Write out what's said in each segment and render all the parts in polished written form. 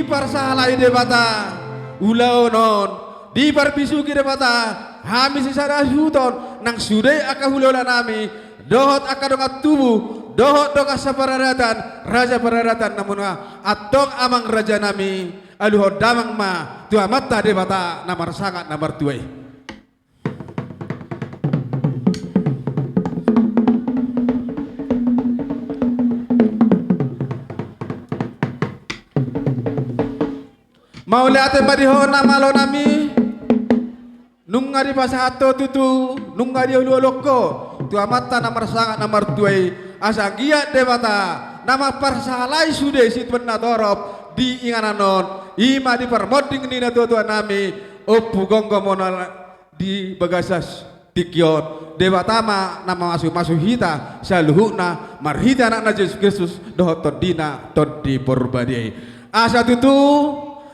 di parsahalai debata ulaonon di parbisuki debata hami sisara huton nang sudai aka hulola nami dohot aka dongat tubuh dohot doka sapararatan raja pararatan namun atong amang raja nami aluhod damang ma tua mata debata namar sangat namar tuai. Maulate badiho namalo nami nungari pasahato tutu nungari uluoloko tua mata namar sangat namar tuai asa giat debata nama parsalai sude situan nadorop di ingananon ima di permoding nina tua nami opu gonggo monal di bagasas tikiot debatama nama masuk hita saluhuna marhita anak Yesus Kristus dohot todina todi porbadi asa tutu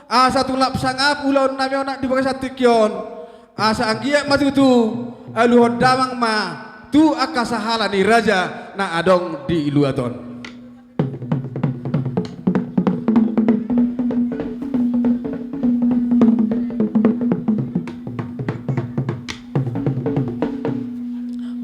asa tulap sangap ulon nami onak di bagasas tikion asa anggiak matutu aluhod damang ma tu akasahala ni raja na adong di iluaton.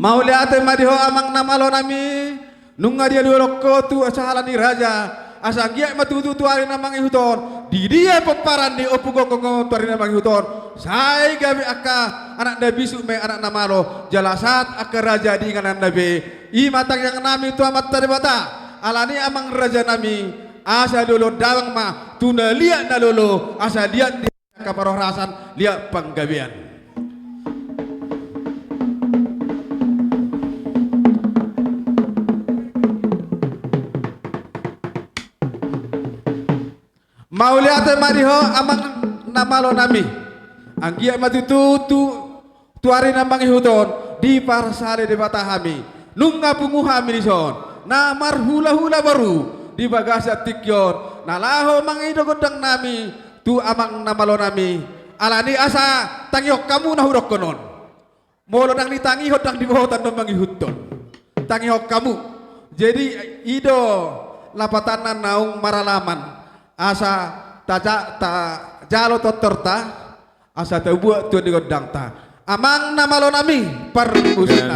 Mauliate madiho amang namalo nami nunga dia luoloko tu asahala ni raja asa giak matutu tuari namang ihuton di dia peparan di opu gonggongo tuari namang ihuton sai gabi aka anak nabi sume anak namalo jalasat aka raja di inganan nabi i matang yang nami tu amat tadebata alani amang raja nami asa lolo dawang ma tuna liat na lolo asa liat di kaparoh rasan liat panggabian. Mauliate mariho amang namalo nami anggia matutu tuari namang ihuton di parsale de batahami nunga pungu hami dison namar hula baru di bagasa tikyon nalaho mang ido godang nami tu amang namalo nami alani asa tangiok kamu nahurok konon molo nang ditangi hodang di bawah tandang ihuton tangiok kamu jadi ido lapatanan naung maralaman asa taja ta jalo totorta asa ta buat tu di godang ta amang namalo nami permusina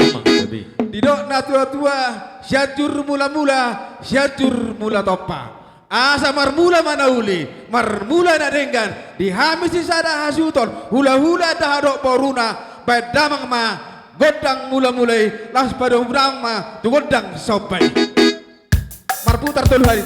didok na tua syajur mula mula topa asa marmula manauli marmula na denggan dihamisi sada hasuton hula dahadok poruna bedamang ma godang mulai las pada ubrang ma tu godang sopai marputar telu hari.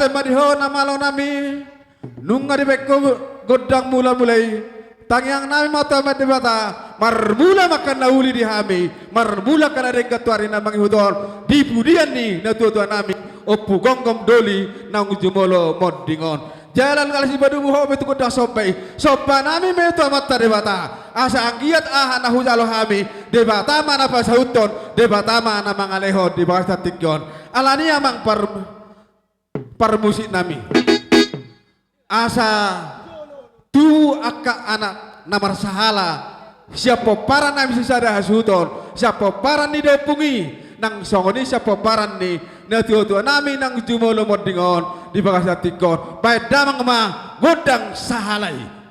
Madiho namalo nami nunga di beko godang mulai tangyang nami mata debata marmula makan nauli di hami marmula kana deng katuari namang ihuton di pudian ni na tua nami opu gonggom doli nang jumolo modingon jalan kali si badu buho betu godang sopai sopa nami metu mata debata asa anggiat aha nahu jalo hami debata mana pasahuton debata mana mangaleho di bahasa tikyon alani amang permusik nami asa tu aka anak namar sahala siapa paran nami sisada hasuton siapa paran ni depungi nang songoni siapa paran ni na tua nami nang jumolo modingon di bagasa tikon baik damang ma godang sahalai.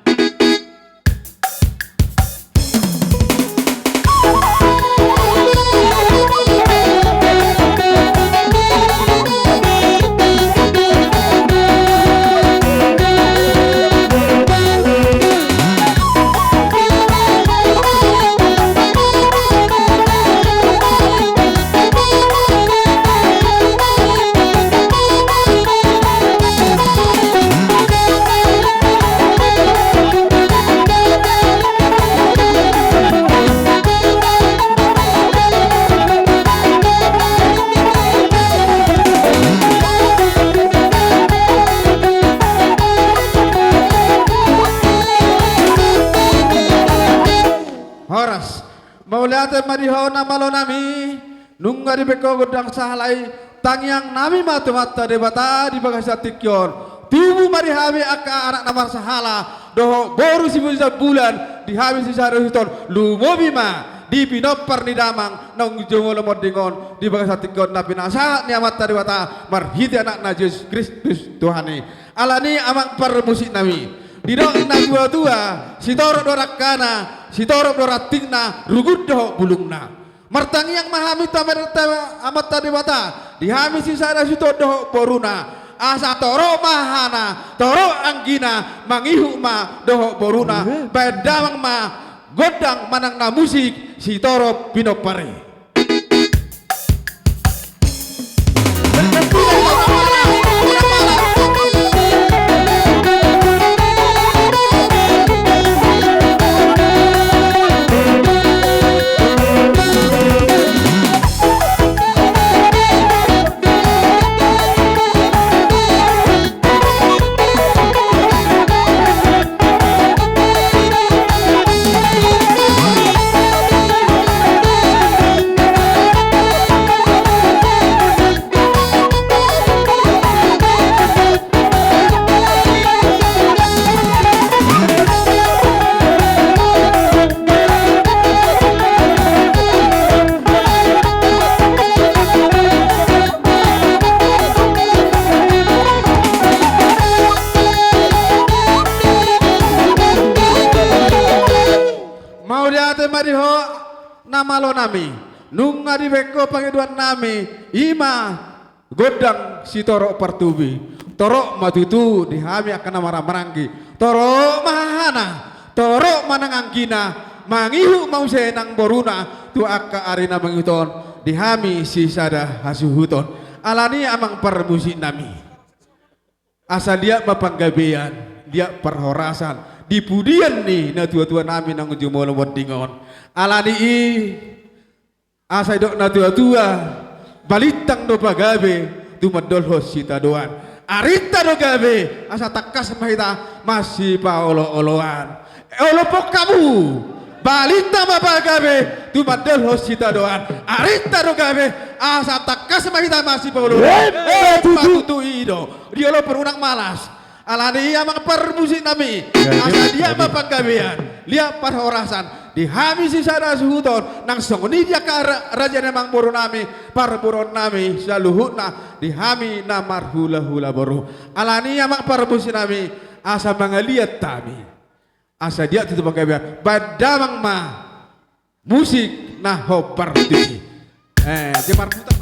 mariho namalo nami nungga di beko godang sahalai tangyang nami mata-mata debata di bagasa tikyon tubuh marihami aka anak namar sahala doho boru si bulan di habis sisa hiton lumobima di pinopar ni damang nang jongol modingon di bagasa tikyon na pinasa ni amata debata marhiti anak najis Kristus Tuhani alani amang permusik nami di dok na tua si torok dorak kana si torok dorak tingna rugut doh bulungna martangi yang mahami tamerta amat tadi bata dihami sisa ada situ doh boruna asa toro mahana toro anggina mangihu ma doh boruna bedamang ma godang manang na musik si toro pinopare. Mariho namalo nami nunga di beko pangiduan nami ima godang si torok pertubi torok matutu dihami akan namara meranggi torok mahana torok manang anggina mangihu mau senang boruna tu akka arina mangiton dihami si sada hasuhuton alani amang permusik nami asal dia mapanggabean dia perhorasan di pudian nih na tua-tua nami nang jumolo wondingon alani i asai dok na tua-tua balitang do pagabe tu madolho sita doan arita do gabe asa takas mahita masih pa olo-oloan olopok kamu balita mapagabe tu madolho sita doan arita do gabe asa takas mahita masih pa olo-oloan patutu ido diolo perunang malas alani amang permusik nami asa dia mapanggabean lihat parhorasan dihami si sada suhuton nang songoni dia ka raja namang boru nami parburon nami saluhutna dihami namar hula-hula boru alani amang permusik nami asa mangaliat tami asa dia itu panggabean badamang ma musik nah hopartisi di marbutan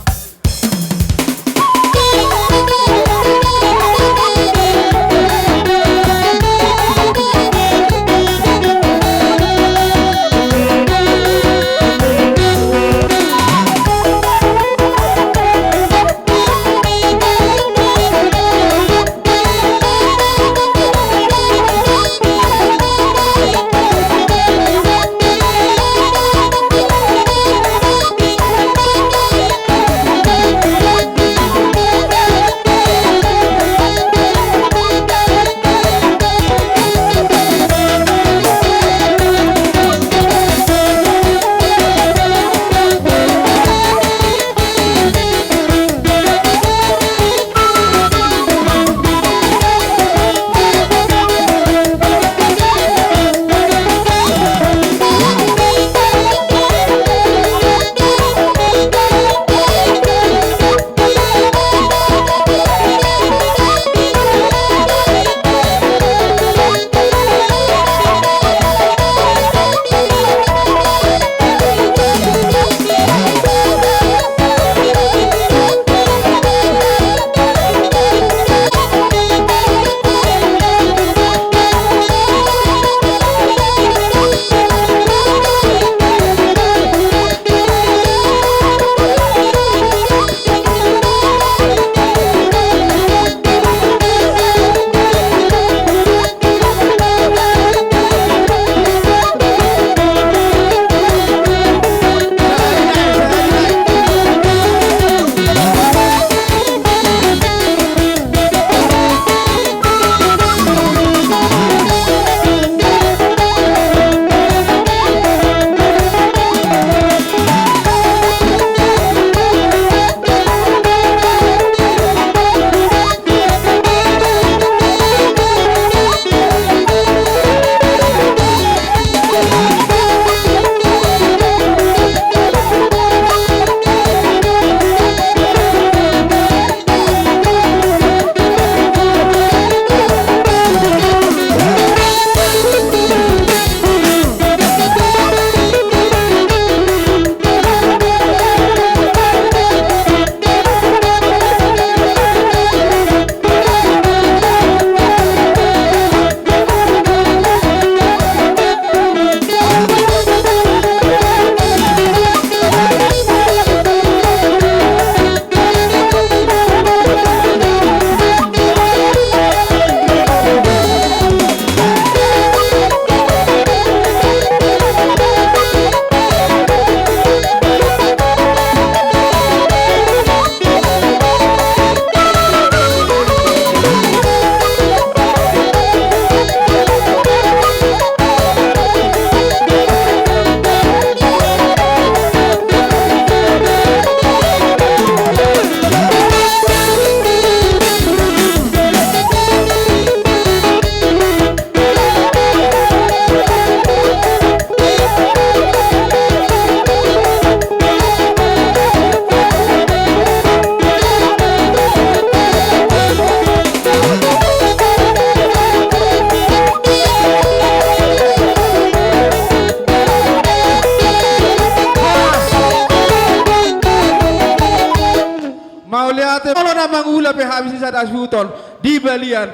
mau lihat kalau namang ulap habis sa dasuton di balian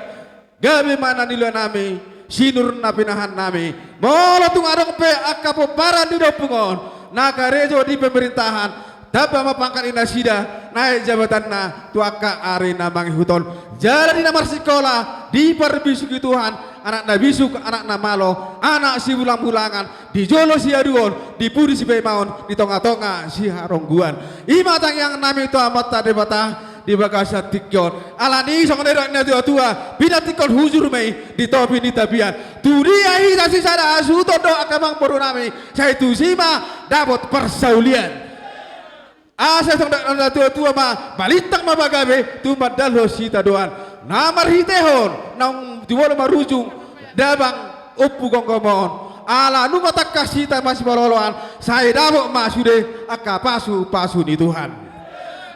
gabi mana nila nami sinur na pinahan nami molo tung adong pe akapo para di dopungon nakarejo di pemerintahan dapat mapangkat inasida naik jabatan na tuaka ari namang huton jalan di namar sekolah di perbisuki Tuhan anak na bisuk anak na malo anak si bulang-bulangan di jolo si aduon di pudi si bemaon di tonga-tonga si harongguan imatang yang nami itu amat tade batah di bagasa tikyon alani song nedok na tua bina tikon hujur mei di topi di tabian turia hita si sada asuto do akamang boru nami saya itu sima dapat persaulian asa song dak tua ma balitang mabagabe tumat dalo sita doan namar hitehon nang diwala marujung dabang upu gongkomon ala nu mata kasita masih baloloan saya dabok masude aka pasu ni Tuhan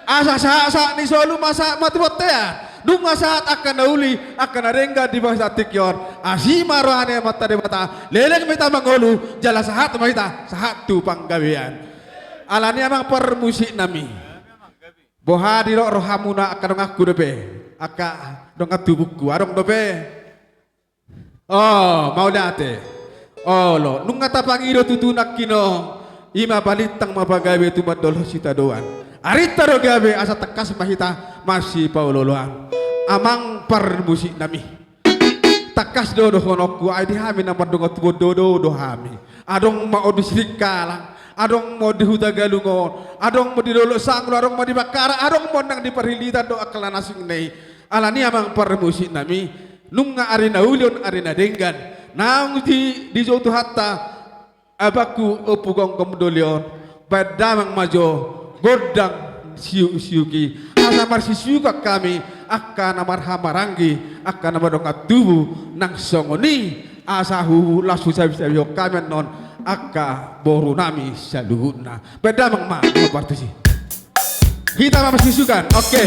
asa sa ni solu masa matibotea nunga saat akan nauli akan narengga di bawah tikyon asima rohane mata de mata leleng mita mangolu jala sahat mahita sahat tu panggawean alani amang permusik nami boha di rohamuna akan ngaku dope aka dong tubuhku arong dope oh mau date oh lo nunga tapangiro tutunak kino ima balitang mapagawe tumat dolo sita doan arita do gawe asa tekas mahita masih pauloloan amang permusik nami takas do honokku ai dihami namar dongot bododo hami adong mau disirikalang adong mau dihuta galungon adong mau didolok sanglo adong mau dibakara adong mau nang diperhilitan do akala nasing nei alani amang permusik nami nunga arena ulion arena denggan naung di jotu hatta abaku opugong komdolion padamang majo godang siuki asa marsisiuka kami akan namar hamarangi akan namar dongat tubuh nang songoni asahu lasu sabi-sabi kami non aka boru nami saluhuna beda mang partusi kita masih sukan oke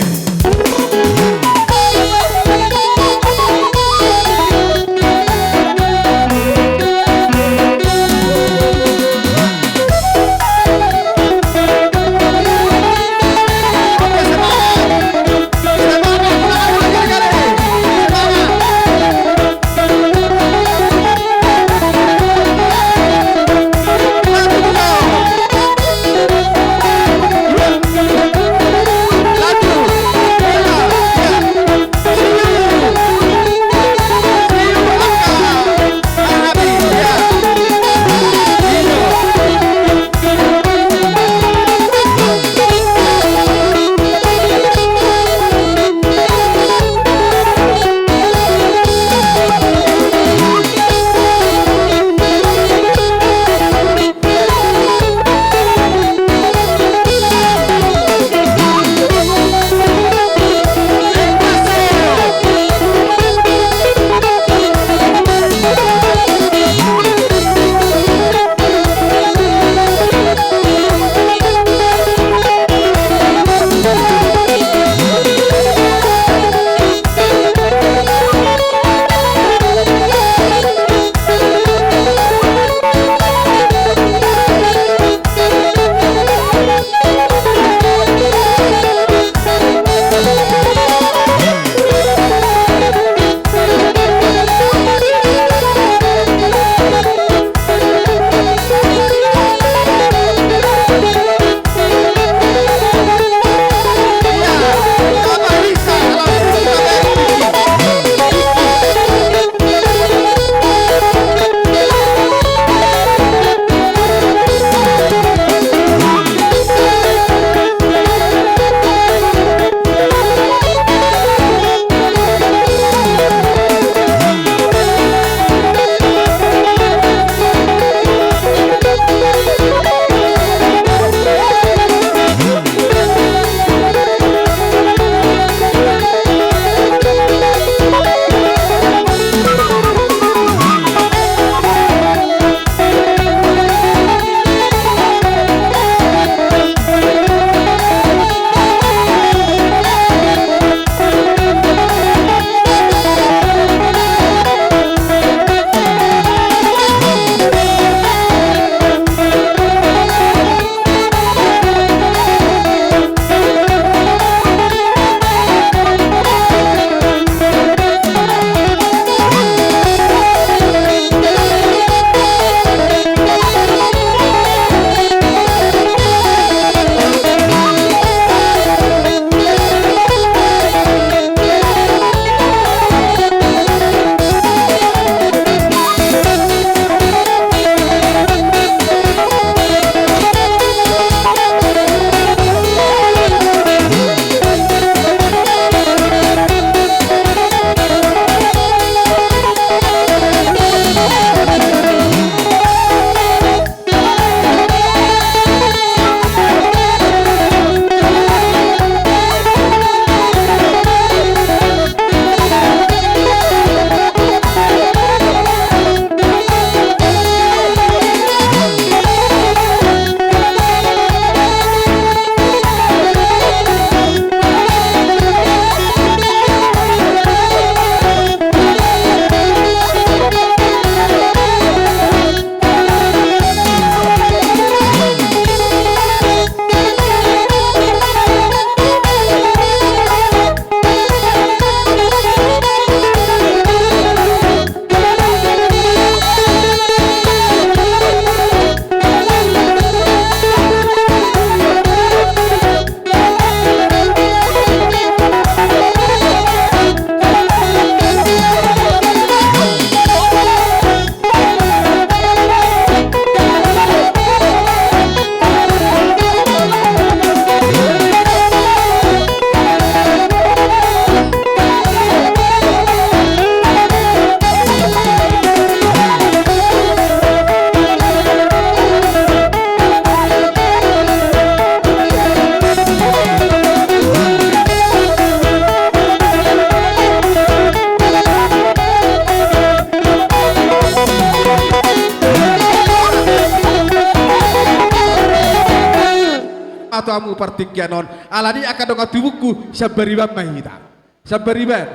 Tuhamu partikyanon alani akan dong tubuhku sabariban mahita sabariban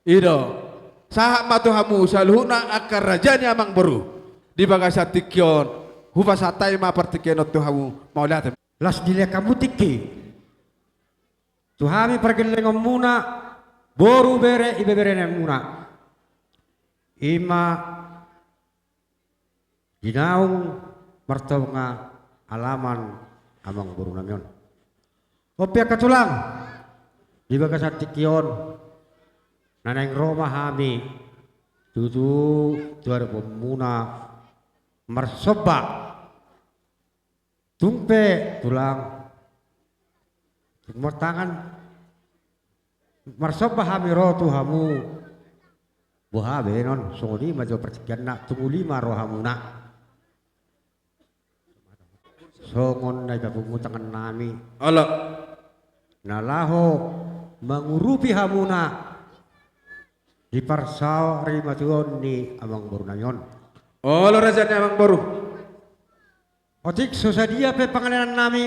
ido sahak matuhamu saluhuna akar rajanya amang baru di bagasa tikyon hufasatai ma partikyanot Tuhamu maulatan las dile kamu tiki Tuhami pergeleng muna boru bere ibe bere muna ima ginaung martawnga alaman amang baru namyon opia katulang di bagasa tikyon naneng Roma hami tutu tuar pemuna marsoba tumpe tulang tangan marsoba hami rotu hamu buhabe non songoni majo percikian nak tunggu 5 rohamuna songon na tangan nami Allah nalaho mengurupi hamuna di parsao rimatuon ni amang baru nayon Allah rajanya amang baru otik susadia pe pangalanan nami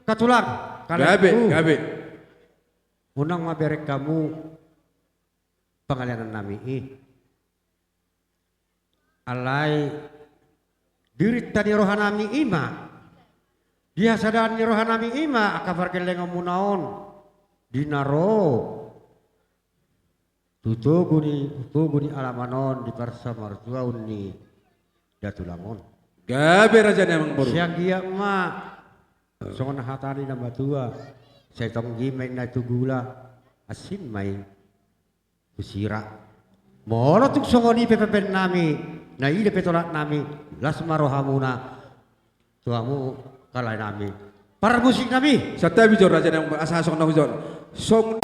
katulang gabe unang maberek kamu pangalanan nami alai dirit tadi rohanami ima dia sadar ni rohanami ima akabar keleng munaon dinaro tutugu ni alamanon di parsa martuaun ni datulangon gabe rajanya amang baru siang dia ma songon hatani na matua saya tong gimay na tugula asin may kusira moro tuk songoni pepepen nami na ide petolak nami las marohamuna tuamu kalay nami para musik nami Satya bijor rajanya amang asa song na bijor song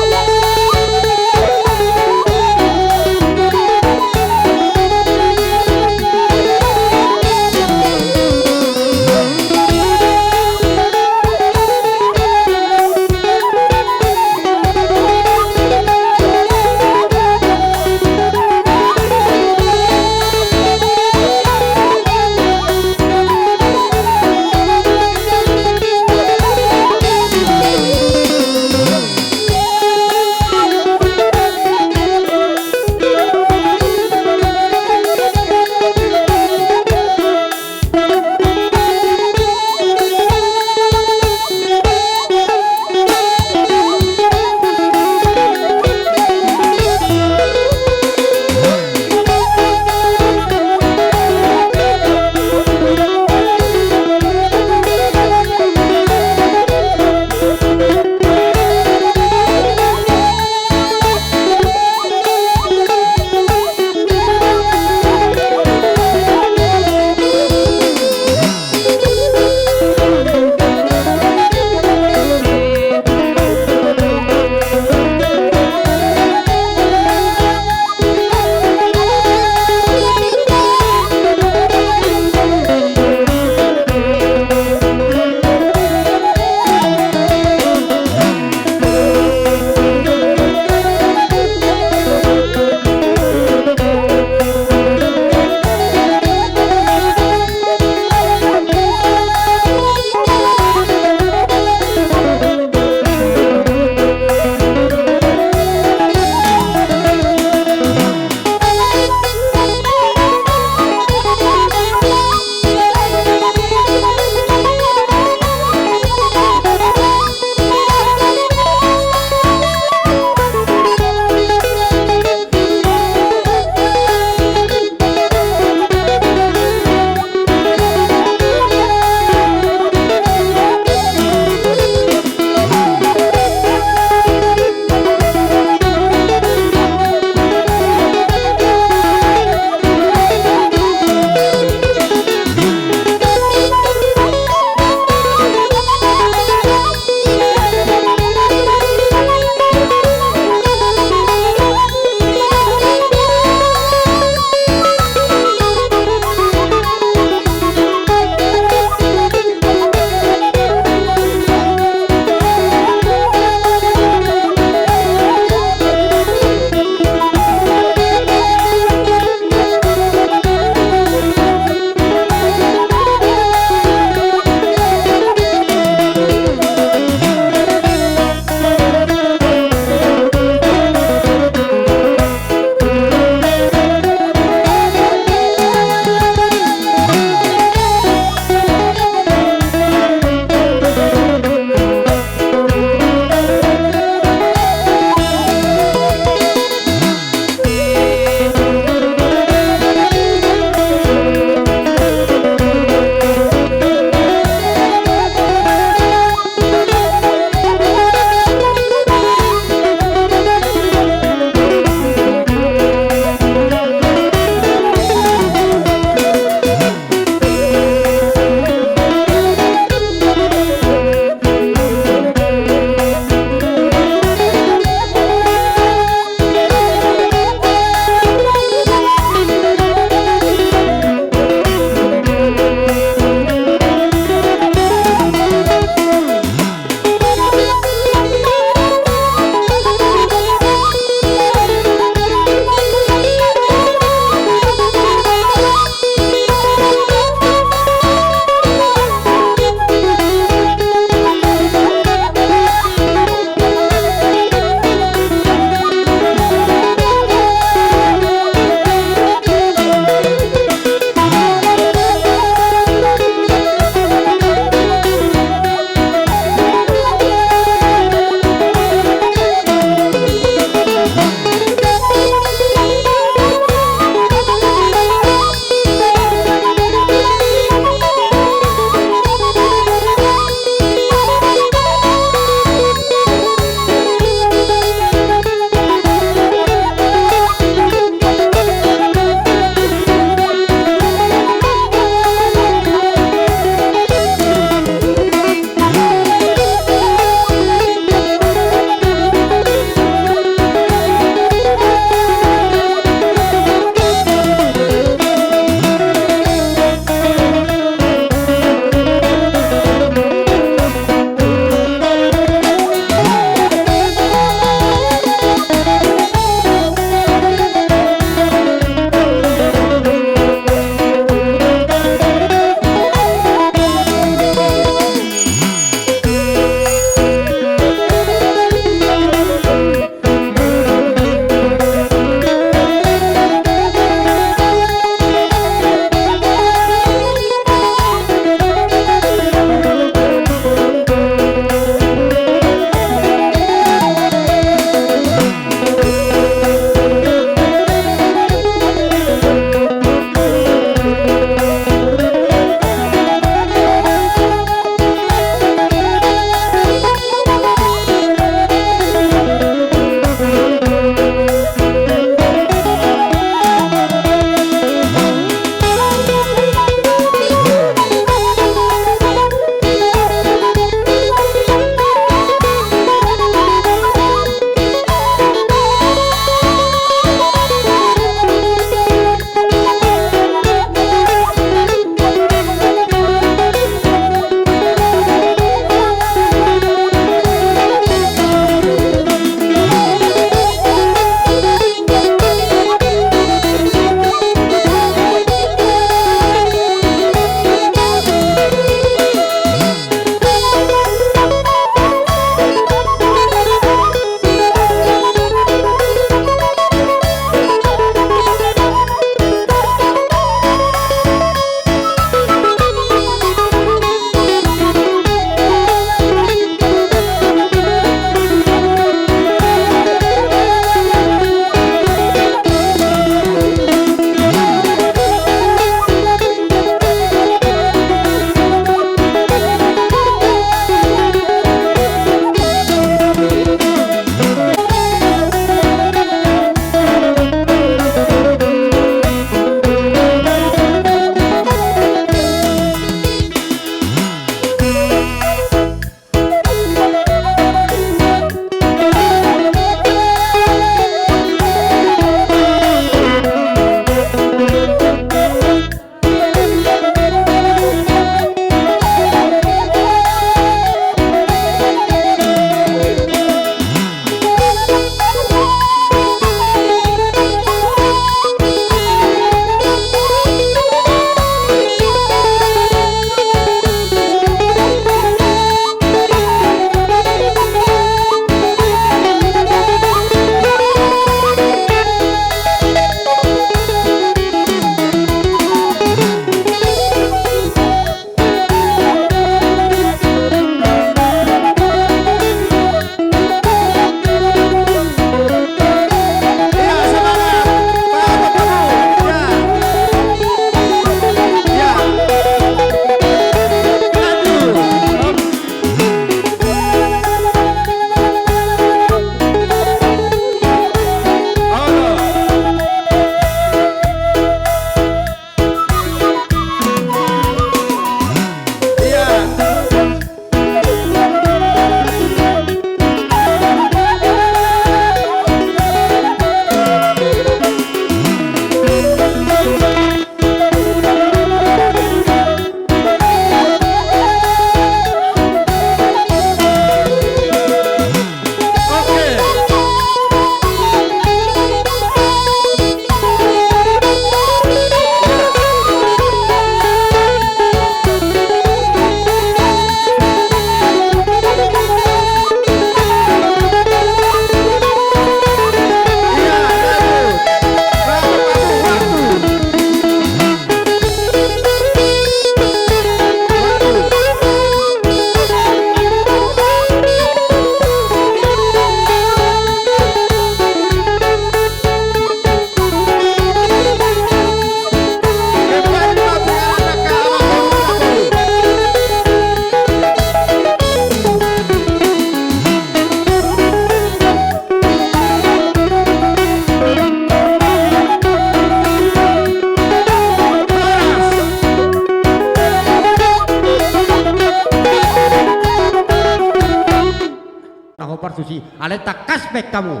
tusi aleta kaspek kamu.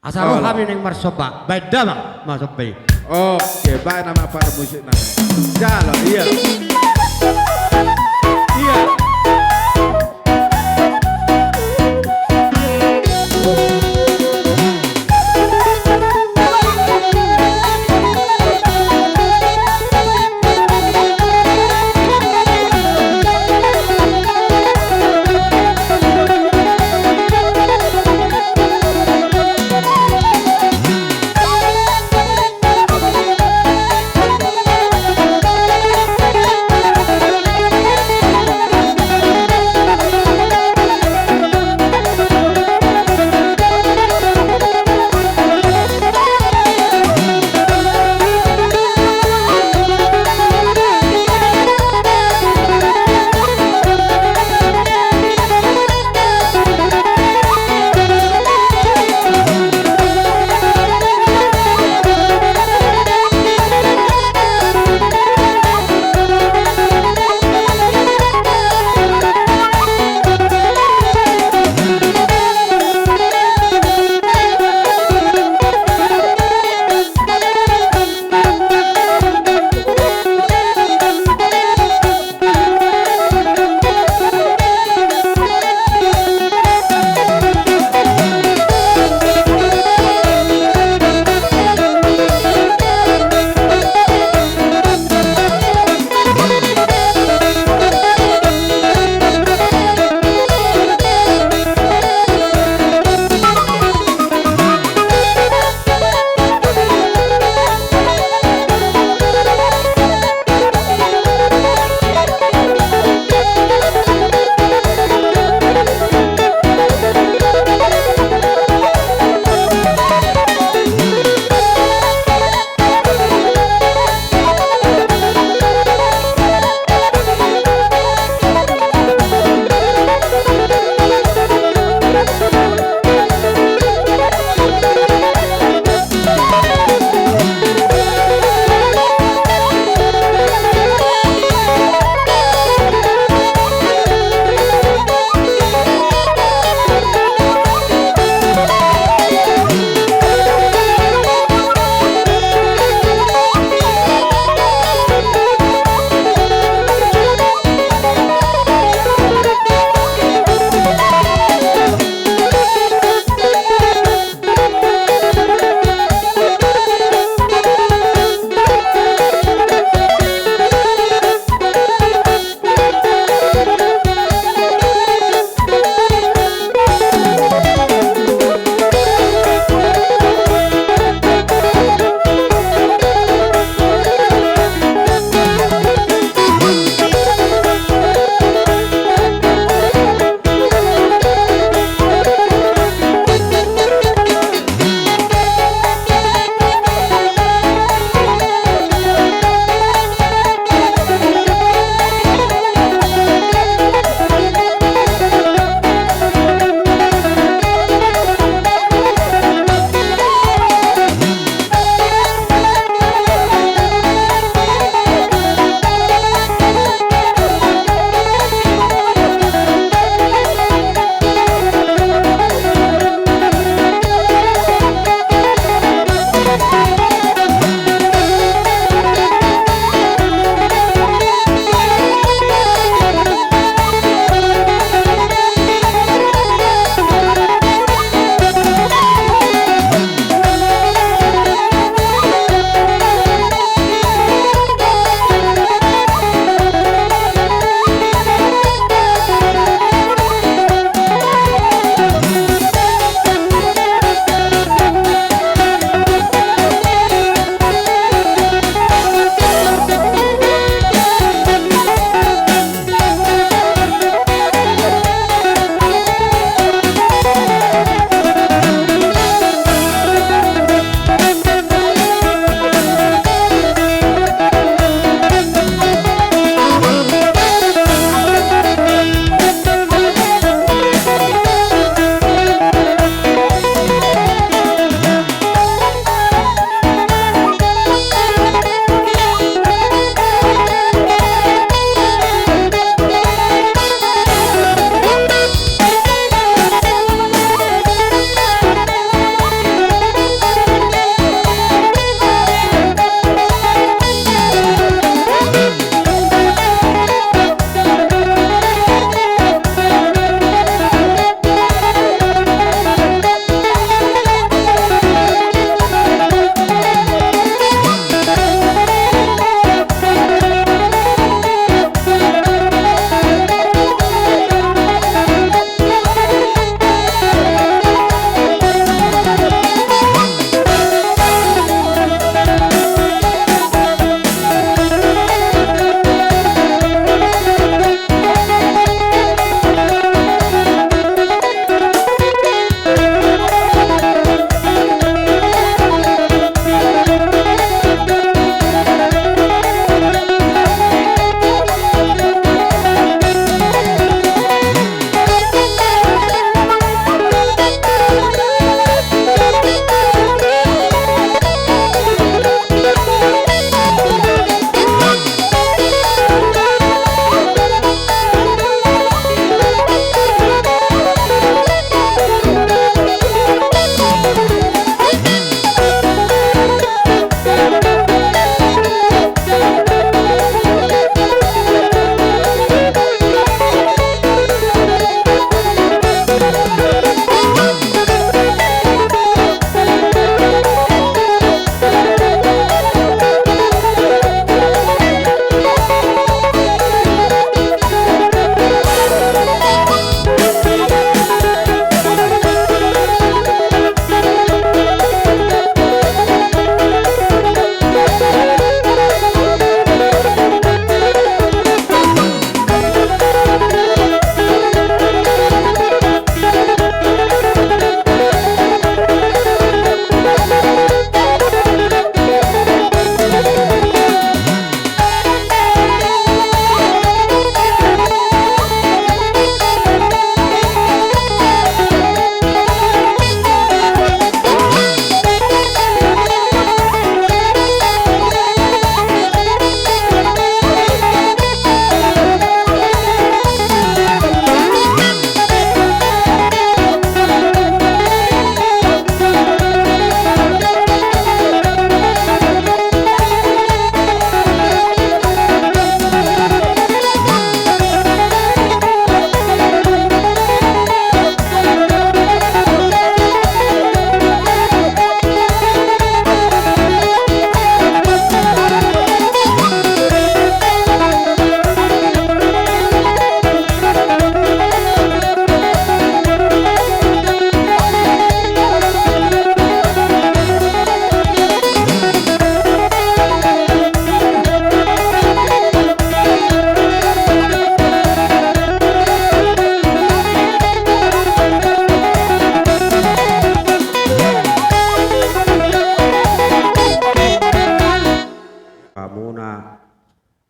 Asal Oh. kami neng marsoba, baik damang masuk baik. Oke, baik nama para musik nama. Jalan, iya. Iya.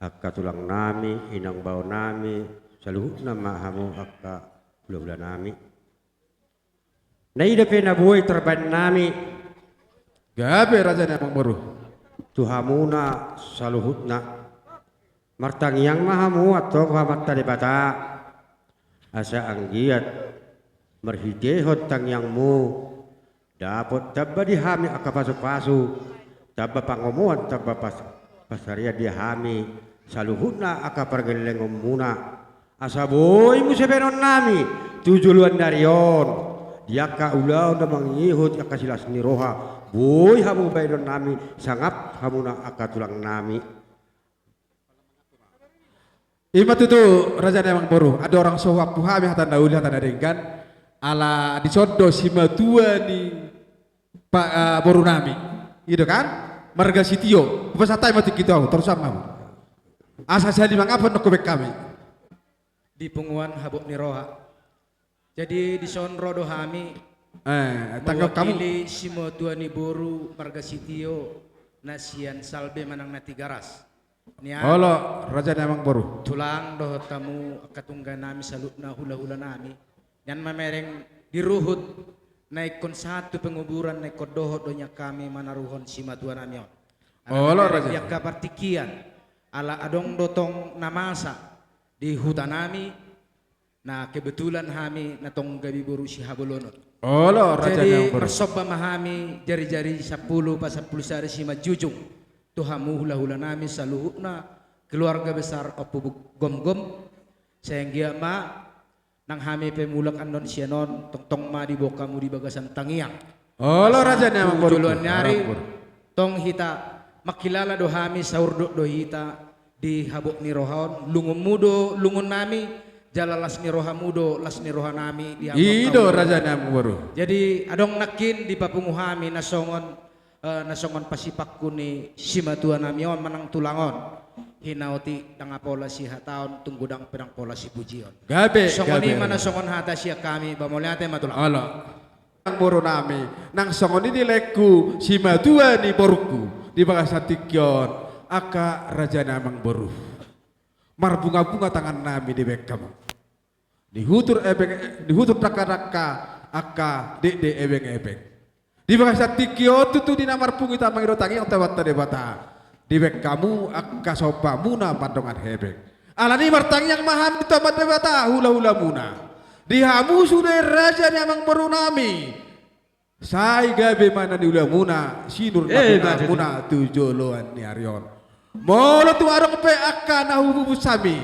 akka tulang nami inang bau nami saluhutna mahamu akka hula-hula nami naida pe nabuhay terban nami gabe raja namang baru tuhamuna saluhutna martangyang mahamu atau kamatta di bata asa anggiat merhidehot tangyangmu dapat tabba dihami akka pasu-pasu tabba pangomuan tabba pasaria dihami saluhutna akka pergeleng muna asa boy musebenon nami tujuluan darion diaka ulau na mangihut akka silas ni roha boy hamu baydon nami sangap hamuna akka tulang nami. Ima tutu raja namang baru ada orang sohak puhami hatan dauli hatan adenggan ala dicodo simatua ni Pak baru nami gitu kan marga sitio pesatai mati kita terus sama asa saya mangapa nak kubek kami di penguan habuk ni roha jadi di sonro dohami tanggap kamu mewakili simatua ni boru marga sitio nasian salbe manang nati garas niya halo raja namang baru tulang doh tamu katunggan nami salutna hula-hula nami yan mamereng diruhut naik kon satu penguburan naik kodoh donya kami manaruhon simatua nami halo raja yang kapartikian ala adong dotong namasa di hutan nami na kebetulan kami natong gabi buru si habulonot halo raja jadi namang baru mersoba mahami jari-jari 10 pa 10 sari si majujung tuhamu hula-hula nami saluhutna keluarga besar opo gom-gom sehingga ma nang hami pemulak andon sianon tong ma di bokamu di bagasan tangiang halo raja namang baru juluan nyari tong hita makilala do hami saurdo do hita di habuk ni rohaon lungun mudo lungun nami jalalas ni roha mudo las ni roha nami di ido raja namang baru jadi adong nakin di papungu hami nasongon pasipak kuni simatua namion manang tulangon hinauti dangapola si hataon tunggudang pedang pola si pujion gabe songoni gabe mana songon hata siya kami bamoliate matulang halo nang baru nami nang songon ini leku simatua ni boruku di bagasatikyon aka raja namang baru marbunga-bunga tangan nami di bekam dihutur raka-raka aka dek ebeng-ebeng di bangsa tikio tutu di namar pungi tamang iro tangi tawat tade bata di bek kamu akka sopa muna pandongan hebek alani martangi yang maham itu tade bata hula-hula muna di hamu sudah raja namang baru nami sai gabe mana di hula muna sinur muna tujoloan ni arion molo tu arong pe akka nahubu sami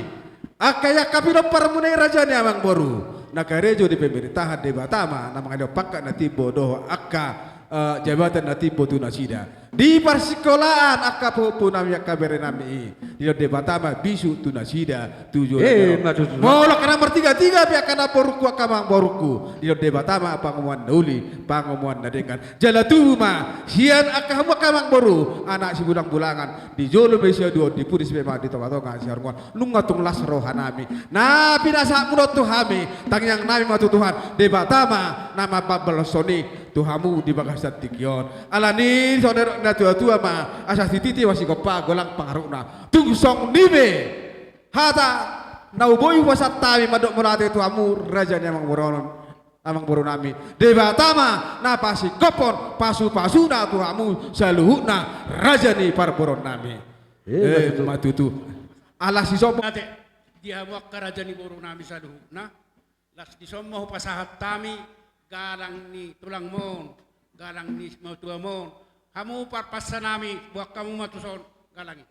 akka ya kapiro parmunai raja namang baru nagarejo di pemerintahan di Batama namang ada pakak nanti bodoh akka jabatan nanti botu nasida di persekolahan akka popo nami akka bere nami di Batama bisu tu nasida tujuh molo kana bertiga-tiga pihak kana boruku akka mang boruku di Batama pangomuan nauli pangomuan nadengan jala tuma hian akka hamu akka mang boru anak si bulang-bulangan di jolo besia dua di puris memang di tonga-tonga si harungan nungatung las rohanami na pinasa munot tuhami tangyang nami matu Tuhan di Batama nama Babelosoni tuhamu di bagasat tikyon alani saudara na tua-tua ma asas titi wasi kopa golang pangaruna tungsong nibe hata nauboy wasat tami madok mulate tuhamu raja namang boronon amang boro nami di Batama na pasi kopon pasu-pasu na tuhamu saluhuna raja ni parboron nami matutu alas isopo Ate, di hawak karaja ni boro nami sa na las di somo pasahat tami galang ni tulang mon galang ni mautua mon kamu parpasa nami buat kamu matuson galangi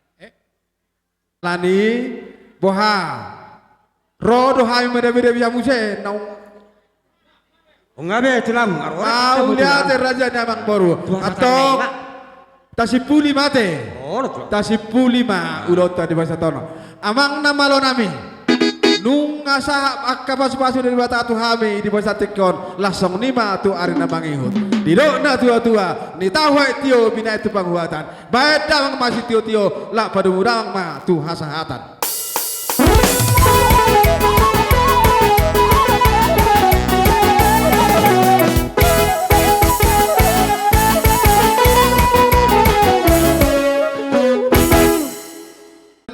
lani boha rodo hai mede-mede biya muse nau ngabe tulang mau lihat raja namang baru atau tasipuli mate tasipuli ma urota di bahasa tono amang nama lo nami nung asa akka pas-pasu dari bata tu hami di bahasa tikon langsung nima tu arina mangihut didok na tua-tua ni tahu tio bina itu panghuatan baik damang masih tio-tio lah pada murang ma tu hasahatan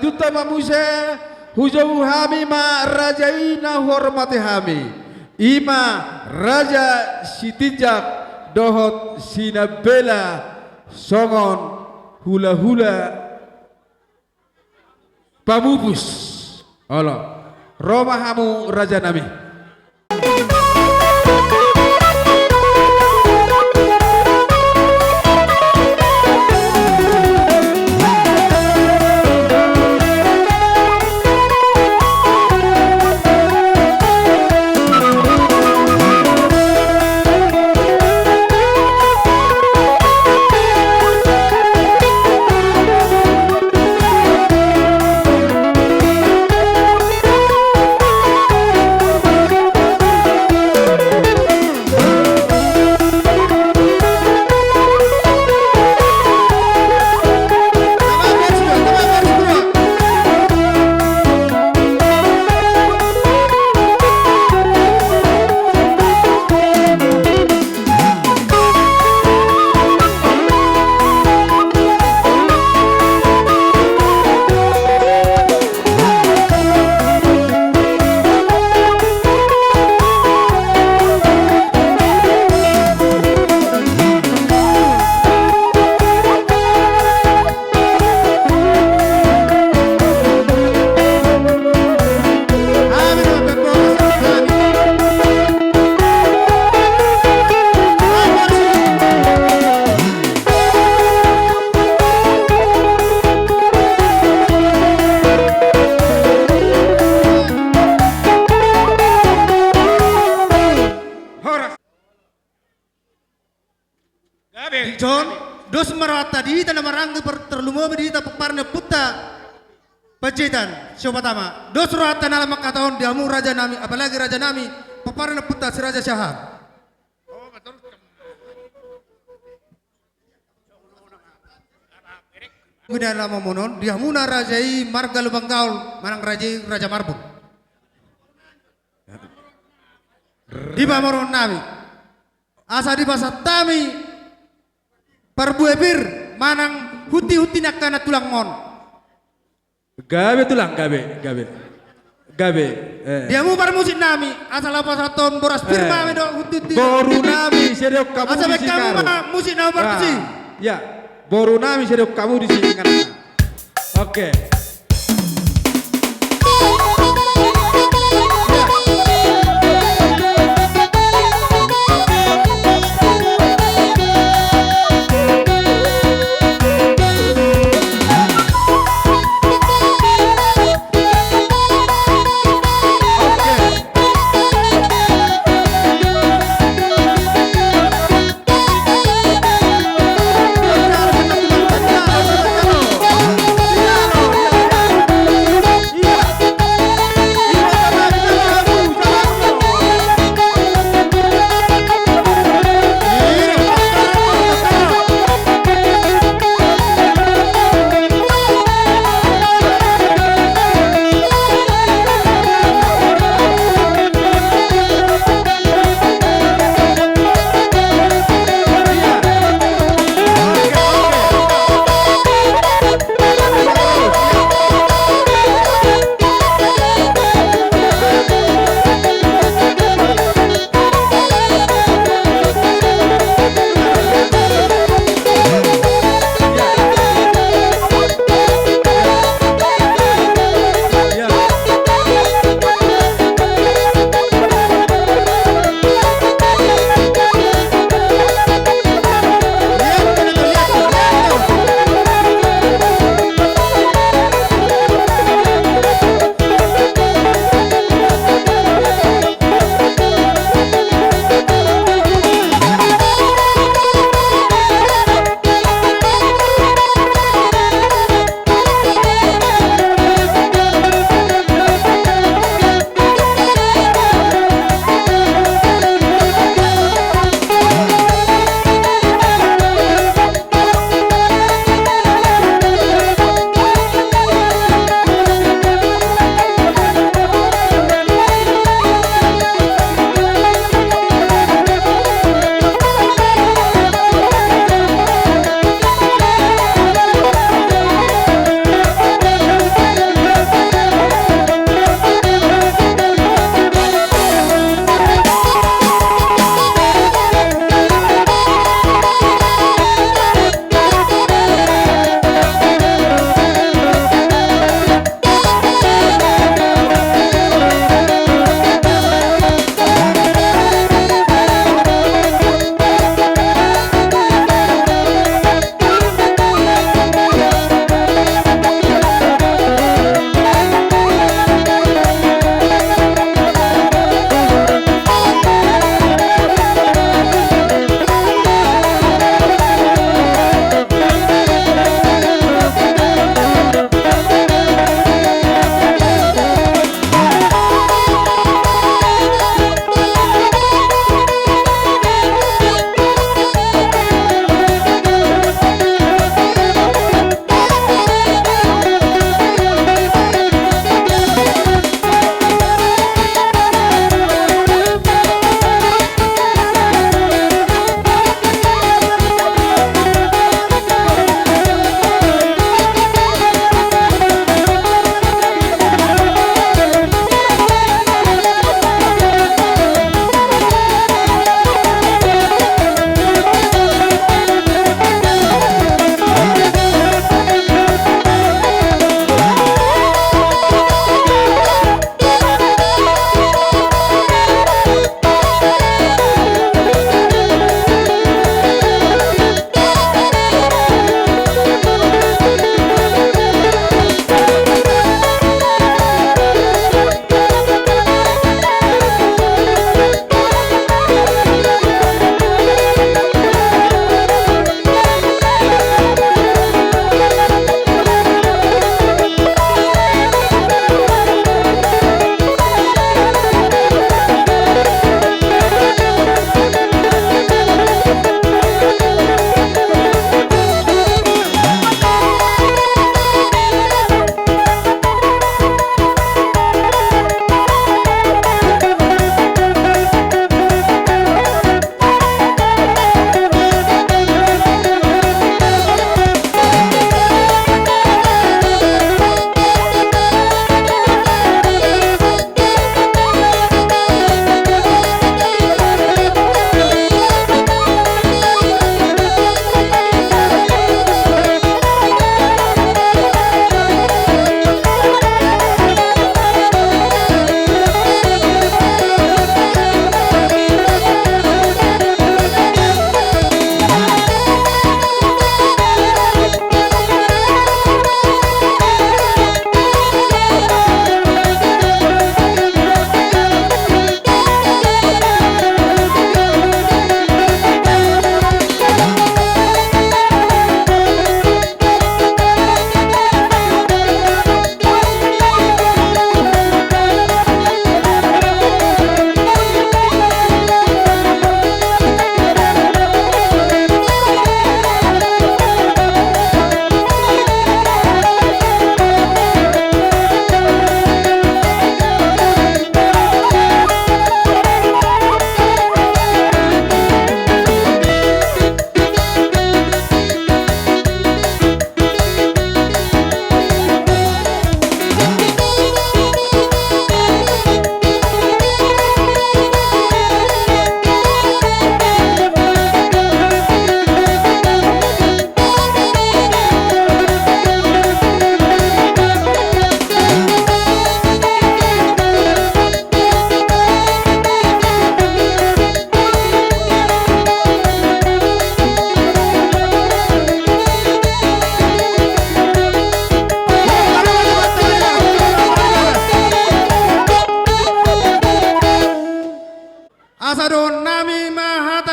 selanjutnya mamuse hujau hami ma raja ina hormati hami ima raja sitijak dohot sinabela songon hula-hula pamupus Allah Roma hamu raja nami. Gabe. John, dos marata di tanah marangga terlumo di tapuk parna putta pajetan siapa tama dos rata nala makataon diamu raja nami apalagi raja nami paparna putta si raja syahab Oh, betul. kemudian lama monon diamuna rajai marga lubang gaul manang raja marbun di mamoron nami asa di pasat tami parbuebir manang huti nakana tulang mon Gabe tulang gabe. diamu par musik nami asal apa saton boras firma me do huti Boru nami sedok kamu asa di bek kamu Sikaro. mah musik nama barsi Ya, boru nami sedok kamu di sini kan. Oke.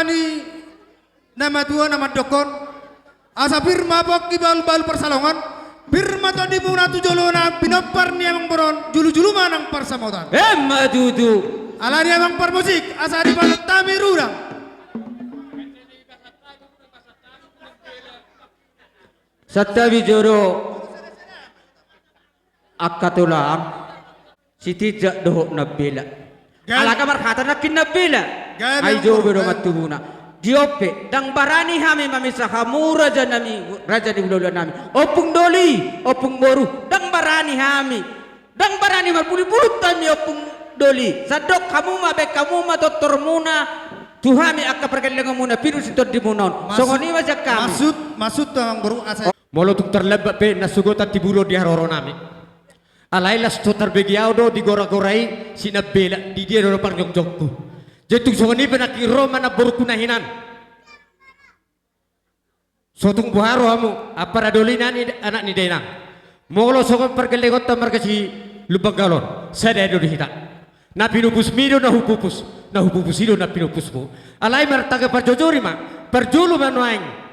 ni nama tua nama dokon asa firma bok di bal persalongan firma to di muna tu jolona pinopar ni amang boron julu manang parsamotan Madudu. ala ni amang par musik asa di bal tami rurang Satabi joro akatulang si tidak dohok nabela. Alaga markata na kinabela. Gabi Ay ang jo bero kurban. matubuna. Diope dang barani hami mamisa kamu raja di bulan nami. Opung doli, opung boru dang barani hami. Dang barani mapuli-pulut kami opung doli. Sadok kamu mabe kamu ma doktor muna. Tuhami akka perkelengan muna piru sitot di munon. Songoni masyak kami. masud to amang boru asa Molo tuk terlebak pe nasugotan tibulo di haroro nami. Alailas to terbegiao do di gora-gorai sinabela di dia do parjong jongku. Jetung songoni penakiro mana boruku nahinan. Sotung buharo hamu apa radolina ni anak ni denang. Molo songon pergelegot tamar kasi lubang galon. Sada do dihita. Na pinupus mido na hupupus ido na pinupusmu. Alai martaga parjojori ma perjulu manuaing.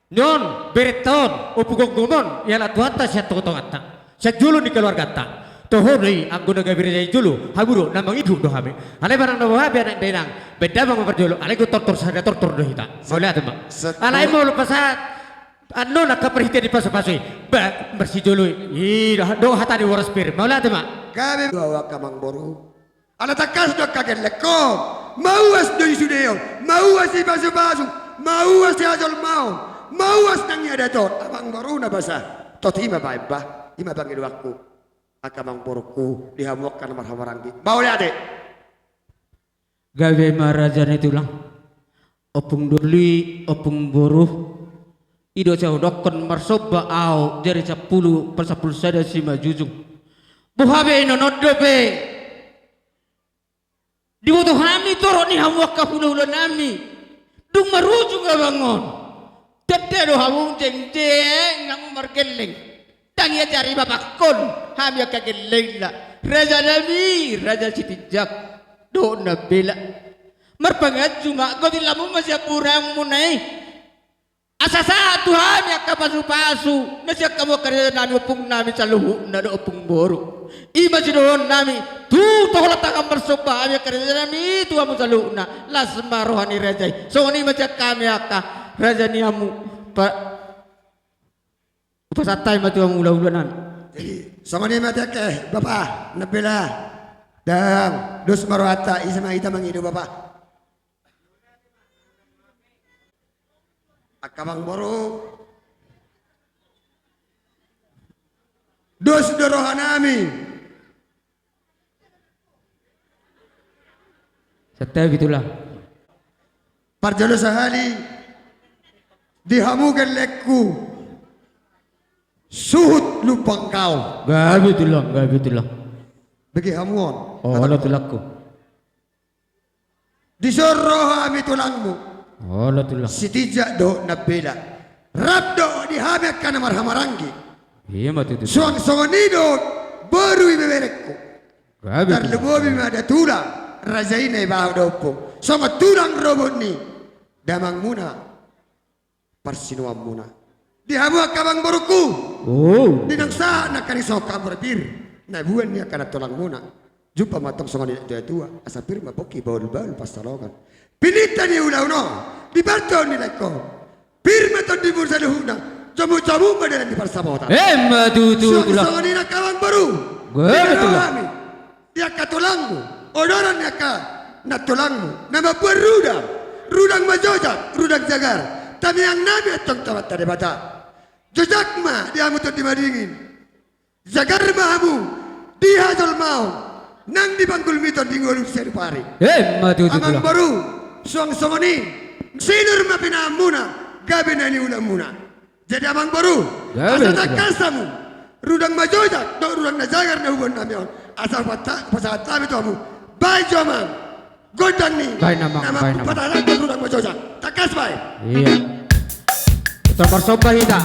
Nyon bereton opugong gomon yala tuata siya totong atta siya julo ni keluarga atta toho nei ang guna gabire jay julo haburo namang ibu do hame alay barang do habe anak denang beda bang perjulo alay go tortor sada tortor do hita boleh atu mak alay mo pasat ano nakaperhiti di paso-paso ba bersih julo do hata di waras pir boleh atu mak Kami bawa kamang boru. Ala takas do kaget leko. Mauas do isudeo. Mauas si basu-basu. Mauas si ajol mau. Mauas nang ada tot. Abang boru na basa. Tot ima ba iba. Ima bang idwakku. Akamang boruku dihamukkan marhamaranggi. Mau lihat deh. gawe marajan itu lang opung doli opung boruh ido jauh dokon marsoba au dari 10 per 10 sada si majujung buhabe ino nodobe dibutuh hami toro ni hamwak kahula-hula nami dung marujung abangon tete do hamung jeng ngamu margeleng tangi cari babakon hami akageleng la raja nami raja sitijak do nabela marpangat cuma kau tilamu masih kurang munai asa satu hami akapasu-pasu masih kamu kerja nami opung nami saluhu nado opung boru ima sidon nami tu tohla takam bersoba hami kerja nami tu amu saluhu na lasma rohani rajai so ni masih kami akka raja ni amu pak upasatai matu amu ulah-ulanan Jadi sama ni mati ke Bapak Nabila dan dos marwata isama ita mangido Bapak. Akamang boru. Dos dorohanami. setiap itulah Parjalo sahali dihamukan lekku. Suhut lupang kau. gabi itulah Bagi hamuan. oh ala tulakku Disoroh ami tulangmu. oh ala tulak Si tijak do nabela. Rabdo dihamek kana marhamarangi. iya matu itu Suang songonido baru ibeberekku. gabi itulah Terlebobi ada tulang. Rajaina ibaw dopo. Songa tulang robot ni. Damang muna. Parsinuam muna. Dihamuak kabang boruku. oh Dinang sa nakaniso kamarbir. Na buwan niya kana tulang muna. Jumpa matang songa ni tua. Asa pirma boki baul-baul pasalogan. Pinita ni ulau-no. Di barto ni leko. Pirma ton di bursa luhuna. Jamu-jamu madalan di parsabota. matu itulah Songa ni nakawang baru. Gabi itulah. Dia katulangmu. Odoran niya ka. Natulangmu. Nama buwan rudang. Rudang majojak. Rudang jagar. Tapi yang nabi atong tawat tadi bata. Jojak ma dia mutut di madingin. Jagar mahamu. Dihajol mau. Nang di bangkul miton di ngolong serpari. matu Amang itulah baru. Suang songoni. Sinur ma pinamuna. Gabi na ni ulang muna. Jadi amang baru. Gabi Asal itulah. takasamu. Rudang majojak. Do rudang na jagar na hubun nami on. Asal pasahat tabi tomu. Bay jomang. Godang ni. Bay namang, bay namang. Patalan do rudang majojak. Takas bay. iya Utang bersoba hita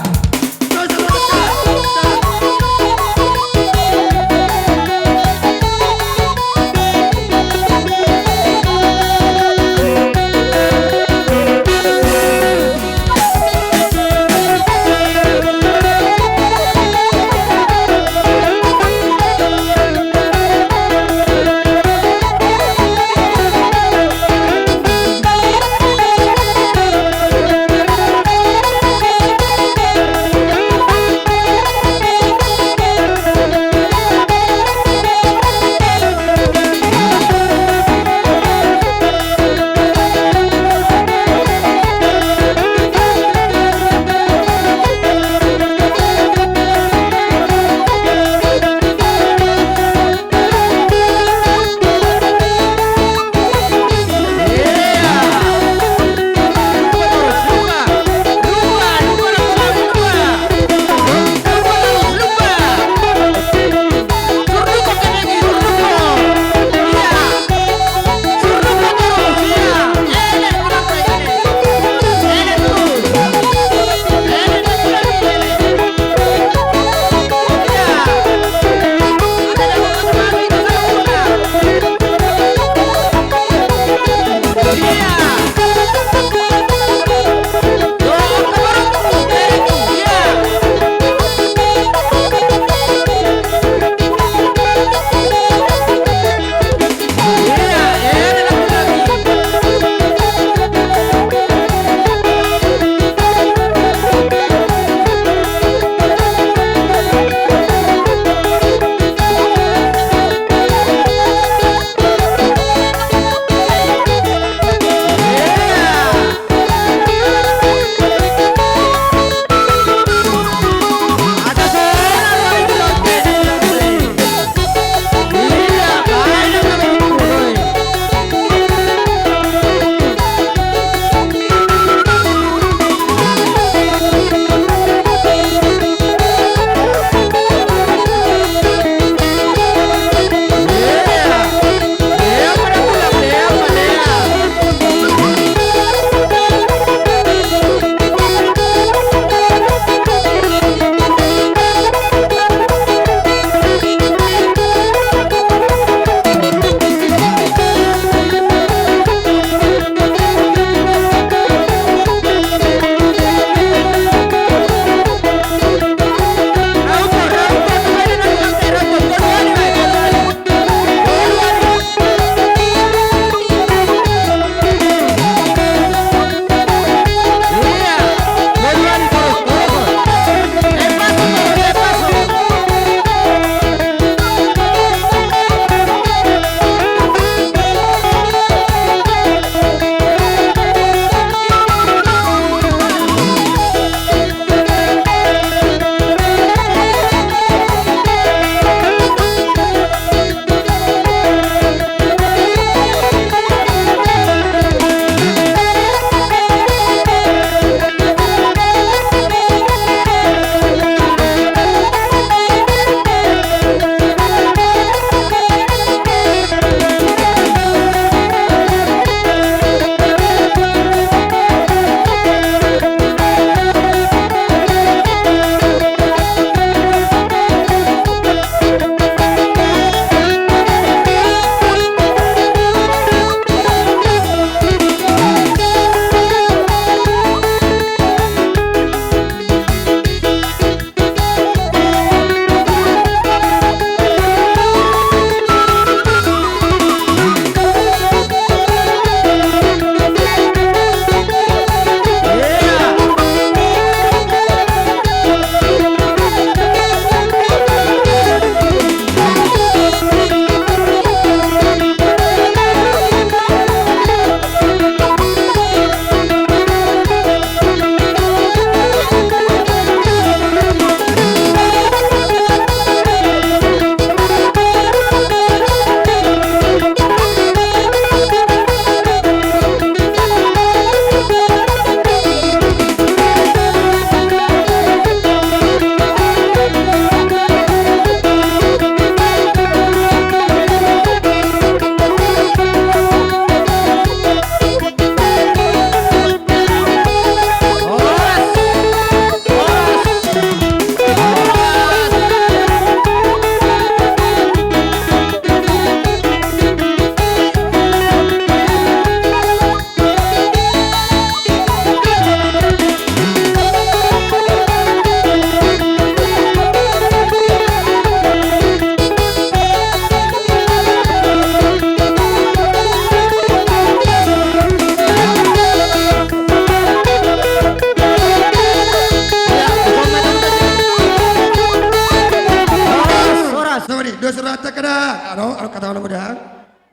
songoni dos rata kada aro kata orang muda.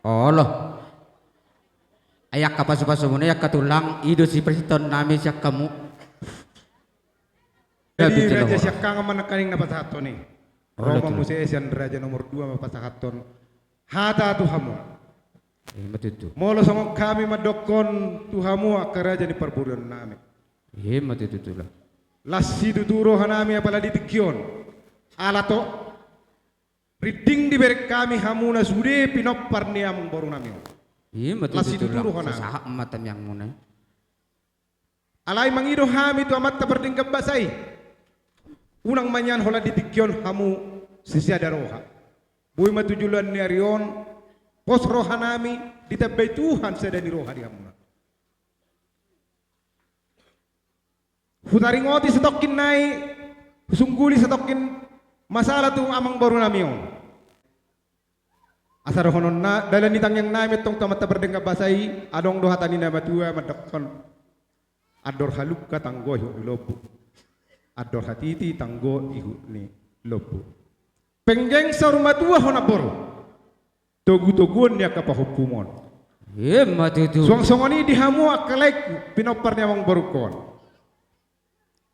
Allah. Ayak kapasu-pasu muna ayak katulang ido si presiden nami siya kamu. Jadi raja siya kang manakaning na pasahaton ni. Roma Museesian raja nomor 2 mapasahaton. Hata tuhamu. Matutu. Molo sama kami madokon tuhamu akaraja ni perburuan nami. Matutu lah. Lasi tuturo hanami apala ditigyon. Alato. Riding di berek kami hamuna sude pinopar ni among baru nami. Lasi Matutu tuturo lah. hana. Sahak matam yang muna. Alay mangido hami tu amat taperding basay. Unang manyan hola ditigyon hamu sisya daroha. Buy matujulan ni Arion. Pos roha nami ditabay Tuhan sada ni roha di hamuna. Hutaringoti sa tokin nai, sungguli sa tokin masalah tu amang baru nami yon. Asar honon na dalan nitang yang nami tong tamata berdengka basai adong doha tani na matua madakon ador haluk ka tanggo ihu lobu ador hatiti tanggo ihu ni lobu penggeng sa rumah tua hona boro togu-toguan niya kapahukumon Matutu. suang-suangani dihamu akalek pinopar niya amang baru kon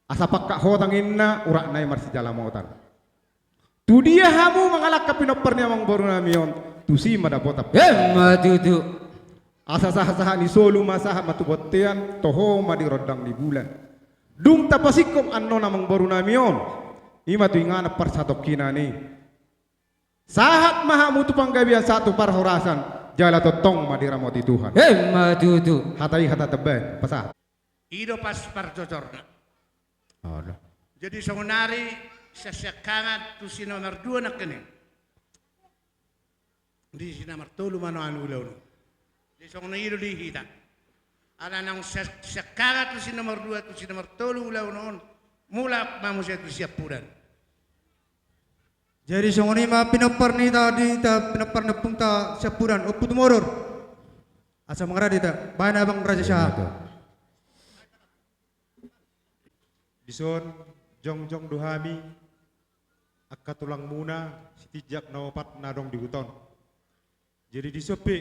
asa pakka hotangin na urak na marsi jalamotan tu dia hamu mangalak ka pinopar niya amang baru nami yon tusi madapota Matutu. asa saha-saha ni solu masaha matubotean toho madirodang di bulan dung tapasikom anno namang baru namion ima tu ingana par satu kinani sahat maha mutu panggabian satu par horasan jala totong madiramoti Tuhan Matutu. hatai hata tebe pasah Ido pas parjocorna. Allah. Jadi songonari sa syakangat tu si nomor 2 na kene. Di si nomor 3 mano anu ulaw no. Di songona ido di hita. Ala nang syakangat tu si nomor 2 tu si nomor 3 ulaw noon. Mula mamusya tu siap puran. Jadi songoni ma pinopar ni tadi ta pinopar na punta sapuran uput moror. Asa mangra dita bana bang raja syah. Dison jongjong duhami akka tulang muna sitijak nawapat nadong di huton. Jadi disepi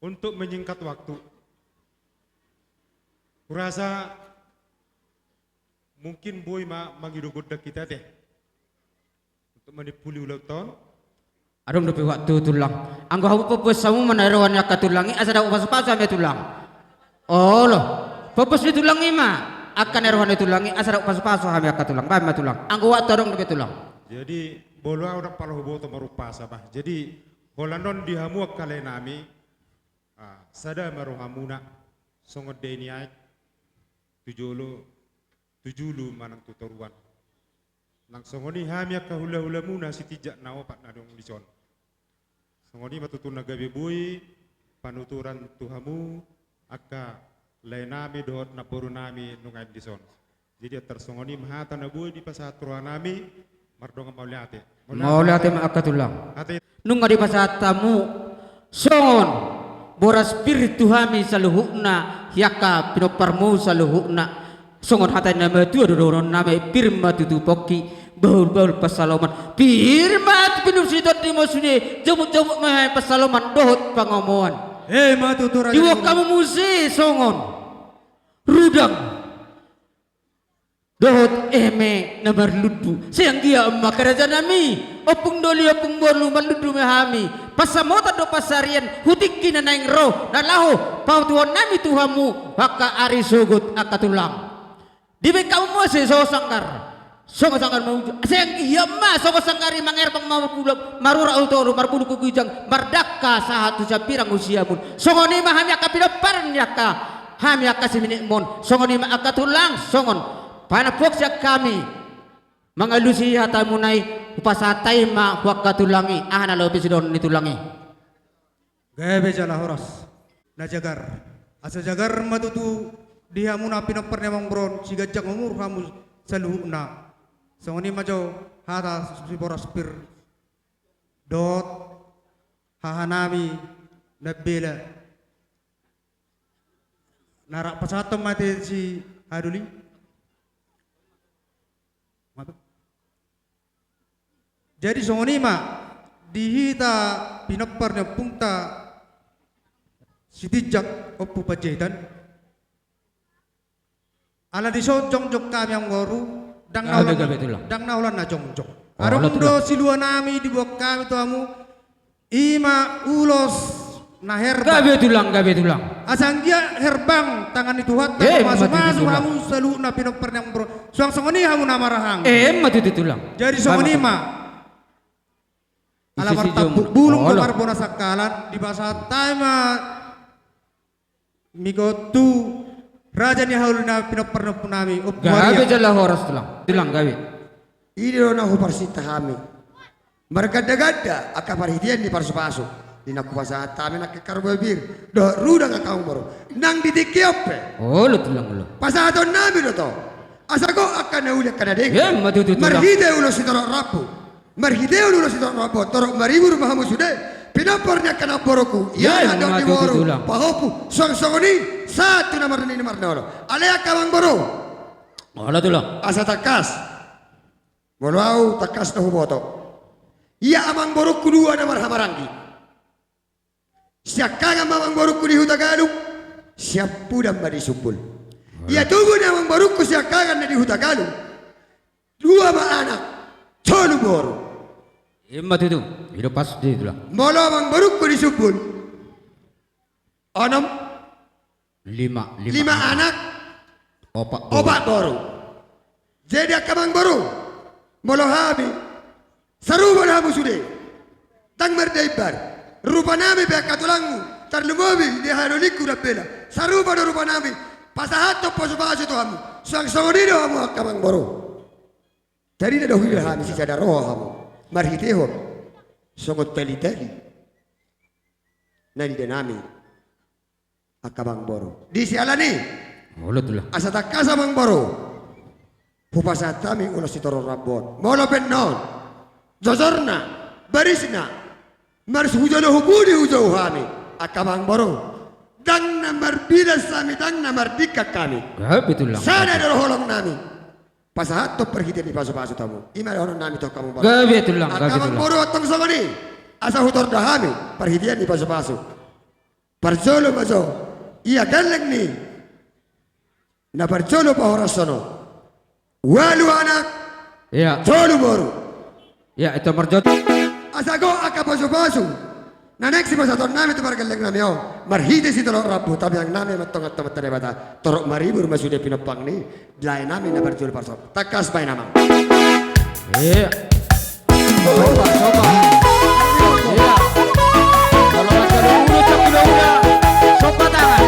untuk menyingkat waktu. Kurasa mungkin boy magidogoda kita teh untuk menipuli ulang tahun. Adong dope waktu tulang. Anggo hamu pepes samu manarawan yak tulangi asa da upas-upas ame tulang. Oh loh. Pepes di tulang ima akan erawan tulangi asa da upas-upas ame yak tulang. Ba tulang. Anggo waktu adong dope tulang. Jadi bola orang paloh boto marupa sama. Jadi holanon dihamu kale nami sada maruhamuna songot deni aik tujulu manang tutoruan. Nang songoni hami akka hula-hula muna si tijak nawapat nadong lison. Songoni matutun nagabi bui panuturan tuhamu akka lainami dohot na puro nami nungay lison. Jadi tersongoni mahata na bui di pasatruan nami mardong mauliate. Mauliate maakatulang. Ate Nung ngadi pasatamu songon boras spiritu hami saluhukna yaka pinoparmu saluhukna songon hatay na matu adoron nama pirma tutupoki baul pasaloman pirma pinusitot di mosune jomuk mahai pasaloman dohot pangomoan Ma tutu raja. jiwa kamu musi songon rudang dohot eme nabar ludu sayang dia emak keraja nami opung doli opung bolu maludu mehami pasamota do pasarian hutiki na naing roh na lahu pau tuhan nami tuhamu haka ari sugut akatulang dibe kamu musi so sangkar mau sayang iya emak so sangkari mangerbang marura utoro marbulu kukujang mardaka sahatu sapirang usiamun songoni mah hami akapidaparan yaka hami akasiminik mon songoni mah akatulang songon panapok siya kami mga lusiya tayo munay upasatay ma huwag katulangi na lobis doon nitulangi Gabe jala horas. Na jagar. Asa jagar matutu diha muna pinopar niya mong bron si gajak umur kamu saluhuna. So ngoni majo hata si boras pir dot hahanami nabela. Narak pasatom mati si Haduli. Matu. Jadi songonima dihita pinapparnya pungta sitijak oppu pajetan. Ala di jong kami yang baru dang naulan na jong. Arong do silua nami di buak kami tuamu ima ulos na herbang. Gabe tulang. Asang dia herbang tangan itu hat masuk hamu selalu na pinapar yang bro. Suang songoni hamu nama rahang. Mati tulang. Jadi songoni ma. Alamar tapuk bulung kemar bona sakalan di bahasa taima migotu raja ni hauluna pinapar na punami. Gabe jala horas tulang gabe. Ini rona huparsita kami. Margada-gada akaparhitian di parsu-pasu. Dinaku pasat kami nak karbabir. Doh rudang akang baru. Nang didikiope. Oh lo tulang lo. Pasaton nabi do to. Asago akan ulik kana deng. Mati tulang. Marhide ulo si torok rapu. Marhide ulo si torok rapu. Torok maribur mahamu sude. Pinapornya kana boroku. Ya ada di boru. Pahopu. Song-songoni satu nomor ini nomor dolo. Alea kawang boru. Oh lo tulang. Asa takas. Walau takas na huboto. Ia amang borok kedua na marhamaranggi. Siya kang amang borok di Hutagalung. Siya pudam ba di Sumpul. Ia tunggu na amang borok siya kang na di Hutagalung. Dua ba anak. Cholu boro. Mati tu. Hidup pas di tulang. Molo amang borok di Sumpul. Onom. Lima anak. Opak boro. Jadi akamang boro. Molo habi saruba habu sude tang merdeibar rupa nami be katulangu tarlumobi di haroliku rapela saruba do rupa nami pasahato poso-paso to hamu sang songodido hamu akamang boro dari do hila hami si sada roho hamu marhiteho songot teli-teli nani denami akamang boro di sialani Lo tulang. asata kasamang boro Pupasatami ulo si toro rabon. Molo pennon. Zozorna. Barisna. Mars hujalo hukudi hujau hami. Akamang boro. Dang namar bilas sami. Dang namar dikak kami. Gabe tulang. Sana daro holong nami. Pasahato perhiti di paso-paso tamu. Ima holong nami to kamu boro. Gabe tulang. Akamang boro atong songoni. Asa hutor dahami. Perhitian di paso-paso. Parjolo maso. Iya galeng ni. Na parjolo pa horasono. Walu anak, Ya. jolu boru. Ya itu merjot. Asago aka pasu-pasu. Nanek si pasaton nami tu bargaleng nami o. Marhide si tolok rabu tapi yang nami matongat temat terebata. Torok maribur masude pinopang ni. Dai nami na berjul parso. Takas bay namang. Iya. Coba. Iya. Kalau masih ada urut cak udah. Coba tangan.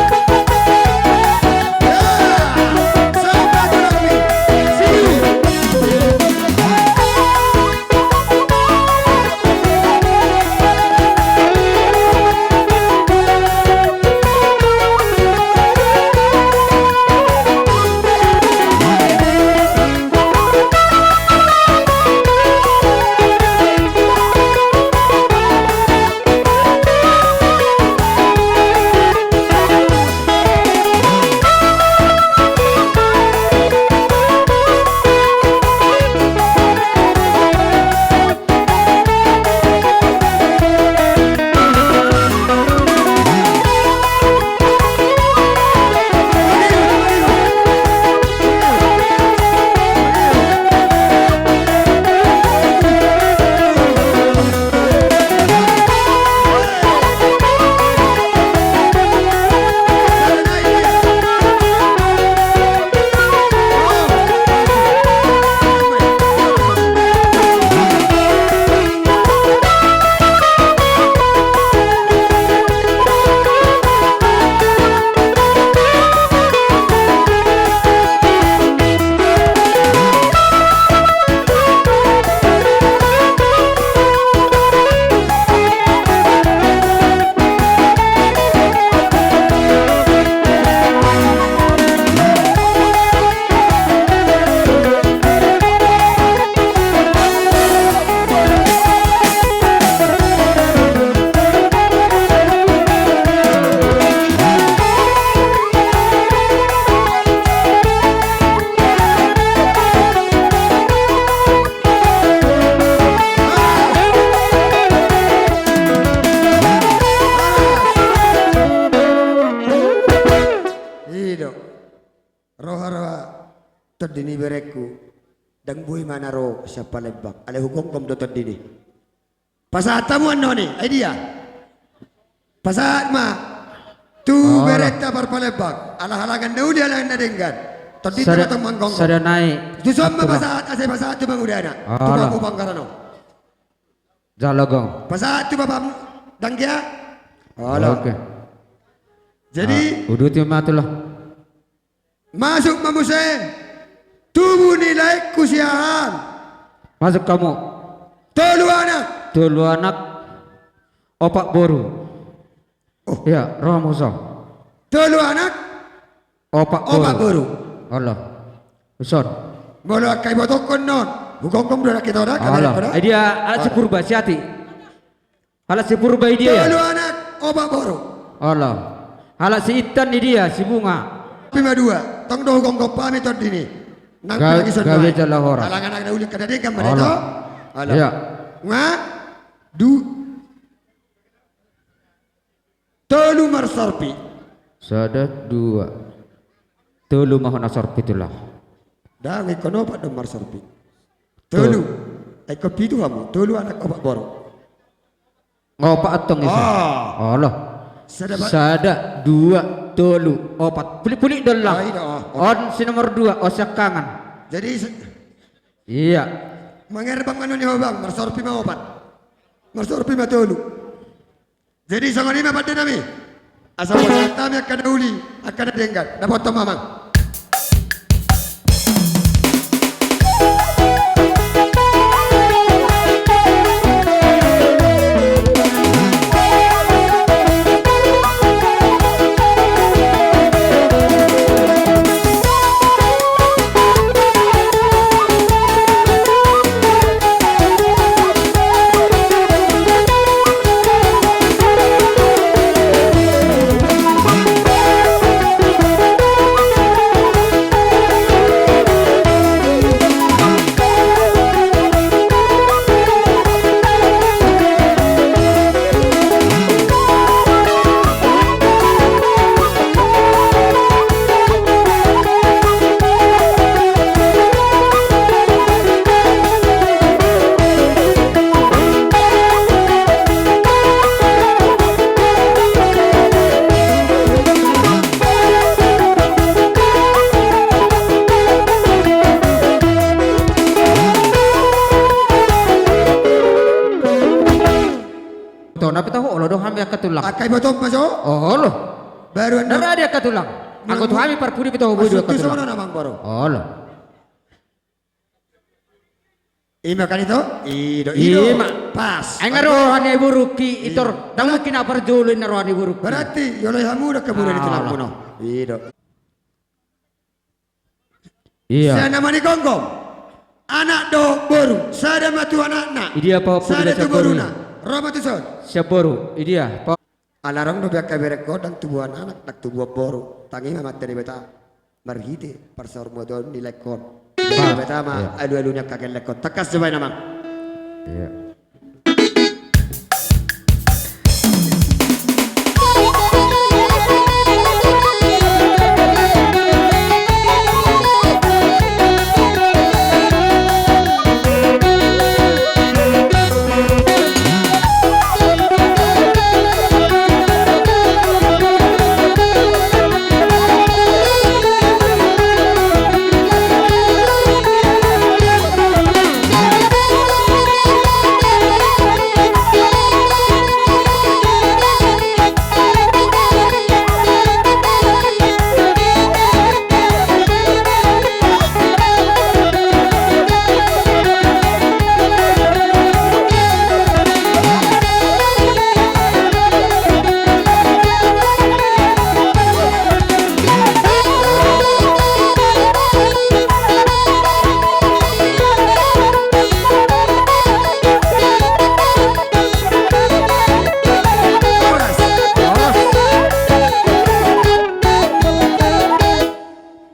dini bereku dang bui manaro sa palembang ale hukom kom dotod dini pasaat tamuan noni ay dia pasaat ma tu bereta par palembang ala halangan daudi ala nadenggan tadi tatang manggong Sada naik. tu somma pasaat ase pasaat tu mangudana tu Alah. babu bangkarano Jalogong. pasaat tu babam dangkia ala Oke. jadi Udah tiap matulah. masuk mamuse tubuh nilai kusiahan Masuk kamu. tolu anak Dulu anak. Opak boru. Oh. Ya, roh musa. tolu anak Opak boru. obat baru Allah. Uson. molo akai botokon non hukum kom dona kita ora Allah. Dia alat si purba siati. Alat si purba dia. tolu anak obat baru Allah. Alat si itan ni dia si bunga. pima dua tong do hukum kom pamit od dini nang Gawe- lagi gawe jalan hora. alangan anak ulik kada dengam mana Allah. to ala Ya. nga du tolu marsorpi Sada dua. Telu mahon asor pitulah. dah ikono pak do marsorpi tolu ai kopi tu kamu tolu anak obat baru Ngopak atong itu. ah Allah. Sadabat. Sada dua telu opat pulik-pulik dalam. Ai dah. On si nomor dua osak kangen. jadi Iya. mangerbang anu ni bang marsorpi ma obat marsorpi ma tolu jadi sangat lima pada nami asal kami akan uli akan denggan dapat to mamang Tapi tahu Allah doh hamil ketulang. akai botong maso Oh Allah. baru anda Nara dia ketulang. Aku tuh hamil perpudi tahu bodoh Masuk tu sama ketulang. namang baru Oh Allah. ima kan itu ido Ima. pas Ay ngarohan ay buruki itor. Dang mungkin apa julin narohan ay buruki. berarti yoloi hamu dah kebulan itu Ah, lampu no ido Iya. saya nama ni gonggong anak do baru saya matu anak Dia apa pun saya dia tu baru campuri. na Roma tu son Siaporu. Dia. alarang no biak kaberek ko dang tubuhan anak nak tubuh baru tangi amat dari beta marhite parsor modon nilai kon beta ma alu-alunya kakek lekon tekas coba namang Iya.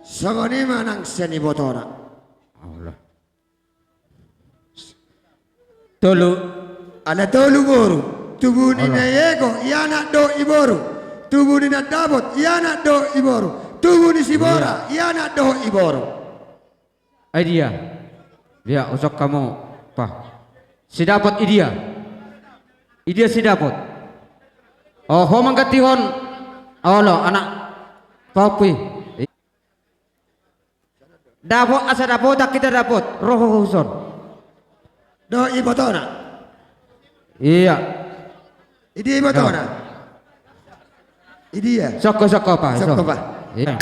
Sangoni manang seni botora Allah. Tolu. ana tolu boru tubuh ni na yego yana do iboru tubuh ni na dabot yana do iboru tubuh ni sibora yana do iboru Idea. Ya, usok kamu, Pak. Si dapat idea. Idea si dapat. Oh, homang katihon. Oh, lo, anak. Papi. Dapat, asa dapat, kita dapat. Roh huson. Do ibotona. Iya. Idi ibotona. Idi ya. Soko, Pak. Soko, Pak. Iya.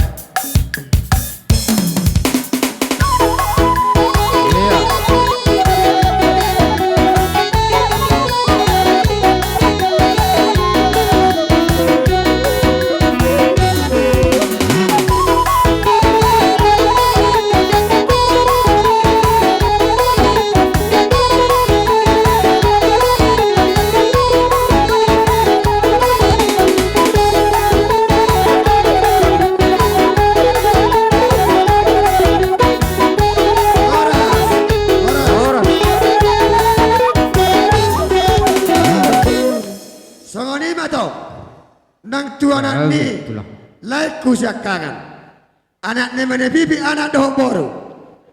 Songoni mato. Nang tu anak ni. Itulah. Laiku kangen. Anak ni mana bibi anak doh boru.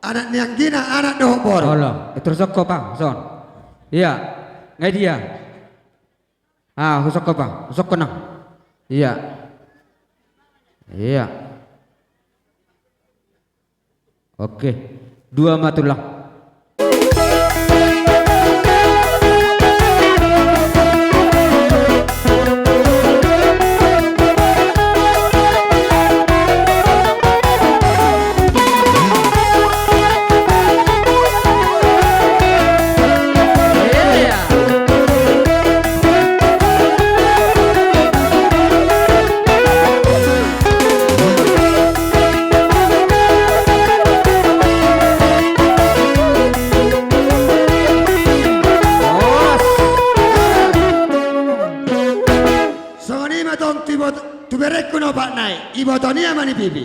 Anak ni yang gina anak doh boru. Allah, itu soko Pak, son. Iya, nggak dia. Ah, soko Pak, soko nang. Iya. Iya. Oke, 2 matulah. Songoni matong tu berek kuno pak naik. Ibotoni amani bibi.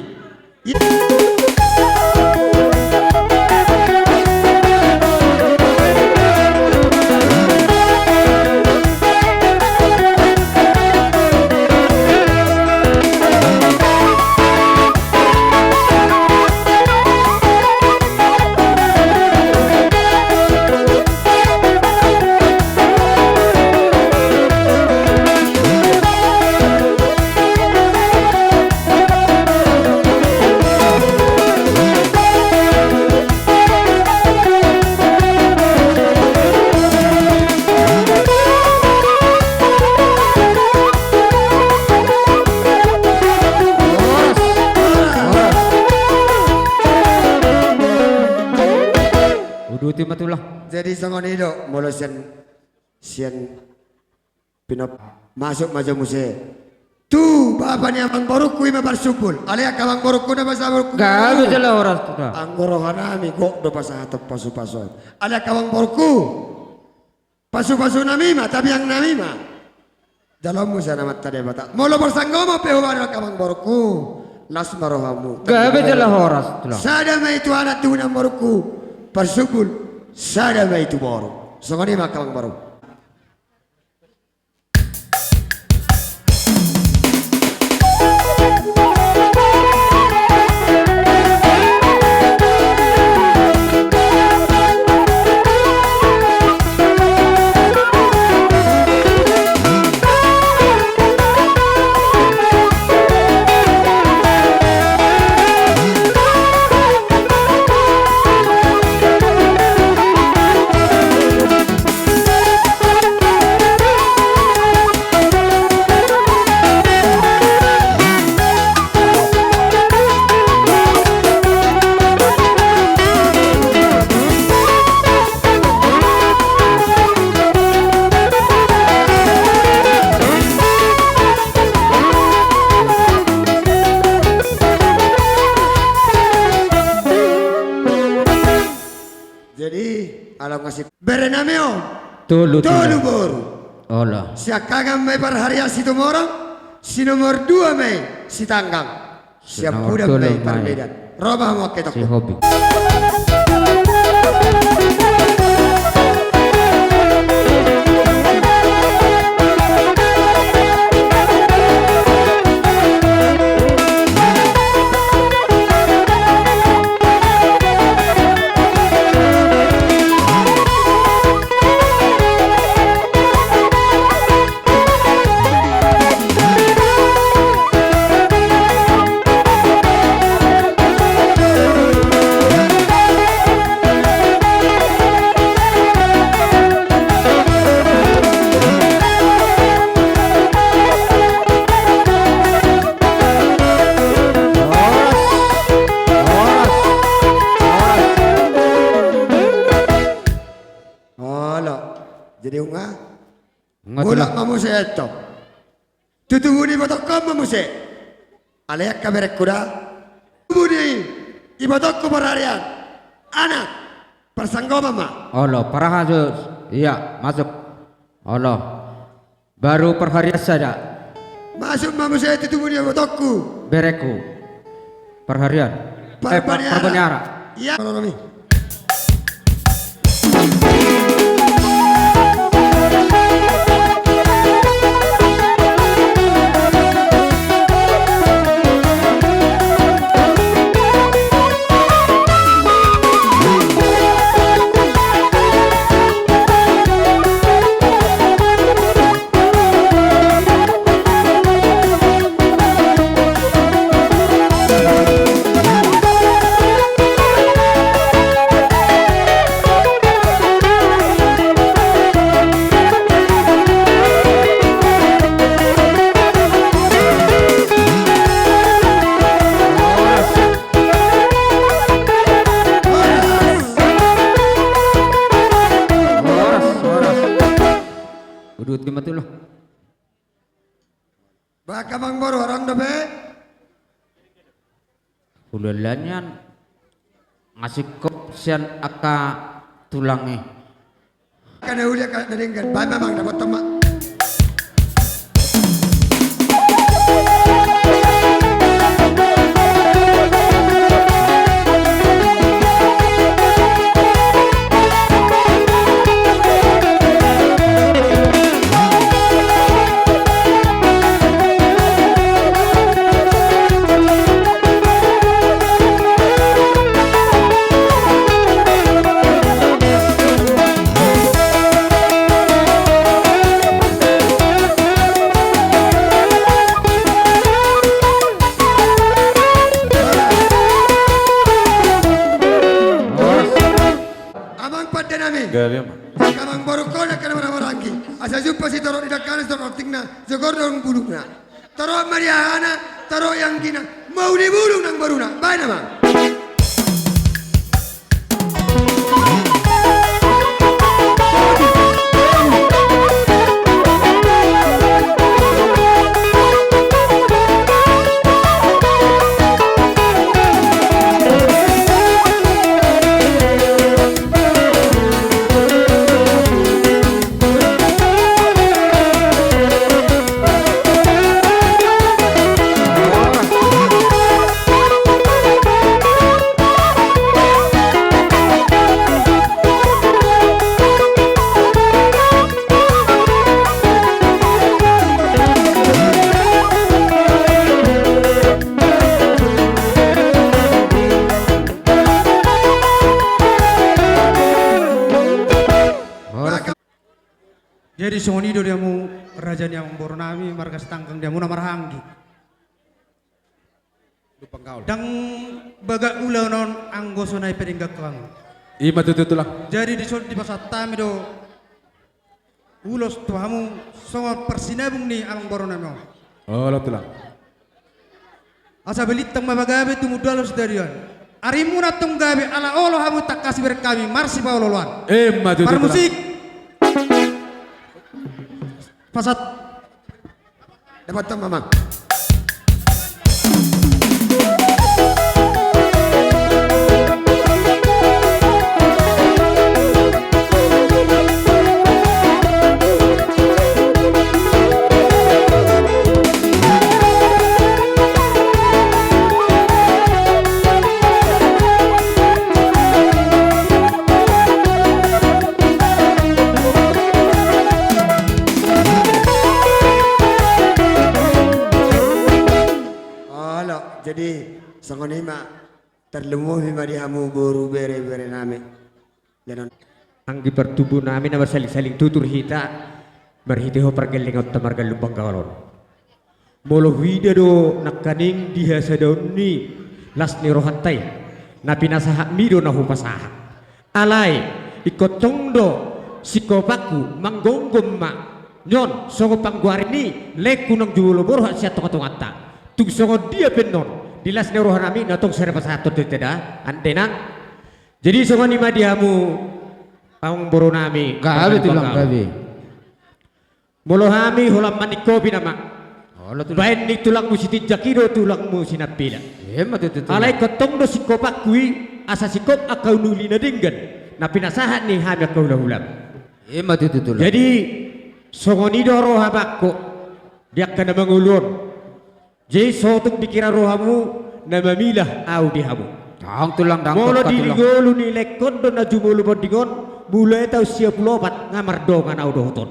Udah timatulah. Jadi songoni do molo sian pinop masuk maju muse. Tu bapak ni abang boruku ima bersubul. Alia kabang boruku na basa boruku. Gak bisa lah orang tu. Anggoro hanami kok do pasah atau pasu-pasu. Alia kabang boruku. Pasu-pasu namima tapi yang namima. Dalam musa nama tadi bata. Molo bersanggomo pehuban kabang boruku. Las marohamu. Gak bisa lah orang tu. Sadama itu anak tu na boruku. Bersubul. Sadama itu boru. Songoni mah kabang boru. Jadi alam ngasih berenameo Tulu tolu boru. Allah. Si akagang may parhariya si tumorong, si nomor 2 may si tanggang. Siap nomor udang may tolu may. parmedan. Robah mo Si ketok. hobi. Mulak mamuse itu. Tutubuni batokam mamuse. Alayak kaberek kuda. Tutubuni ibatokku berharian. Anak persanggo mama. Allah, para kasus. Iya, masuk. Allah. Baru perharian saja. Masuk mamuse tutubuni ibatokku. Bereku. Perharian. Perbanyara. Iya. Kalau kami. Udut gimana loh? Baka bang baru orang dobe. Ulelanyan ngasih kop sian aka tulangnya. Karena ulia kan dari kan. Baik memang dapat temak. Gabi mah. Kamang baru kau nak kena orang-orang asal jumpa si taruh di dekat taruh tingna jogor dong bulungna taruh mariana taruh yang kina mau di bulung nang baru nak baik nama. Jadi songonido dia mu raja yang Bornami markas tangkang dia mu nama Rahanggi. Dan baga ula non anggoso nai pedinggak kang. Ima tutulang. Jadi di pasat tami do ulos tuamu songo persinabung ni amang Bornami. Oh, lo tulang. Asa belitang mabagabe tumudalos darian. Arimu na tung gabe ala olo hamu tak kasih berkami marsi pauloloan. Ima tutulang. Musik. Pasat Dapat tem mamang. Jadi sangonima terlumuh bima dihamu boru bere name. Dan Anggi pertubuh nami na bersaling-saling tutur hita berhitiho pergelingot tamarga lubang kalon. Molo wida do nakaning diha sadaun ni las ni rohantai na pinasaha mido na hupasaha. Alay ikot tongdo sikopaku manggonggom ma nyon songo pangguari ni leku nang julo boro siya tongatongata. Tung songo dia penon dilas ni rohanami na tong serba satu tidak antenang. Jadi songo ni madiamu ang boro nami Gabi tulang gabi. Molo hami holam manikobi nama. Bain ni tulangmu si tijakiro tulangmu si napila. Alay kotong do si kopak kui asa si kop akau nuli na dinggan. Na pinasahat ni hami akau ulam. Jadi songoni do roha bakko dia kana mangulun. Jadi sotung dikira rohamu na mamilah au dihamu. Molo dirigolu ni lekon do na jumulu bodingon mulai tau siap lobat ngamar do ngan au do hoton.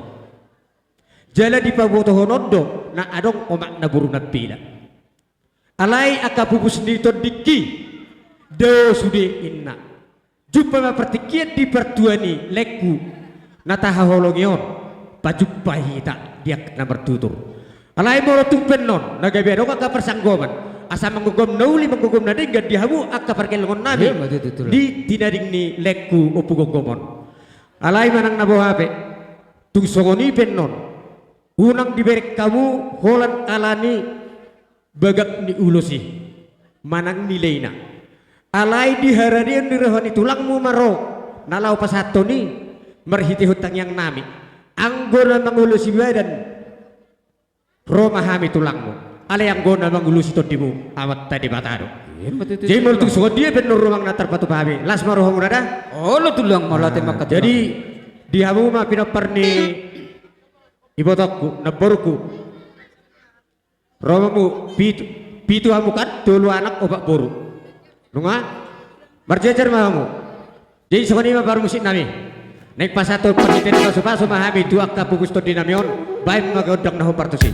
Jala di paboto honondo na adong omak na buru na pila. Alay akapupus nito diki do sude inna. Jumpa mapertikiat di pertuani leku na tahaholongyon pajumpa hita dia na bertutur. Alay moro tumpen non nagabi adong aka persanggoman asa manggugom nauli manggugom na dinggan dihamu aka perkelongon nami di tinaring ni leku opugogomon. Alay manang nabohape tung songoni pennon unang diberi kamu holan alani bagak ni ulosi manang nilayna alay diharadian dirahani tulangmu maro nalau pasato ni marhiti hutang yang nami anggona mangulosi badan romahami tulangmu alay anggona mangulusi tondimu awat tadi batado jadi menurut suka dia benar rumang natar patu pahami las marohong nada lo tulang malah tembak jadi dihamu ma pinaparni ibotokku naborku romamu pitu hamu kan dulu anak obak boru nunga berjajar mahamu jadi sekali baru musik nami naik pas satu peniten pasu mahami dua kapukus to dinamion baik magodang nahu partusi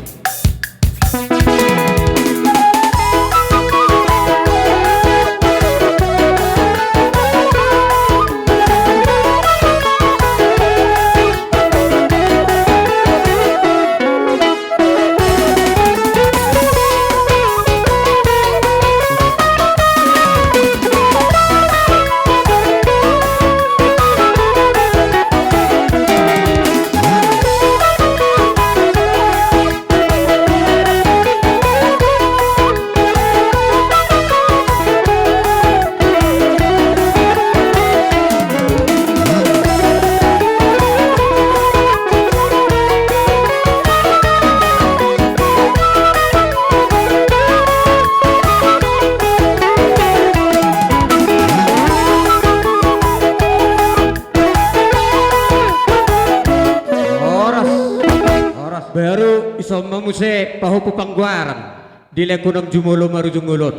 muse pahupu pangguaran di lekunam jumulo maru jungulon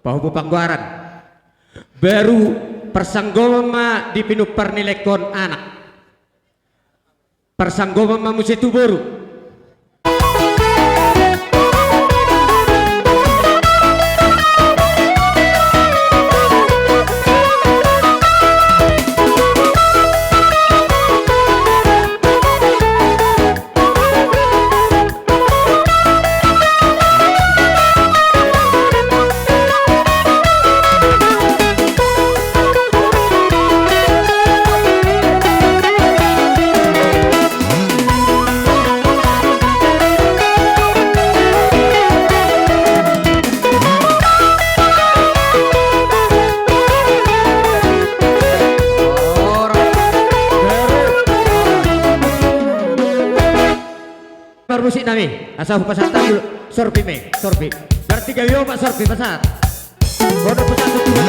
pahupu pangguaran baru persanggoma di pinupar ni lekon anak persanggoma muse tu baru musik nami asal pasat dulu sorbi me sorbi berarti gayo pak sorbi pasat bodoh pasat itu betul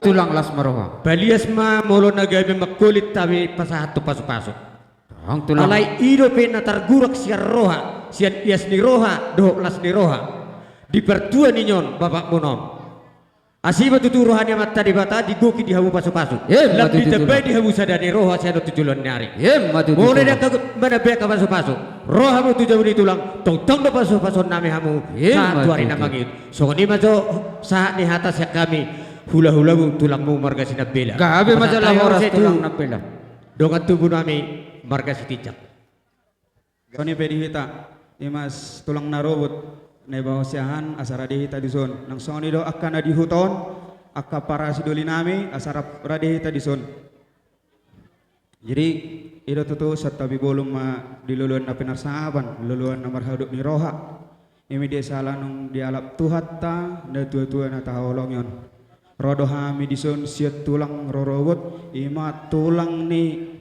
tulang las maroha balias ma molo nagabe makulit tawi pasahat to pasu-pasu alay ido pe natar gurak siar roha sian ias ni roha doh las ni roha di pertua ninyon bapak monom asiba tutu rohani amat tadi bata digoki di hamu pasu-pasu lebih tebe di hamu sadani roha sian tujulan nyari boleh dak mana be ka pasu-pasu roha mu tujuh ni tulang tong do pasu-pasu nami hamu satu hari namangit so ni majo saat ni hatas ya kami hula-hula tulangmu marga sinabela. Gabi masalah oras tu. tulang nabela. Dongan tubuh nami marga sitijak. Kani pedi hita imas tulang narobot na ibawasyahan asara di hita dison nang soni do akan na dihuton akka para sidoli nami asara radi hita dison. Jadi ida tutu sa tabi bolong ma diluluan na pinarsahaban luluan na marhaduk ni roha. Imi dia salah nung dialap tuhat ta na tua-tua na taholong yon. Rodo hami dison siat tulang rorobot ima tulang ni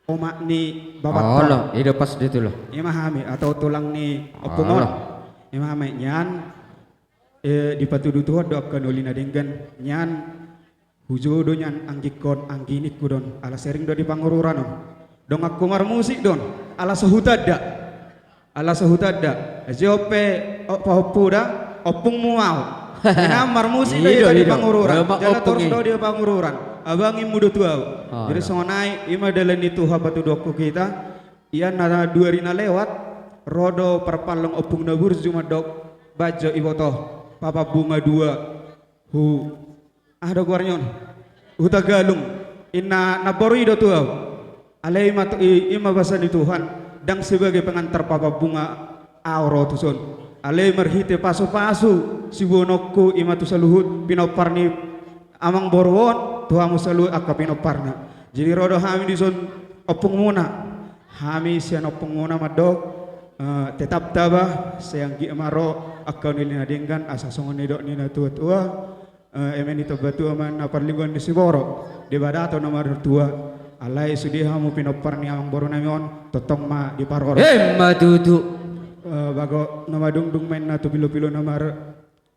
omak ni babat Oh lah, ida pas itu lah. imahami atau tulang ni opungon imahami nyan di patudu tuh dok kanolina dengan nyan hujodo nyan anggikon angginik kudon ala sering do di pangururan dong aku mar musik don ala sahutada jope opuda opung muau namar musik dari pangururan jala terus do di pangururan abangi muda tua jadi sonai ima dalam itu habatu doku kita ia nara dua rina lewat rodo perpalong opung nabur cuma dok bajo iboto papa bunga dua hu ada guarnyon huta galung inna nabori do tua alai matu ima bahasa di Tuhan dan sebagai pengantar papa bunga auro tuson alai merhite pasu si bonokku ima tu saluhut pinoparni amang borwon tuamu saluhut akka pinoparna jadi rodo hami dison opung muna hami sian opung muna madok tetap tabah sayang gi amaro akka nilina denggan asa songon nidok nina tua emen itu batu aman aparlingon di siboro di badato nomor tua alai sudi hamu pinoparni amang boro namion totong ma di paroro Matutu. bago namadung main na tubilo-pilo namar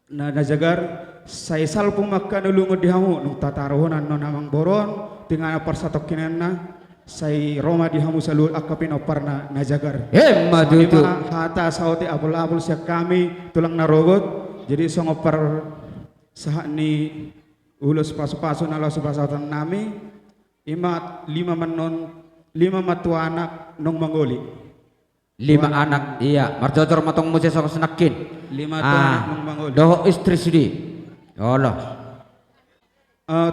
na najagar saya salpung makan nulungo di hamu nung tatarohonan non amang boron tingana parsatok kinenna saya Roma di hamu salul akapin opar na najagar Matutu. hata sauti abul-abul siak kami tulang narogot jadi song opar saat ni ulus pasu-pasu nala supasatan nami lima matua anak nong mangoli 5 anak, iya. Marjocor matong musi sok senakin. 5 anak nong mangoli Doho istri sudi. Allah.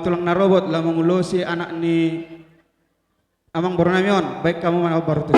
Tulang narobot lah mengulosi anak ni amang boronamion baik kamu mana baru tu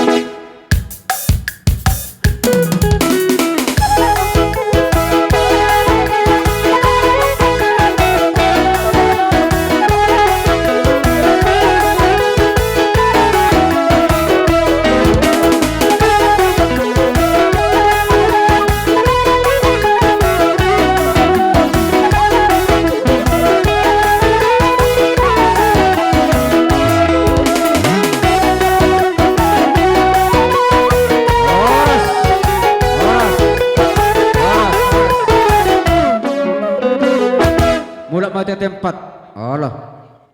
Mulak mati tempat. Allah.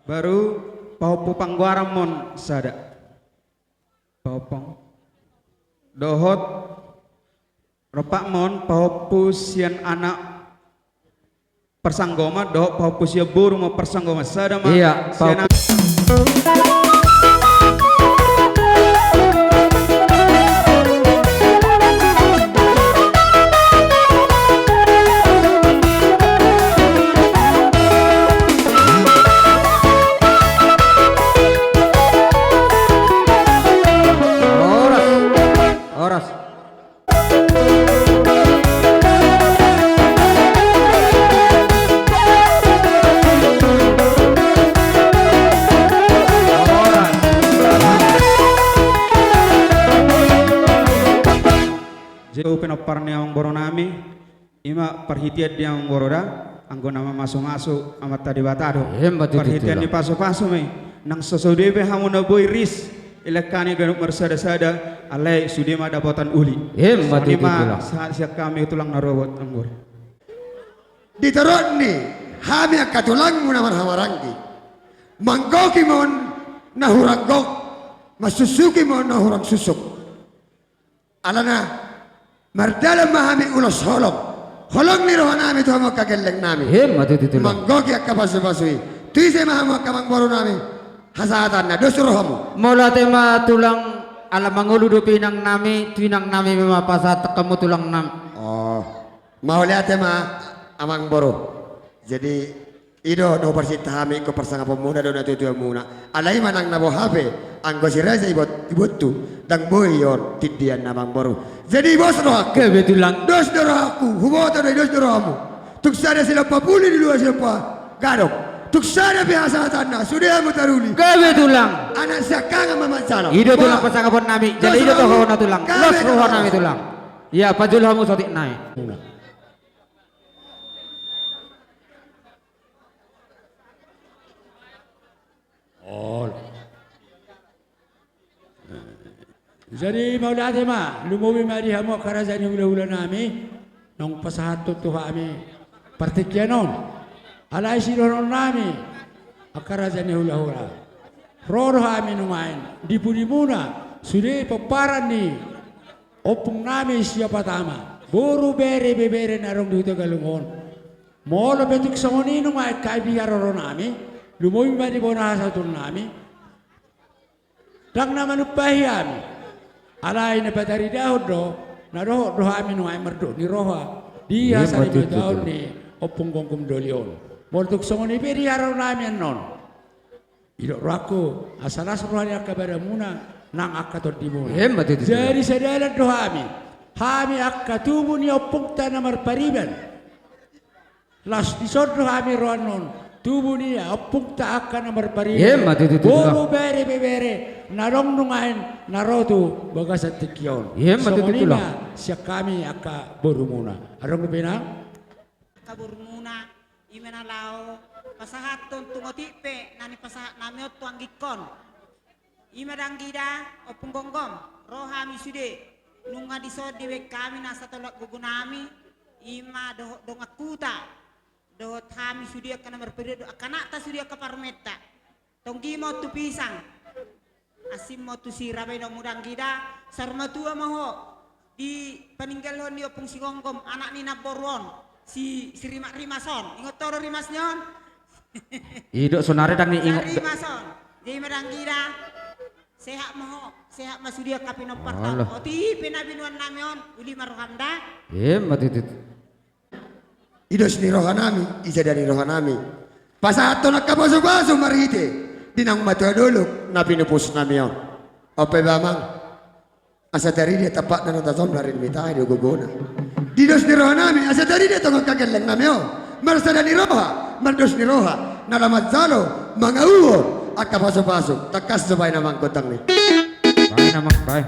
baru paupu pangguaramon sada paupong dohot ropak mon paupu sian anak persanggoma dohot paupu sia burung mau persanggoma sada mah Iya, sian Oras. Jadi penoparni ang boronami ima perhitian dia ang boroda anggo nama masuk-masuk amat tadi batado Betul, perhitian betul. di paso-paso me nang sosodepe hamu na boy ris ilakani ganuk mersada-sada alai sudema dapatan uli Betul, Soalnya mah betul. saat siap kami tulang narobot anggur Diterot ni hami akatulang mo naman hamarangki. Manggoki mo nahuranggok, masusuki mo nahurang susuk. Alana, mardalam mahami ulos holong. Holong ni rohan nami to mo kageleng nami. Matutu. Manggoki akapasu-pasui. Tuise mahamu akamang baro nami. Hasatan na dosurohamu. Mula tema tulang alam manguludu pinang nami, tuinang nami memapasat kamu tulang nam. Oh, Mau lihat ya ma amang boro. Jadi ido no persita kami ko persanga pemuda do na tutu muna. Alai manang nabo habe anggo si raja ibot tu dang boyon tidian namang boro. Jadi bos roh Kebetulan dos doro aku hubota do dos doro amu. Tuk sada sila papuli di luar siapa gadok. Tuk sada biasa tanah sudah amu taruli. kebetulan Anak sakanga mamansalo. Ido tulang pasangapon nami. Jadi ido toh na tulang. Los ruha nami tulang. Ya pajul hamu sotik naik. Jadi mau dati ma, lumuwi mari hamo karazan hula-hula nami, nong pasahato to kami partikyanon. Alay sironon nami, akarazan hula-hula. Roro kami numain, di puni muna, sudah paparan ni, opung nami siapa tama, buru bere narong dito galungon. Molo betuk sangoni numay kaibigan roro nami, lumuwi mari bonasa to nami. Dang naman upahiyami. Alay na batari daw do, na roho amin ay merdo ni roha. Dia sa iba daw ni opong kongkom dolion. Mortuk songo ni peri araw namin non. Ilo rako asalas roha niya kabara muna nang akatot di muna. Jadi sadalan do hami akatubo ni opong tanamar pariban. Las disod do hami rohan non. Tubuh niya opong ta akan namar pariban. Boro bere narong nungain naroto bagas at tikyon. Songonina siya kami aka borumuna. Arong pinang? Kaburmuna imenalao pasahaton tungotipe nani pasahat nami otto anggikon. Imedanggida opung gonggom rohami sude nunga disod diwe kami nasa tolak gugunami ima dongakuta do kami sudia kana merpedo kana ta sudia ka parmeta tonggi mo tu pisang asim mo tu sirabe no mudang gida sarma tua maho di peninggalon di opung singonggom anak ni naboron si rimason ingot toro rimasnyon Ido sonare dang ni ingot. rimason di medang gida sehat sehat masudia kapino parta oti pinabinuan namion uli maruhamda Matitit. Idos ni rohanami, isa dari rohanami. Pasato nagkabaso-baso marite. Dinang matulog na pinupus nami yun. Ope bamang. Asa dari dia tapak na natasom na rin mitay di guguna. Didos ni rohanami, asa dari dia tongong kagalang nami yun. Marsada ni roha, mardos ni roha. Nalamat zalo, mga uwo. At kabaso-baso, takas sabay namang kutang ni. Bye naman, bye.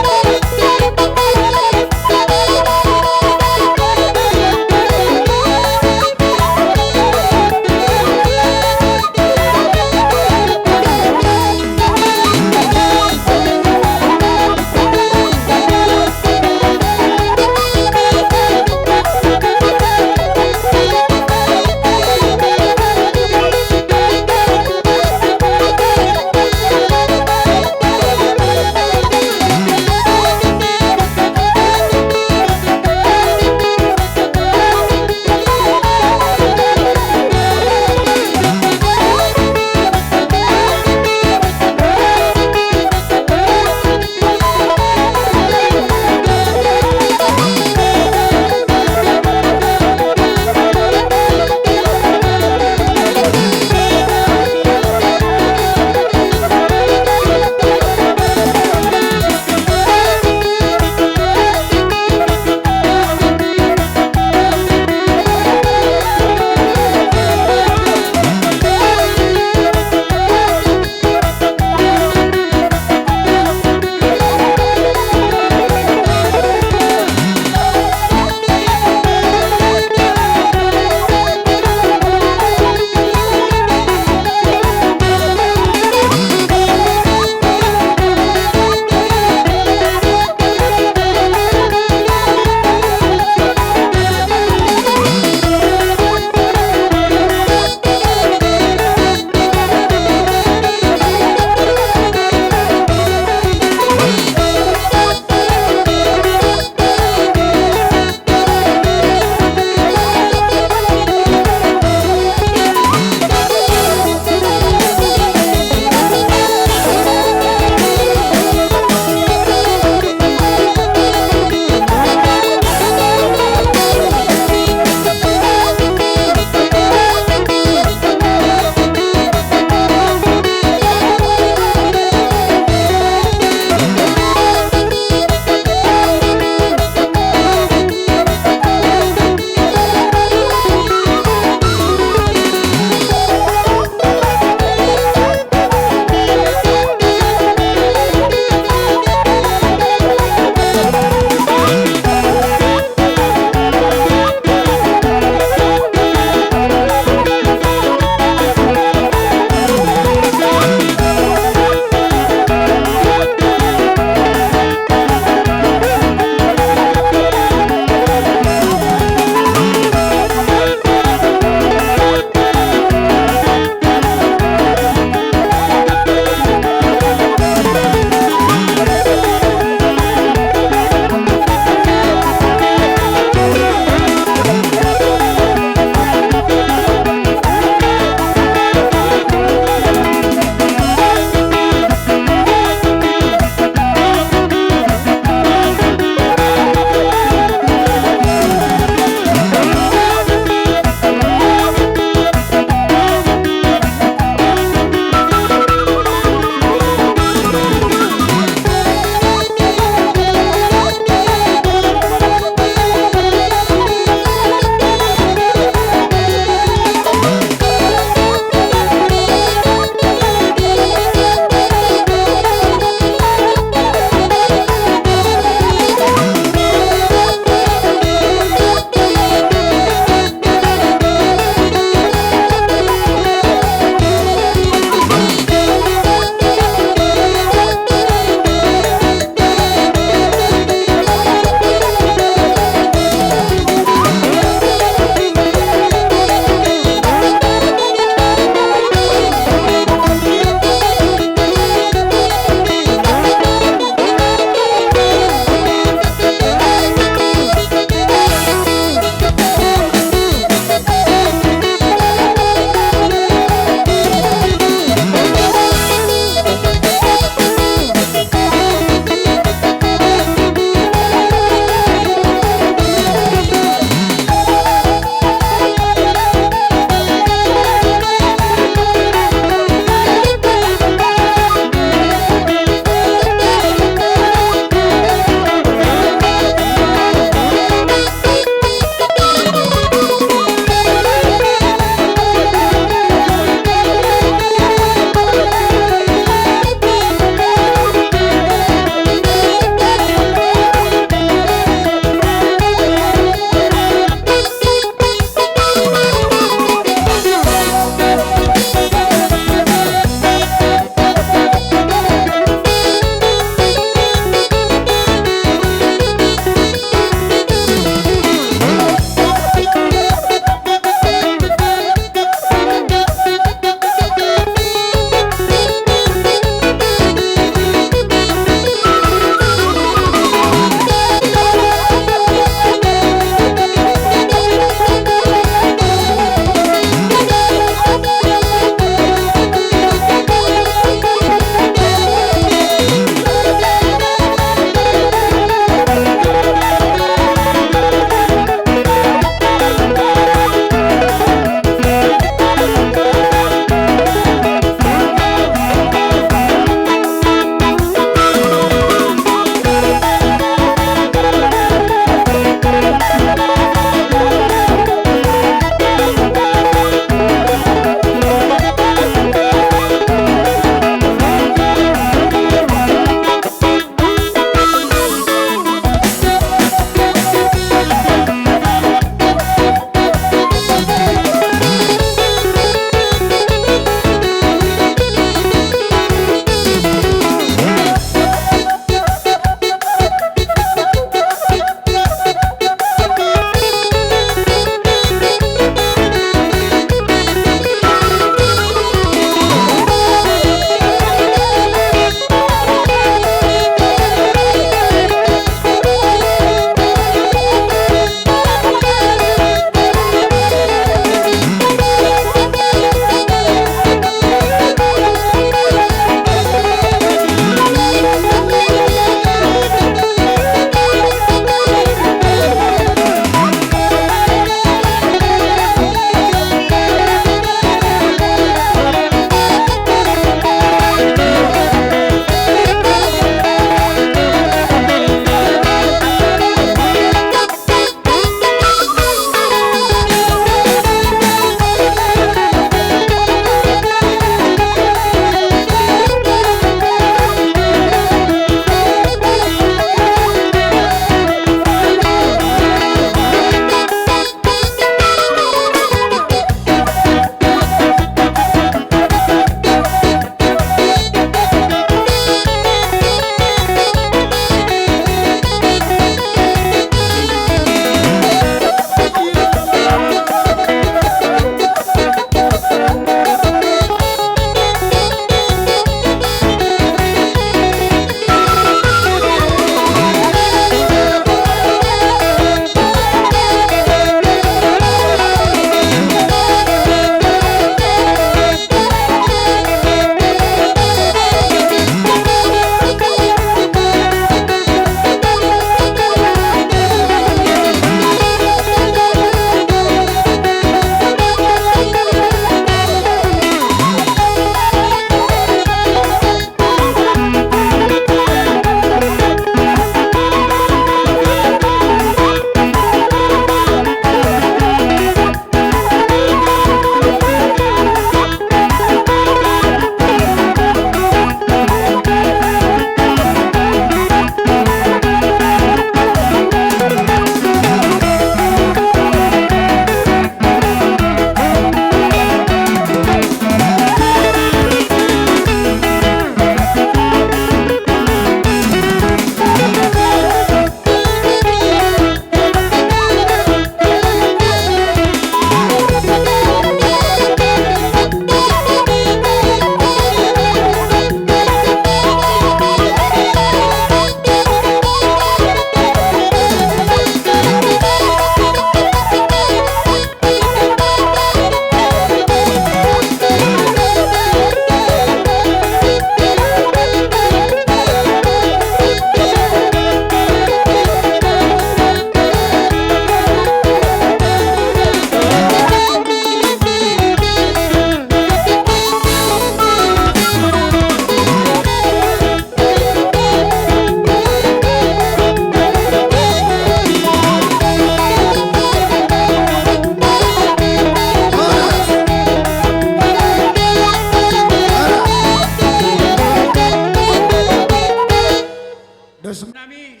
Nami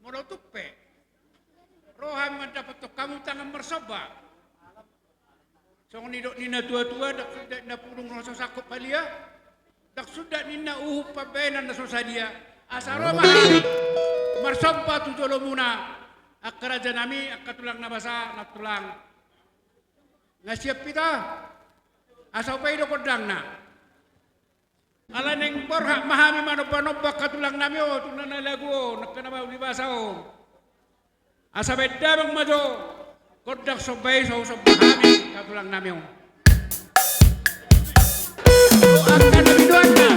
monotupe. Rohan mendapat to kamu tangan bersoba. Song nidok nina tua-tua dak sudah na pulung rasa sakop palia. Dak sudah nina pabenan na sosadia. Asaroma marsompa tu jolomuna. Akaraja nami akatulang nabasa natulang. Ngasiap kita. Asaw pa ido kodang na. Ala neng borha mahami manoba-noba katulang nami o tunan na lagu o nakanabaw di basa o. Asa bedabang majo kodak sobay so mahami katulang nami o. O akan nabiduan na.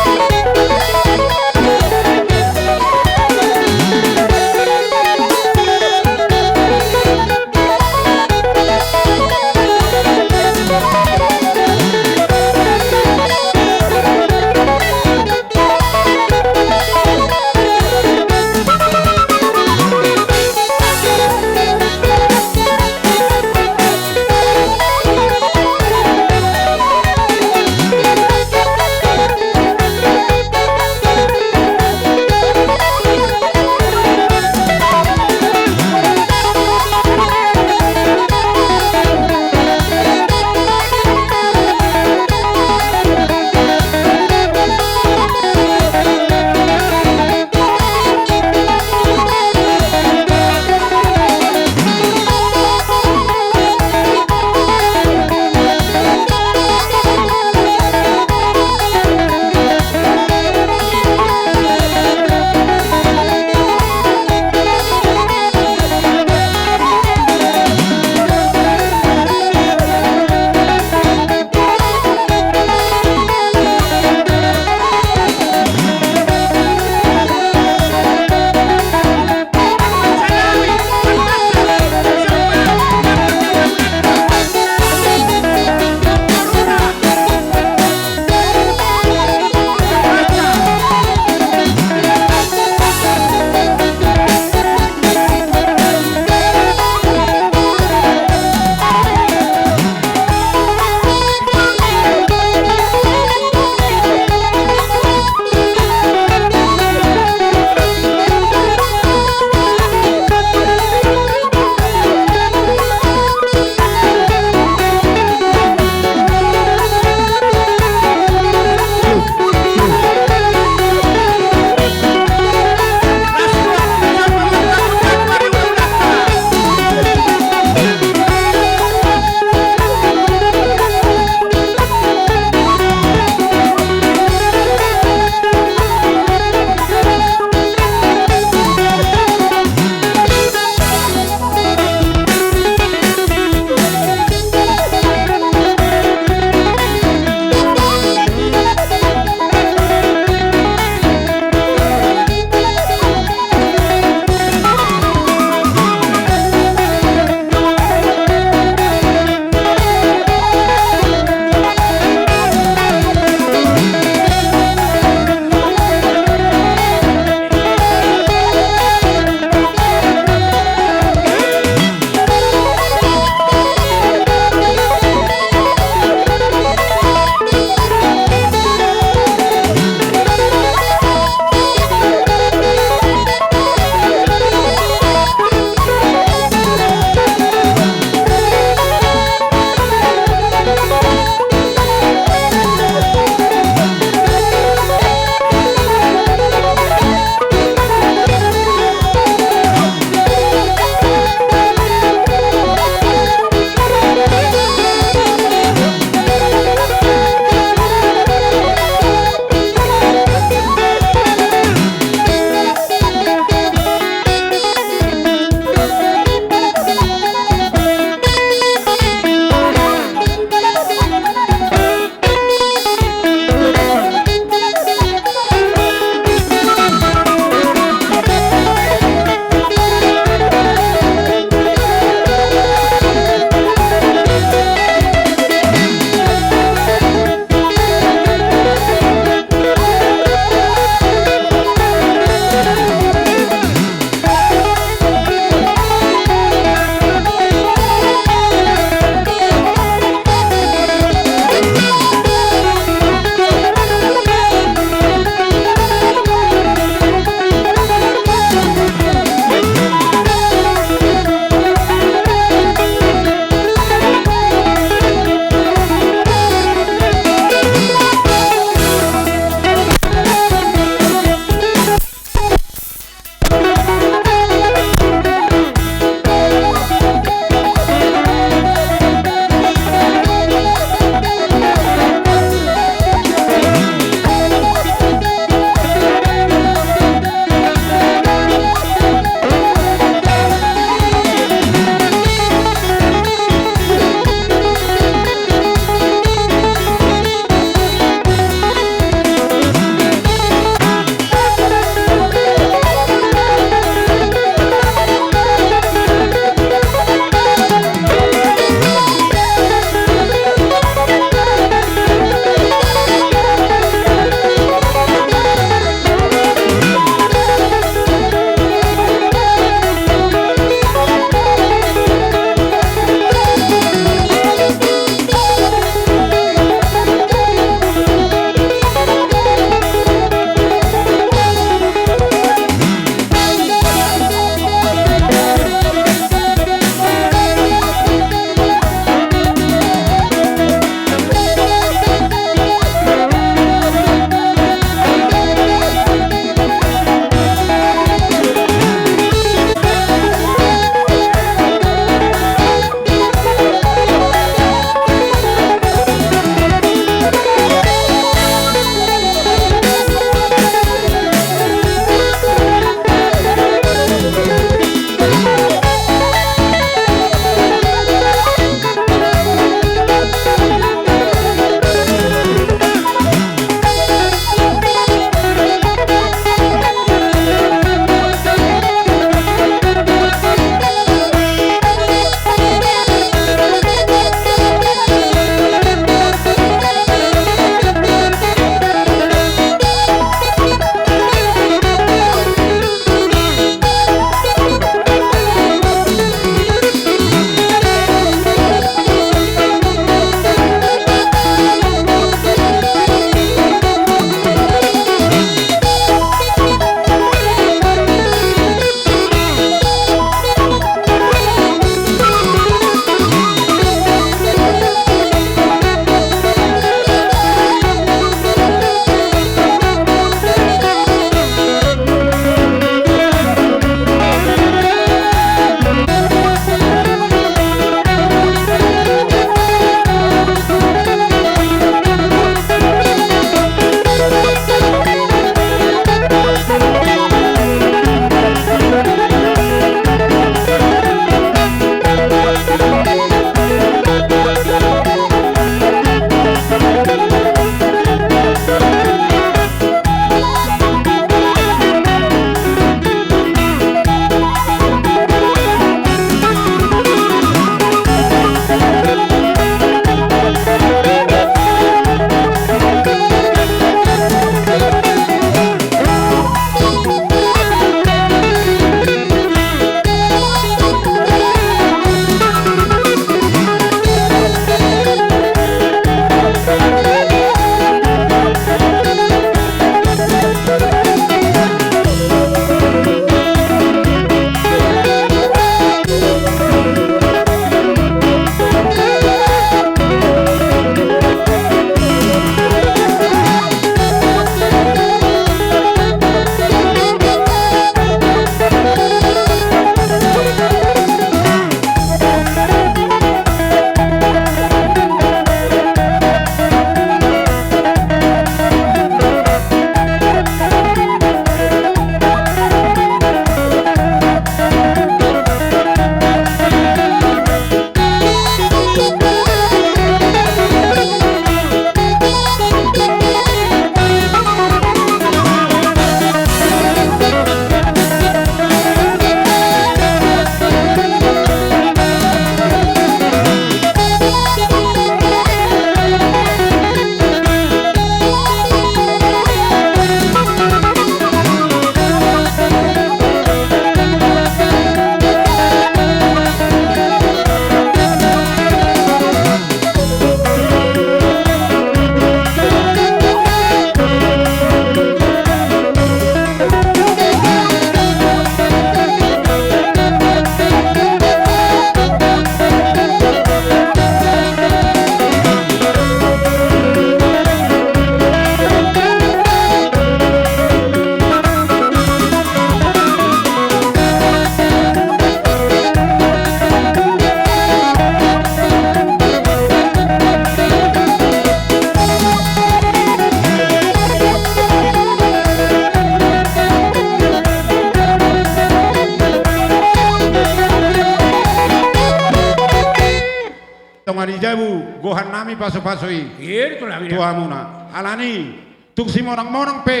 gohan nami paso-pasoi. Itu lah. Tuhamuna. Alani, tuk si monang-monang pe,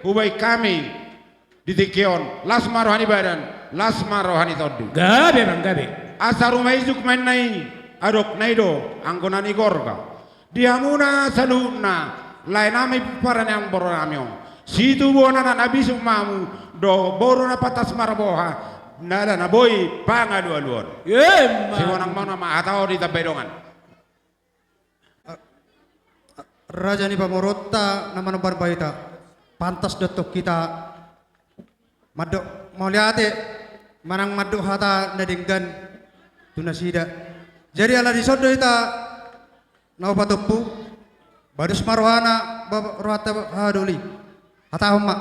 hubay kami, ditikion, las marohani badan, las marohani todu. Gabe bang, gabe. Asa rumah isuk main nai, adok naido, angkonani gorga. Dihamuna saluna, lain nami paran yang boro namyo. Situ bona na nabisu mamu, do boro na patas maraboha, nada na boy pangadualuan. Si monang-monang mahatao di tabedongan. Raja ni pamorota naman ng barbaita. Pantas datok kita. Madok mauliate manang madok hata nadinggan tunasida. Jadi ala di sodo ita naupatupu badus marwana rohata haduli. Hata humma.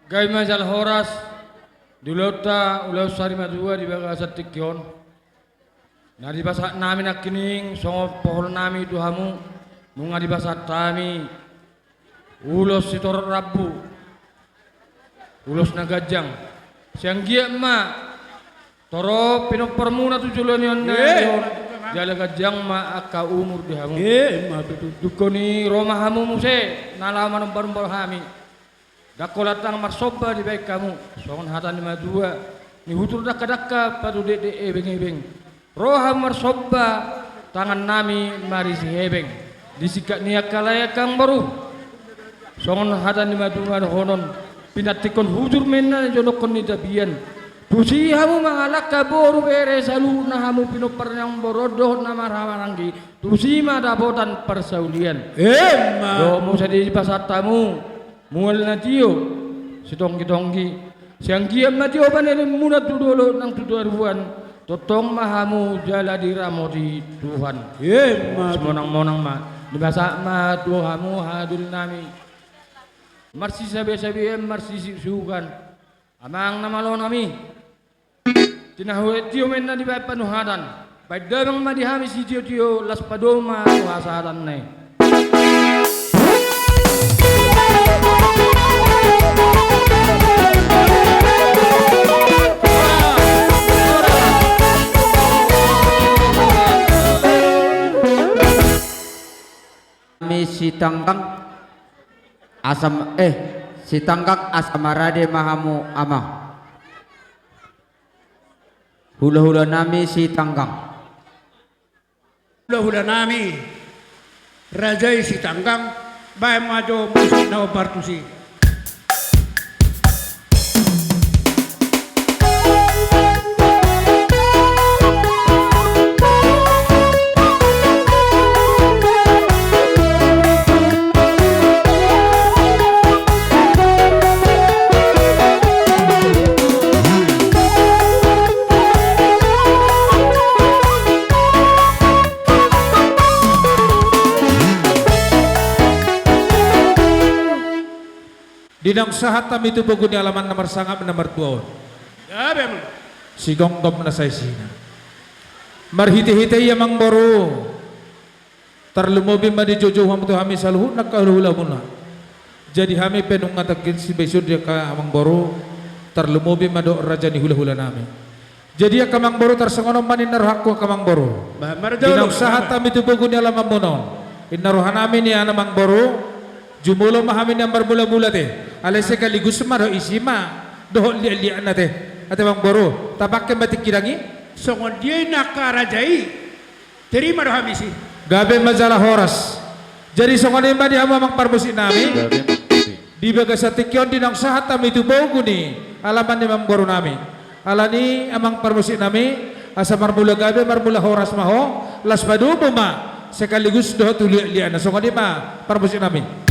Gai majal horas dulota ulau sari madua di baga satikyon. Nadi basak nami nakining songo pohon nami Tuhamu munga di basak tami ulos sitor rabu ulos nagajang siang gia ma toro pinok permuna tu julon yon jala gajang ma aka umur dihamu dukoni Roma hamu muse nalaman nombar hami dakolatang marsoba di baik kamu songon hatan lima dua ni hutur daka padu dede ebeng roha marsoba tangan nami mari si hebeng disikat niak kalaya kang baru songon hatan lima dua honon pinatikon hujur mena jonokon ni dabian pusi hamu mangalak kaboru bere salu na hamu pinopar yang borodoh nama ramaranggi tusi ma dapotan persaulian do mo sa di pasat tamu mual na tiyo si tonggi siang giam na tiyo panelin muna tudolo ng tuduaruan totong mahamu jala diramo di Tuhan semonang-monang ma dibasa ma Tuhamu hadul nami marsi sabi marsi sugan amang namalo nami tinahuet tiyo men na di bay panuhadan bay damang madihami si tiyo las padoma tuhasadan na si tangkang asam si tangkang asamarade mahamu ama hula-hula nami si tangkang Hula-hula nami rajai si tanggang bay majo musik na obartusi. Dinang sahat tam itu bagun alaman nomor sangap nomor 2. Gabe mo. Si gongdom na sa isina. Marhiti-hiti yamang boro. Tarlumobi ma di jojo ham tu hami saluhut nakahula muna. Jadi hami penung ngatakin si besud dia ka amang boro. Tarlumobi ma do raja ni hula-hula nami. Jadi ya kamang boro tarsangono manin naruhakko kamang boro. Dinang sahat tam itu bagun alaman monon. Inaruhan namin ni anamang boro. Jumulo mahamin yang bermula-mula teh. Alese kaligus maro isima dohol lian na teh. Ate bang boro, tabakke batik kirangi. Songon dia nakarajai. Terima doh hamisi. Gabe majalah horas. Jadi songon imba di hama mang parmusi nami. Di bagasatikyon dinang sahat tam itu bogu ni. Alaman ni mang boro nami. Alani amang parmusi nami. Asa marmula gabe marmula horas maho. Las padumo ma. Sekaligus doh tuli lian na songon imba parmusi nami.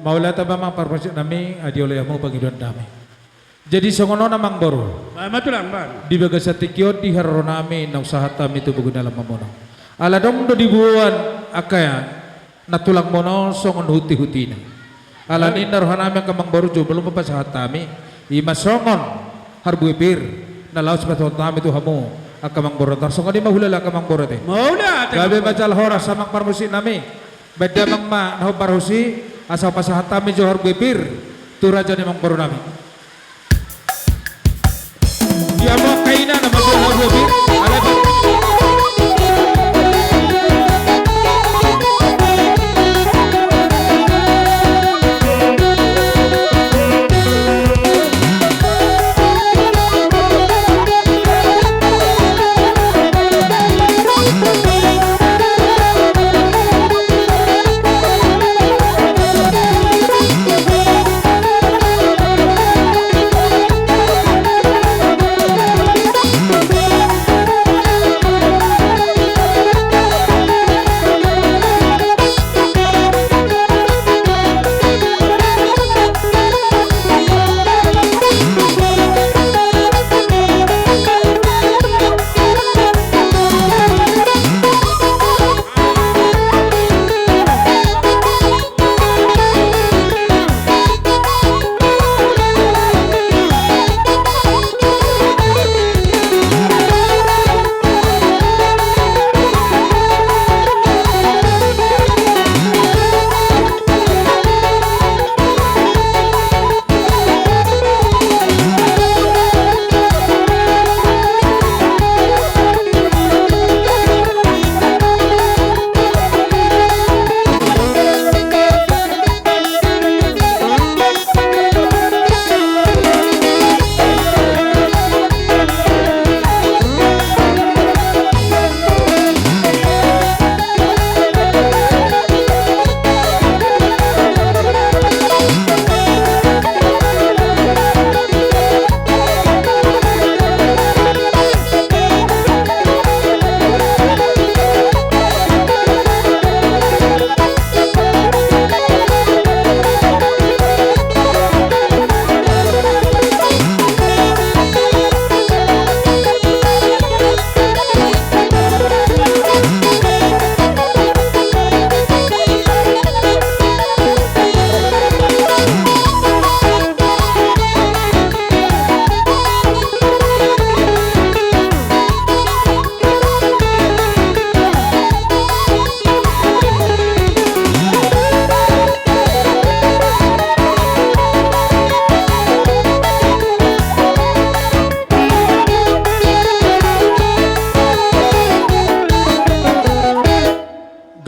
maulata mamang parpasyo nami adiola mo Panginoon nami. Jadi songono namang boro. Matulang ban. Di baga sa tikyo di haro nami na usaha tami ito bugo dalam mamono. Aladong do dibuan akaya natulang mono songon huti-huti na. Alanin narohan nami ang kamang boro jo belum papasahat tami. Ima songon harbuipir na laos patot nami to hamo akamang boro tar songon di mahulala kamang boro te. Mauna. Gabi macal horas samang parmusi nami. Beda mang ma naho parhusi asal pasahat tami jo harbuipir tu raja ni mang boro nami. Ya mau kaina nama jo harbuipir alay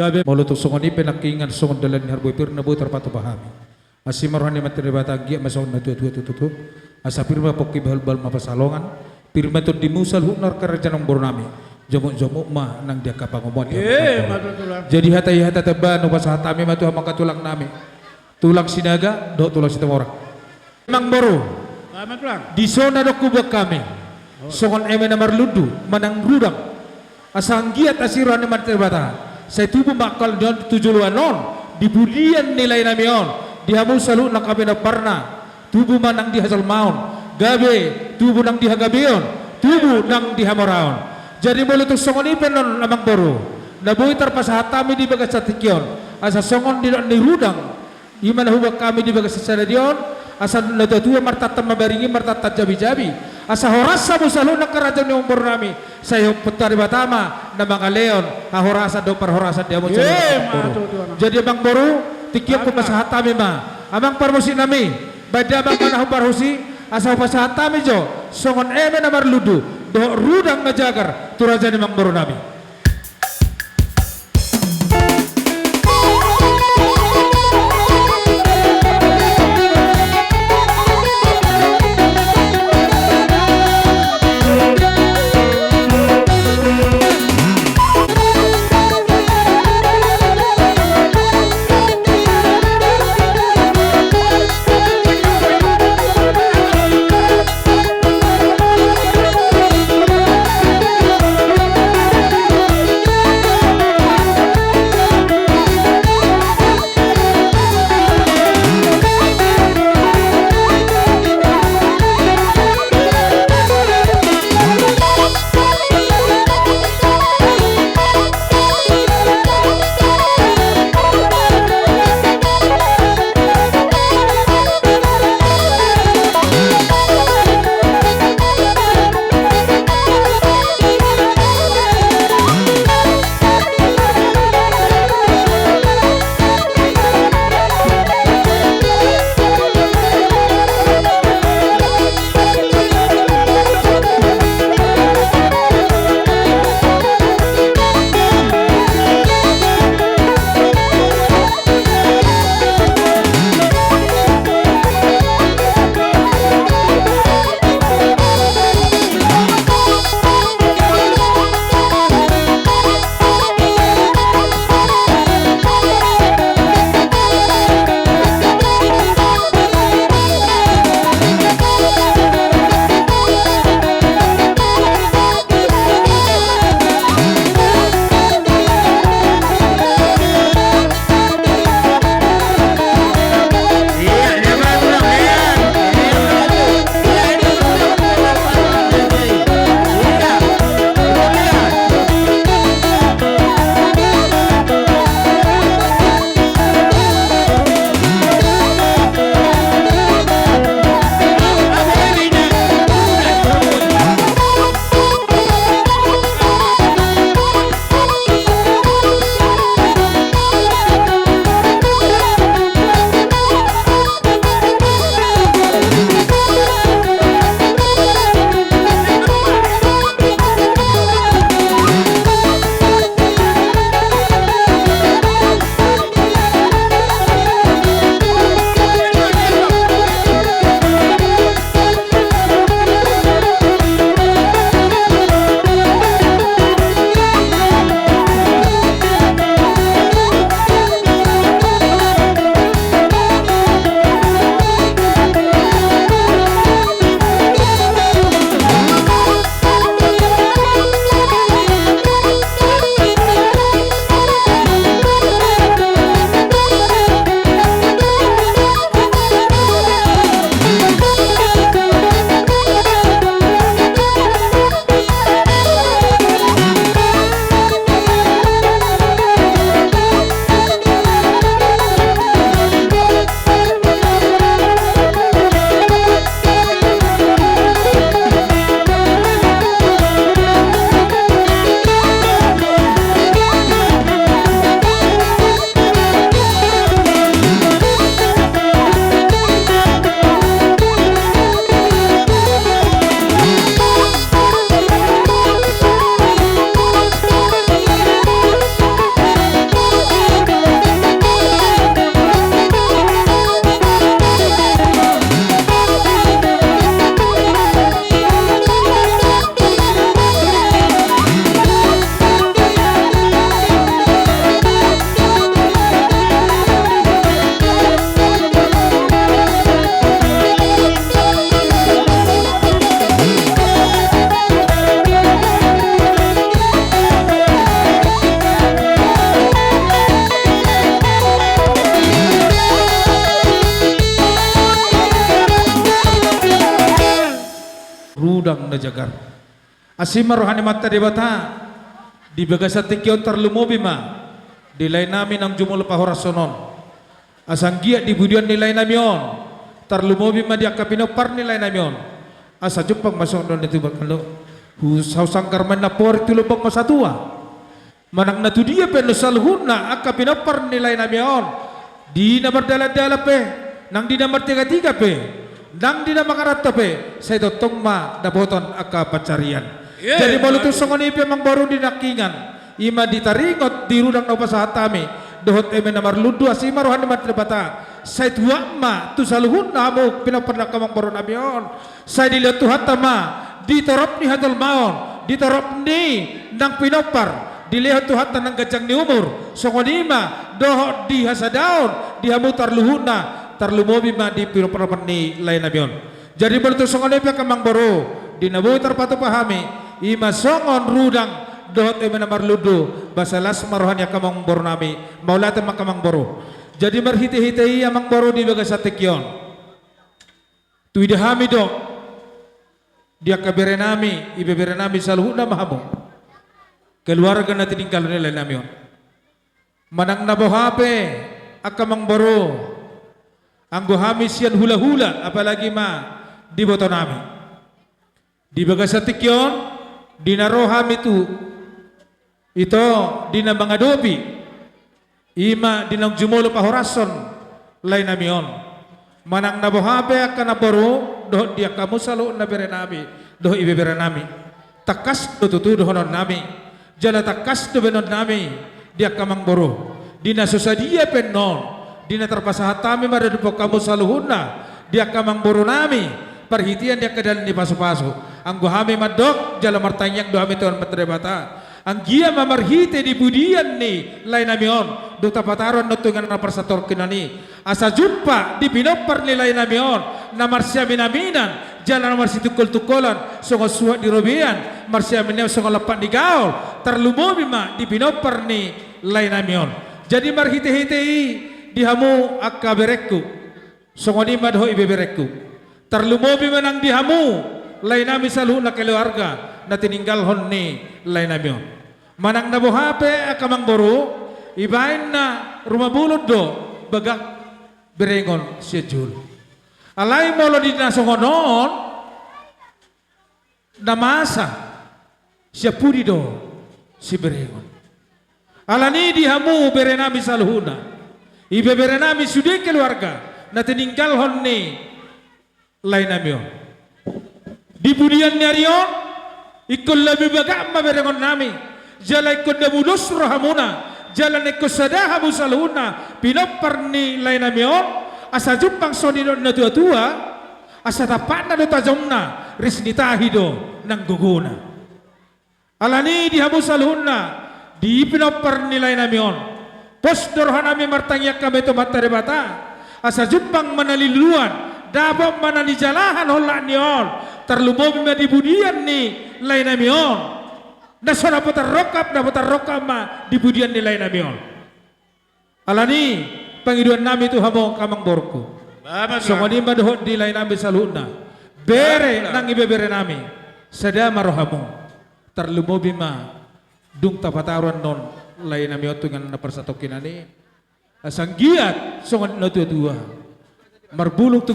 gabe molutuk songoni penakingan songon dalan harboipir na butar patupahami asi marhani materi batagi mason na tutu asa pirma pokki bal mapasalongan pirma to dimusal hunar kerajaan bornami jomok ma nang dia kapangomon jadi hatai teba no pasatami matu hamang katulang nami tulang sinaga do tulang sitamora mang boro di zona do kubak kami songon eme namar ludu manang rudang asang giat asiran ni materi bata saya tubuh makal don tujuan non di budian nilai namion dihamu salu nak kami nak parna tubuh manang di hasil maun gabe tubuh nang di hagabion tubuh nang di hamoraon jadi mulut songon ipenon namang boru nabui terpasatami di bagas satikion asa songon di rudang imana hubak kami di bagas stadion asa nadatua martata mabaringi martata jabi-jabi asa horasa musalu nak kerajaan yang umpur nami saya petari batama na mga leon horasa do par horasa dia mo jadi bang boru tikiop ko pasahatami ma amang parmusi nami bada bang manahu parhusi asa pasahatami jo songon eme na marludu do rudang majagar turaja ni mang boru nami na jagar. Asima rohani mata debata di bagasa tikyon tarlumobi ma dilay namin ang jumul pahorasonon. Asanggia di budian nilay namion tarlumobi ma di akapinopar nilay namion. Asa jupang masok doon itu bakalo. Husau karman na por tulubang masatua. Manang natudia penusalhun na akapinopar nilay namion. Di na berdala-dala pe, nang di na martiga-tiga pe, nang di na makarata pe, sa itotong ma daboton aka pacarian. Jadi malutos sa ngonipe mang baru dinakingan, ima ditaringot di rudang na pasatami, dohot eme na marludu asima rohan ni matribata, sa ituwa ma, tu saluhun na mo, pinapadla ka mang baru namion, sa dilihat tuhat ma, ditarap ni hadal maon, ditarap ni nang pinopar, dilihat tuhat ng gajang ni umur, so ngonima, dohot di hasadaon, di hamu tarluhun na, tarlumobi ma di pinopar ni lain namion. Jadi malutos sa ngonipe ka mang baru, dinabuhi tarpato pahami, ima songon rudang dohot eme na marludu basalas marohan ya kamang boro nami maulatan makamang boro. Jadi marhiti-hiti amang boro di baga sa tekyon tuwida hami do dia kabere nami ibebere nami saluhu na mahamo keluarga na tiningkal nila nami yon manang nabohape akamang boro ang guhami siyan hula-hula apalagi ma di boto nami di baga sa tekyon dinaroham itu dina mga dobi ima dinang jumulo pahorason lain namion manang nabohabe akan naboru doh dia kamu salo na bere nami doh ibe bere nami takas do tutu dohonon nami jala takas do benon nami dia kamang boru dina susadia penon dina terpasahatami maradupo kamu saluhuna dia kamang boru nami perhitian dia kedalan di pasu-pasu ang guhami madok jala martanyang duhami tuan matrebata ang gia mamarhite di budian ni lain namion do tapataron no tungan na persator kinani asa jumpa di pinopar ni lain namion na marsya minaminan jala na marsi tukol-tukolan songo suha di robian marsya minaw songo lapan di gaol tarlumobi ma di pinopar ni lain namion jadi marhite-hite di hamu akaberekku songo di madho ibeberekku tarlumobi manang di hamu lain nami saluh na keluarga na tininggal hon ni lain nami on manang nabuhape akamang boru ibain na rumah bulod do bagak berengon siya jul alay molo di nasongonon namasa siya pudi do si berengon alani di hamu bere nami saluh na ibe bere nami sudi keluarga na tininggal hon ni lain nami on di budian nyarion ikut lebih bagak ma berengon nami jala ikut debudus rohamuna jala ikut sadah habu saluna pinopar ni lain namion asa jumpang soni na tua-tua asa tapat na do tajomna risnita hido nang guguna alani di habu saluna di pinopar ni lain namion pos dorhanami martanya kami to matarebata asa jumpang manaliluan dabang manali jalahan hola nion terlumobi ma di budian ni lain namion nasona putar rokap ma di budian ni lain namion alani pangiduan nami tu hamo kamang borku songoni ma dohot di lain nami saluna bere nang ibe bere nami sada marohamo terlumobi ma dung tapataruan non lain namion tu ngan na persatokin ani asang giat songon no tua marbuluk tu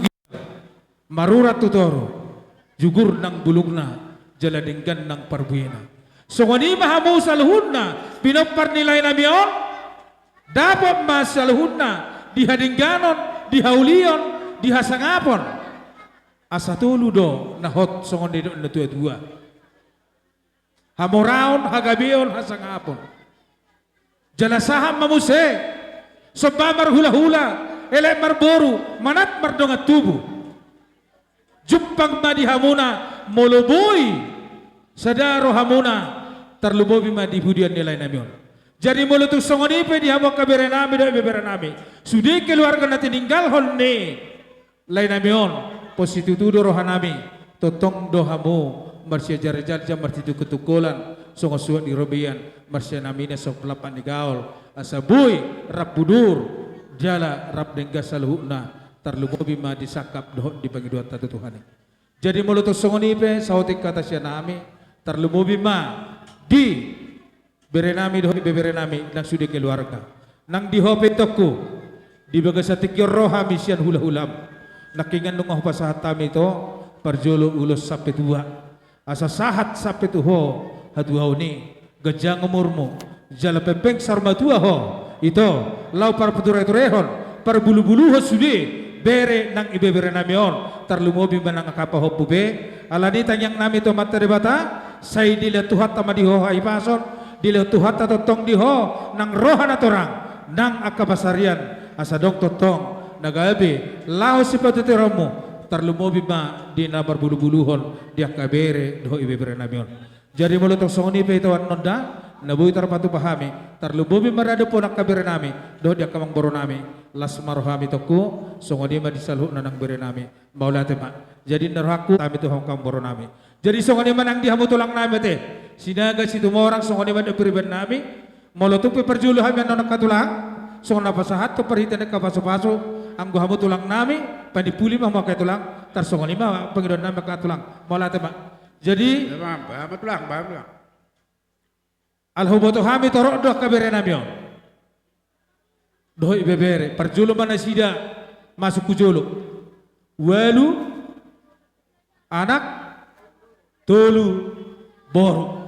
marurat tutoro jugur nang bulungna jala denggan nang parbuena songoni mahamu saluhunna pinopar nilai namion dapat mas saluhunna dihadingganon dihaulion dihasangapon asa tulu do nahot songoni do na tua hamoraon hagabion hasangapon jala saham mamuse sobamar hula-hula elek marboru manat mardongat tubuh jumpang madi hamuna moloboy sadaro hamuna terlubobi madi budian nilai namion jadi mulutu songonipe di hamo kabere nami do bebere nami sudi keluarga na tininggal hon ni lain namion posititu do rohanami totong do hamu marsya jarjal jam martitu ketukulan songo suat di robian marsya namina sok lapan di gaul asabuy rap budur jala rap dengga saluhuna terlubobi ma disakap doh di pangiduan tatu Tuhan Jadi mulutuk songonipe sautik kata siya nami terlumubi ma di berenami dohi berenami nang sudah keluarga nang dihope toko di bagasatik roha misian hula-hulam nakingan nung pasahat tami to parjolo ulos sampai tua asa sahat sampai tuho haduhau ni gajang umurmu jala pempeng sarma tua ho itu lau par peturai-turehon par bulu-bulu ho sudi bere nang ibe bere namion tarlumobi manang akapa hoppu be alani tanyang nami to materi bata sai dile tuhat tama diho hai pason dile tuhat ta tong diho nang rohana torang nang akabasarian asa dong totong nagabe lao sipatu teromu tarlumobi ma di nabar bulu-buluhon dia kabere do ibe bere namion jadi mulut songoni pe tawan nonda nabuy tarpatu pahami tarlumobi marado po nak kabere nami do dia kamang boro nami las marhami toku songodi ma disalhu nanang bere nami maulate ma jadi nerhaku kami tu hongkang boro nami jadi songodi manang dihamu tulang nami te sinaga situ orang songodi ma depiriben nami molotu pe perjulu hami nonak katulang songna pasahat to perhitane ka paso-paso anggo hamu tulang nami pandipuli mah makai tulang tar songodi ma pengidon nami ka tulang maulate ma jadi tulang alhuboto hami torok doh kabere nami on dohoi bebere parjolo mana sida masuk kujolo walu anak tolu boru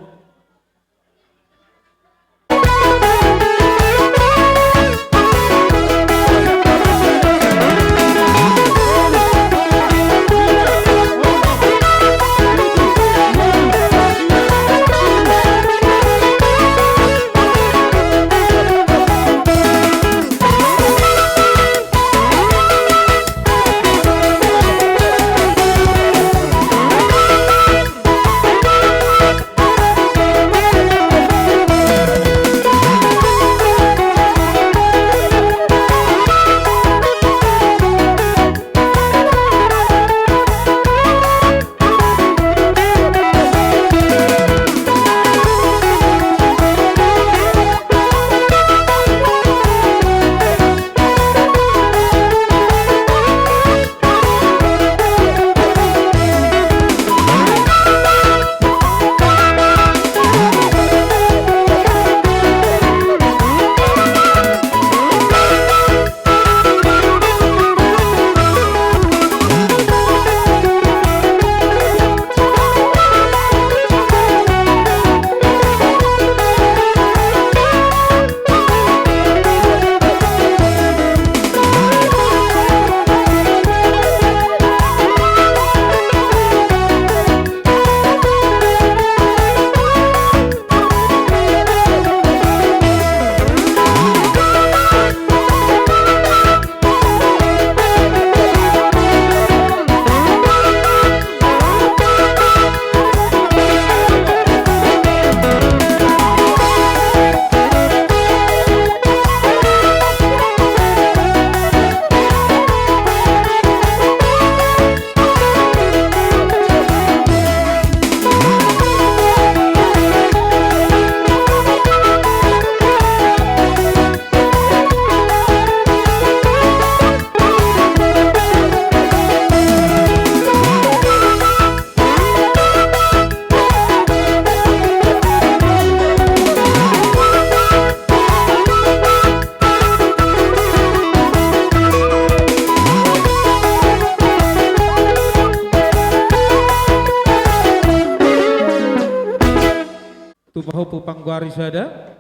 Tupahopu pangguari sada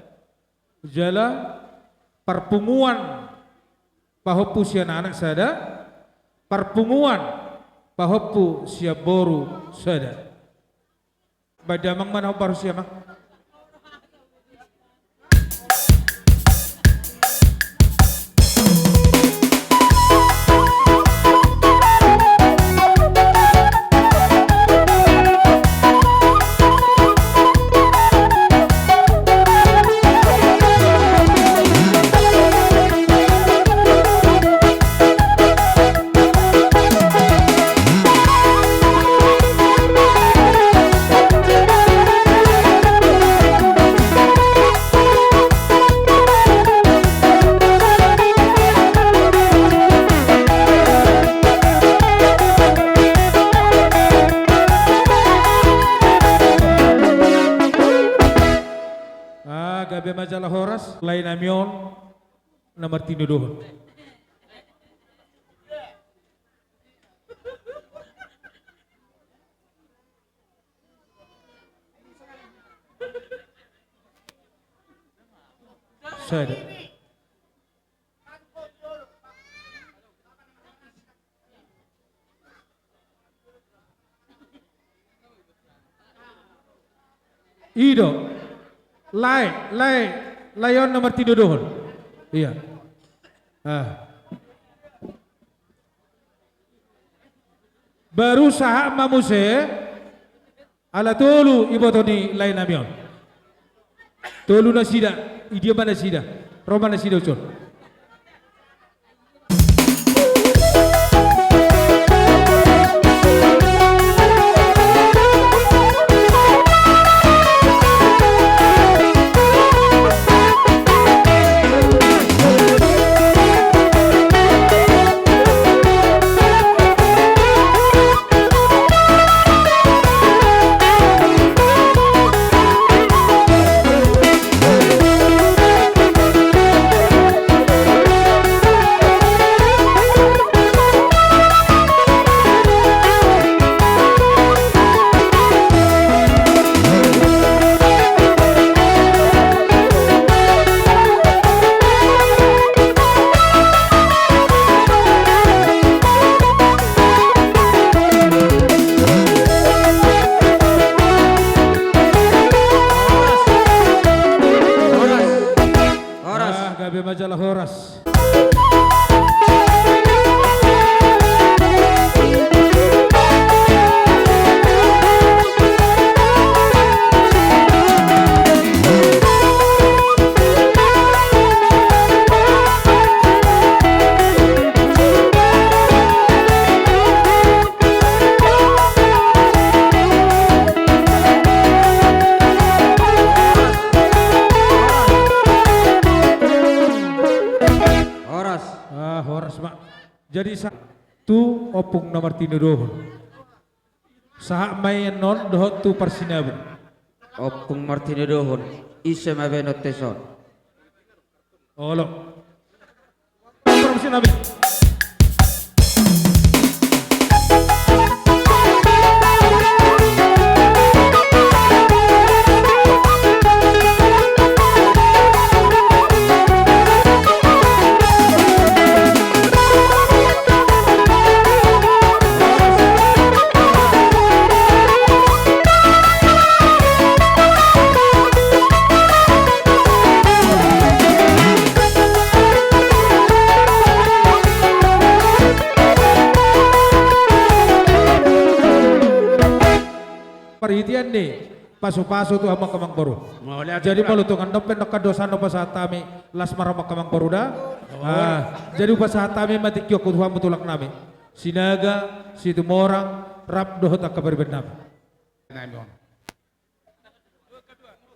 jala perpunguan pahopu sia anak sada perpunguan pahopu sia boru sada badamang mana baru sia mah majalah Horas lain namion nomor tinuduh. Saya Ido, layon nomor tinuduh. Iya. Berusaha mamuse ala tolu ibotoni lain namion. Tolu na sida, idia mana sida, Roma na sida ucon. Majalah Horas. Horas mak. Jadi tu opung nomor tinuduh. Sahak main non dohot tu persinabun. Opung martini dohon isa mabenot teson. Olo. Persinabun. Perhatian nih, pasu-pasu tuh sama Kemang Baru. Jadi palutungan dopen dosa no pasatami las marama Kemang Baru dah. Jadi pasatami mati kyo kutuhan betulak nami. Sinaga, situ morang, rap dohot akabar benam.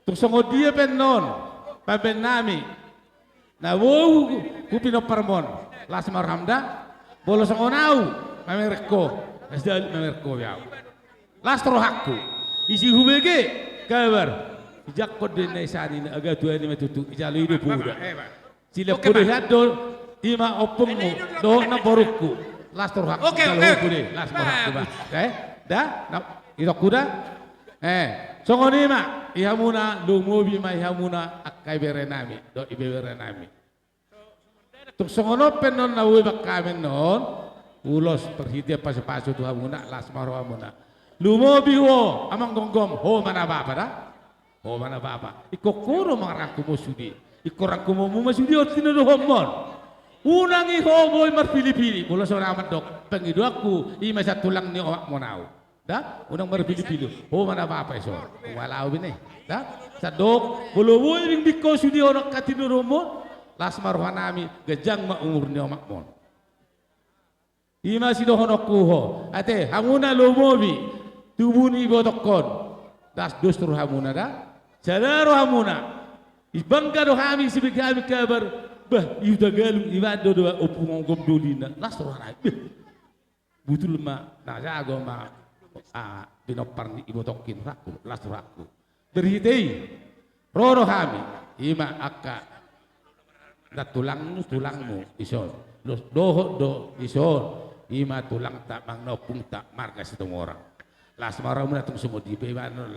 Tusongo dia penon, paben nami. Na wo kupino parmon, las marhamda, bolos ngonau, mamerko, asdal mamerko ya. Las trohakku. Isi hubege kabar jakko dene sani aga tuani matutu jalo hidup buda sila kudu hado ima opungmu do na borukku las torhak jalo kudu las borhak ba da na ito kuda songoni ma ihamuna lumobi ma ihamuna akai berenami do iberenami tuk songono penon na uwe bakamen non ulos perhitia pasu-pasu tu hamuna las marwamuna lumobi wo amang gonggom ho mana bapa dah ho mana bapa ikokoro mangaraku mo sudi ikoraku mo masudi otino do homon unangi ho boy mar pili-pili bola sora amat dok pengidu aku ima sa tulang ni awak monau dah unang mar pili-pili ho mana bapa iso walau bine dah sa dok bolo boy ring biko sudi onak katino romo las marwanami gejang ma umur ni awak mon ima sido honokku ho ate hamuna lumobi tubuni botokon das dostru hamuna da sadaro hamuna ibangga do hami sibigami kabar bah yudagalu ibado do opung gom dolina nasro hanai butul ma na jago ma binoparni ibotokin raku lasraku berhitei Roro kami, ima akka tulangmu ison. Doho do ison, ima tulang tak mangnopung tak markas itong orang. Las maraw na itong sumudi,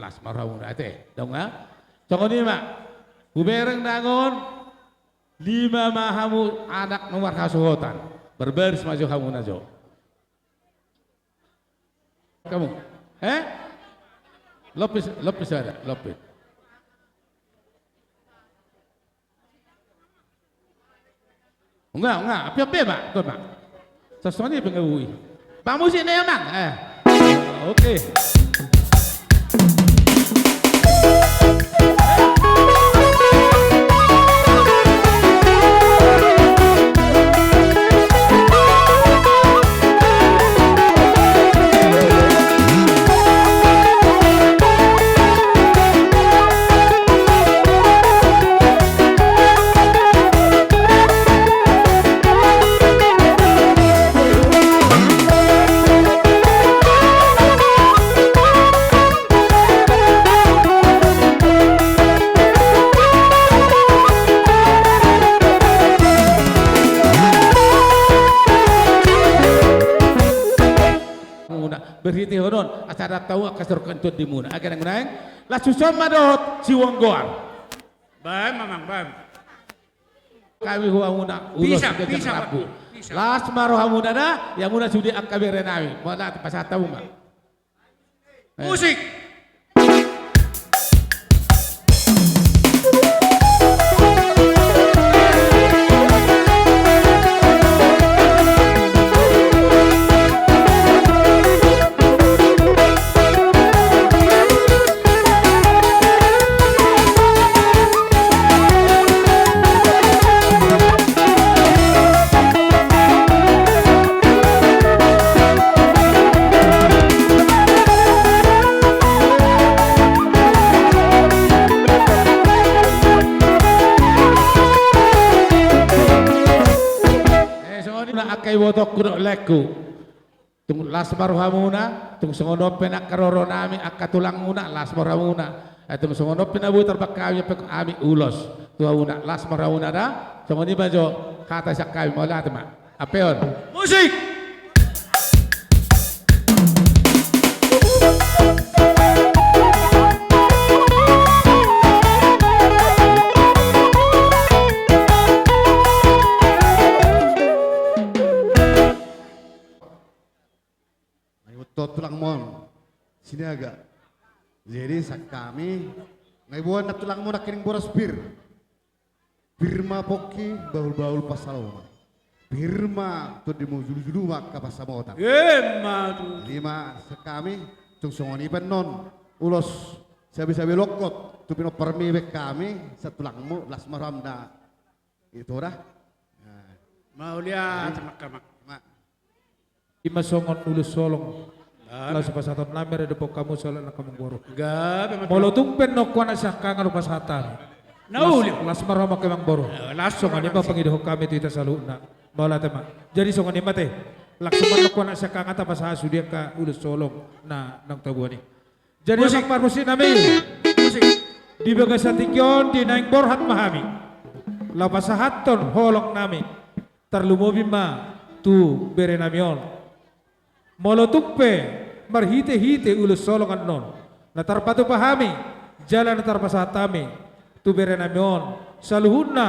las maraw na ate. Dong ha? Tungkol ima, kubereng dangon, 5 mahamu anak nomor kasuhotan. Berbaris maju kamu na jo. Kamu, Lopis ada, Lopis. Enggak, apa-apa, Pak. Tuh, Pak. Sesuatu yang pengaruhi. Pak musik nih, Bang. Oke. Berhiti honon acara tahu kasur kentut di muna agar nang la susun madot siwonggoan Bam, mamang, bam. kami huwa muna ulos Bisa, Pak. bisa. Las maro hamuna na ya muna sudi akabere nawi mona pasata uma Musik. akai wotok kuno leku tung las maruhamuna tung songono penak karoro nami akatulang muna las maruhamuna tung songono penabu terbakawi pek ami ulos tua una las maruhamuna da songoni bajo kata sakai mola tema apeon Musik. Tulang mon sini agak jadi sak kami ngaibuan na tulang mon kiring boros birma poki baul pasal birma tu di mau julu maka pasamota Madu. 5 sekami tung songoni penon ulos sabi-sabi lokot tu pino permi bek kami satulangmu las maramda itu dah Mau lihat mak. Ima songon ulus solong. Kalau sepasatan lamer ada pok kamu soal nak kamu goro. Gak. Molo tumpen no kuana sahkangan pasatan. Nauli. Las marama kemang boro. Songon ima pangidoh kami tu ita saluna. Maula tema. Jadi songon ima teh. Laksuman no kuana sahkangan ta pasaha sudia ka ulus solong na nang tabuani. Jadi mak parmusi nami. Musik. Di bagasatikyon di naing borhat mahami. Lapasahaton holong nami. Tarlumobi ma tu berenamion. Molo tukpe marhite-hite ulus solongan non. Natarpatu pahami jalan natarpasatami tu berenamion saluhunna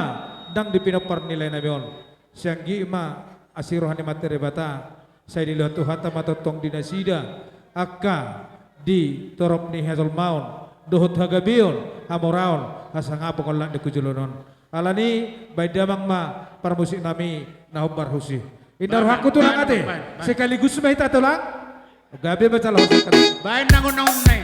dang dipinopar nilai namion. Sianggi ima asirohani materi bata saya dilihat Tuhan matotong dinasida akka di torop ni hazul maun dohut hagabion hamoraon hasangapong Allah di kujulonon. Alani baidamang ma parmusik nami nahubar husi. Indar hakku tulang ate sekaligus mahita tulang gabe baca lawas Bain nangun-nangun nih.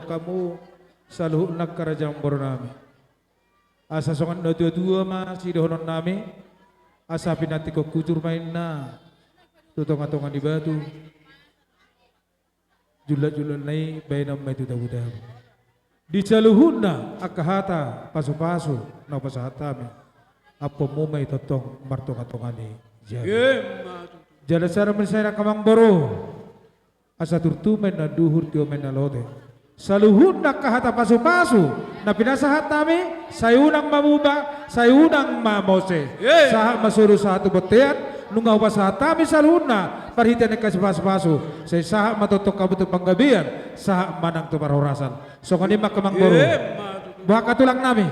kamu saluhut nak kerajaan boro nami. Asa songan na dua-dua ma si dohonon nami. Asa pinati ko kucur main na. Tutong-atongan di batu. Julat-julat nai bainam mai tuda-uda. Di saluhut na akahata pasu-pasu na pasahatami. Apo mo may totong martong-atongani. Jala sara menisara kamang boro. Asa turtumen na duhur tiomen na lote. Saluhut na kahata pasu-pasu na pinasahat nami sayunang mamuba, sayunang mamose. Saha masuro sa ato boteat nung pasahat nami saluhut na parhitian na kasi pasu-pasu. Say saha matotok kabuto panggabian, saha manang tumarhorasan. So kanima kamang boro. Buha katulang nami.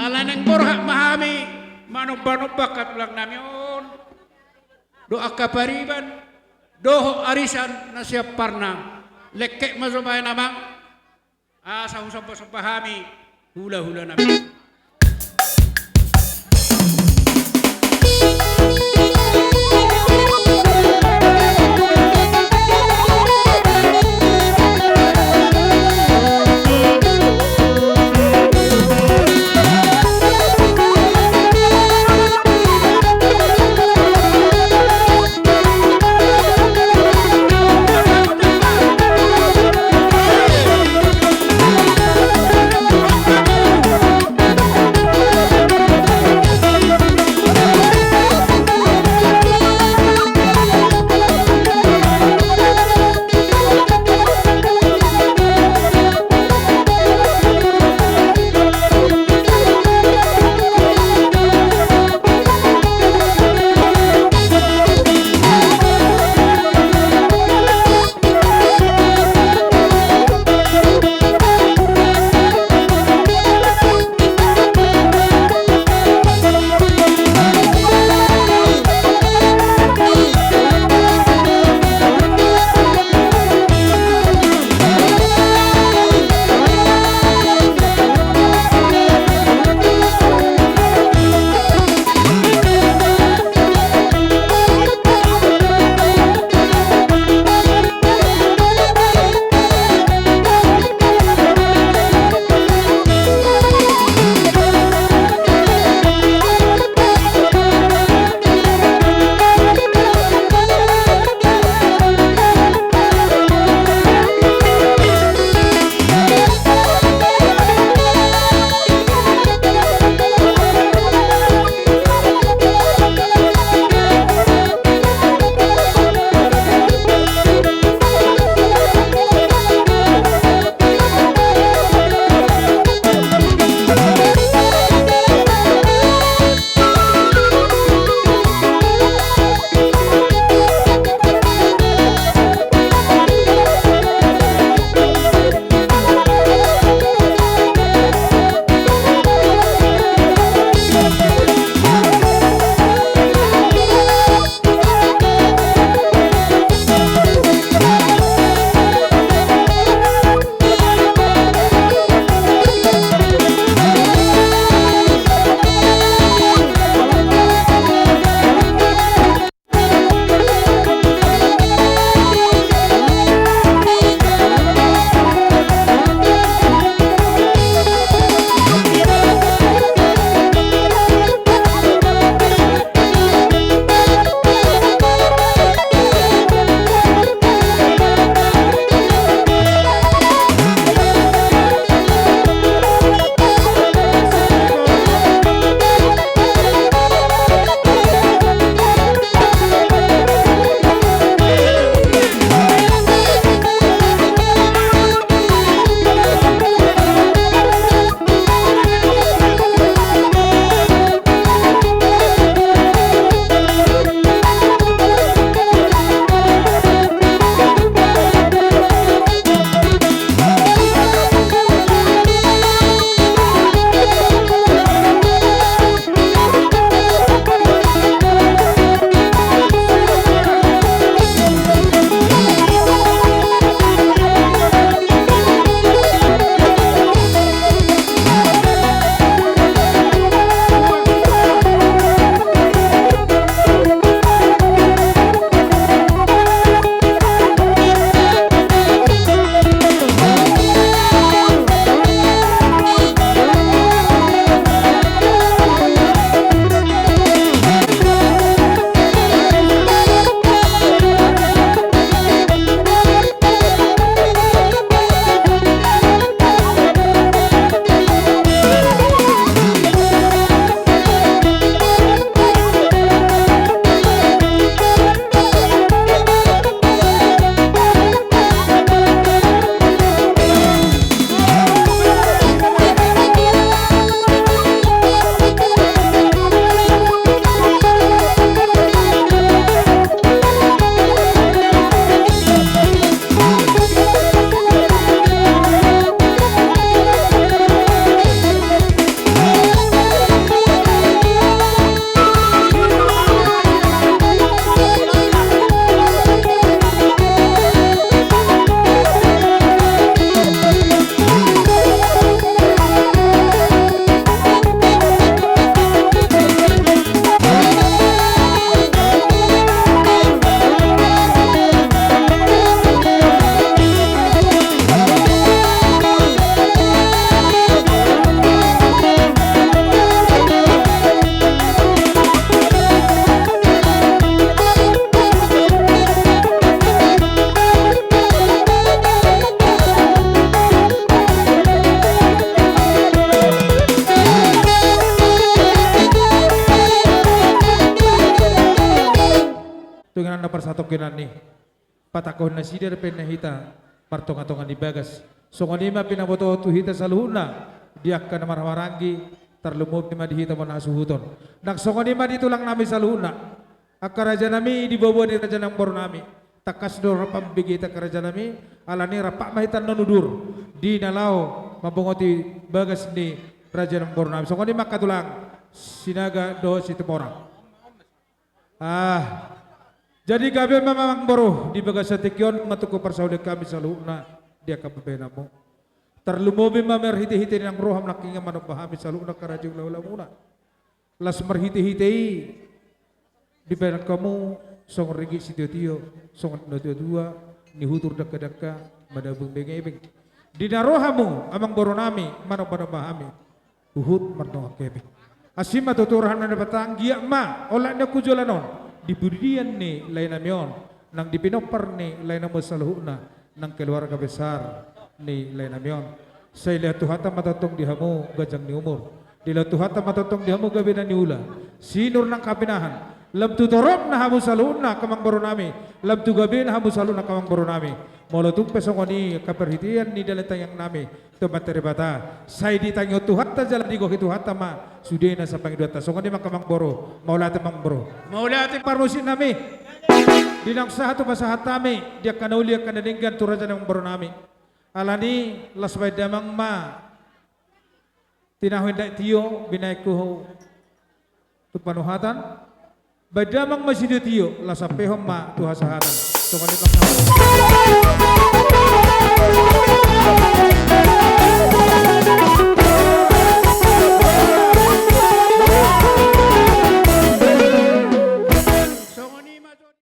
Alanang borhak mahami manubba-nubba katulang namin doa kapariban doho arisan na siap parna lekkek masubay namang asa usap-usap hami hula-hula namin. Ina na persatokinan ni. Patakon na sida na pinahita. Partonga-tonga di bagas. So nganima pinaboto tu hita sa luhuna. Diak ka na marhawarangi. Tarlumob ni madihita mo na suhuton. Nagsongo ni dito lang namin sa luhuna. Ang karaja nami di bawa ni raja ng boro nami. Takas do pambigay ta karaja nami. Alani rapak mahitan nanudur. Di nalaw mabungoti bagas ni raja ng boro nami. So nganima katulang sinaga do si temora. Jadi gabi mamang boro di bagas sa tikyon matuko parsauli kami sa luhuna. Dia kababena mo. Terlumobi mamer hiti-hiti ng roham nakinga manupahami sa luhuna karajong laula muna. Las marhiti-hiti di penak kamu song rigi si tio song no dua ni hutur dakka madabung bengebeng. Di narohamu amang boro nami manupahami uhut marno kebeng. Asima tuturahan na batang giya ma ola na kujolanon di budian ni lain namion nang dipinopar ni lain namo sa luhuna ng keluarga besar ni Lainamion. Sa ila tuhata matatong dihamu gajang ni umur. Dila tuhata matatong dihamu gabi na ni ula. Sinur ng kapinahan. Labtu torop na hamu salun na kamang baro nami. Labtu gabi na hamu salun na kamang baro nami. Molotong pesong ni kaperhitian ni dalatayang nami. Tumateri bata. Say di tangyo tuhata jalan di goki tuhata ma. Suday na sa pangidwata. So kani makamang baro. Maulate mang baro. Maulate parmusin nami. Dinang sahato pasahat nami. Dia kanuli kanadinggan turajan ng baro nami. Alani lasbay damang ma tinahuin da tiyo binay ko tupanuhatan badamang masido tiyo lasapehom ma tuhasahatan so kanipang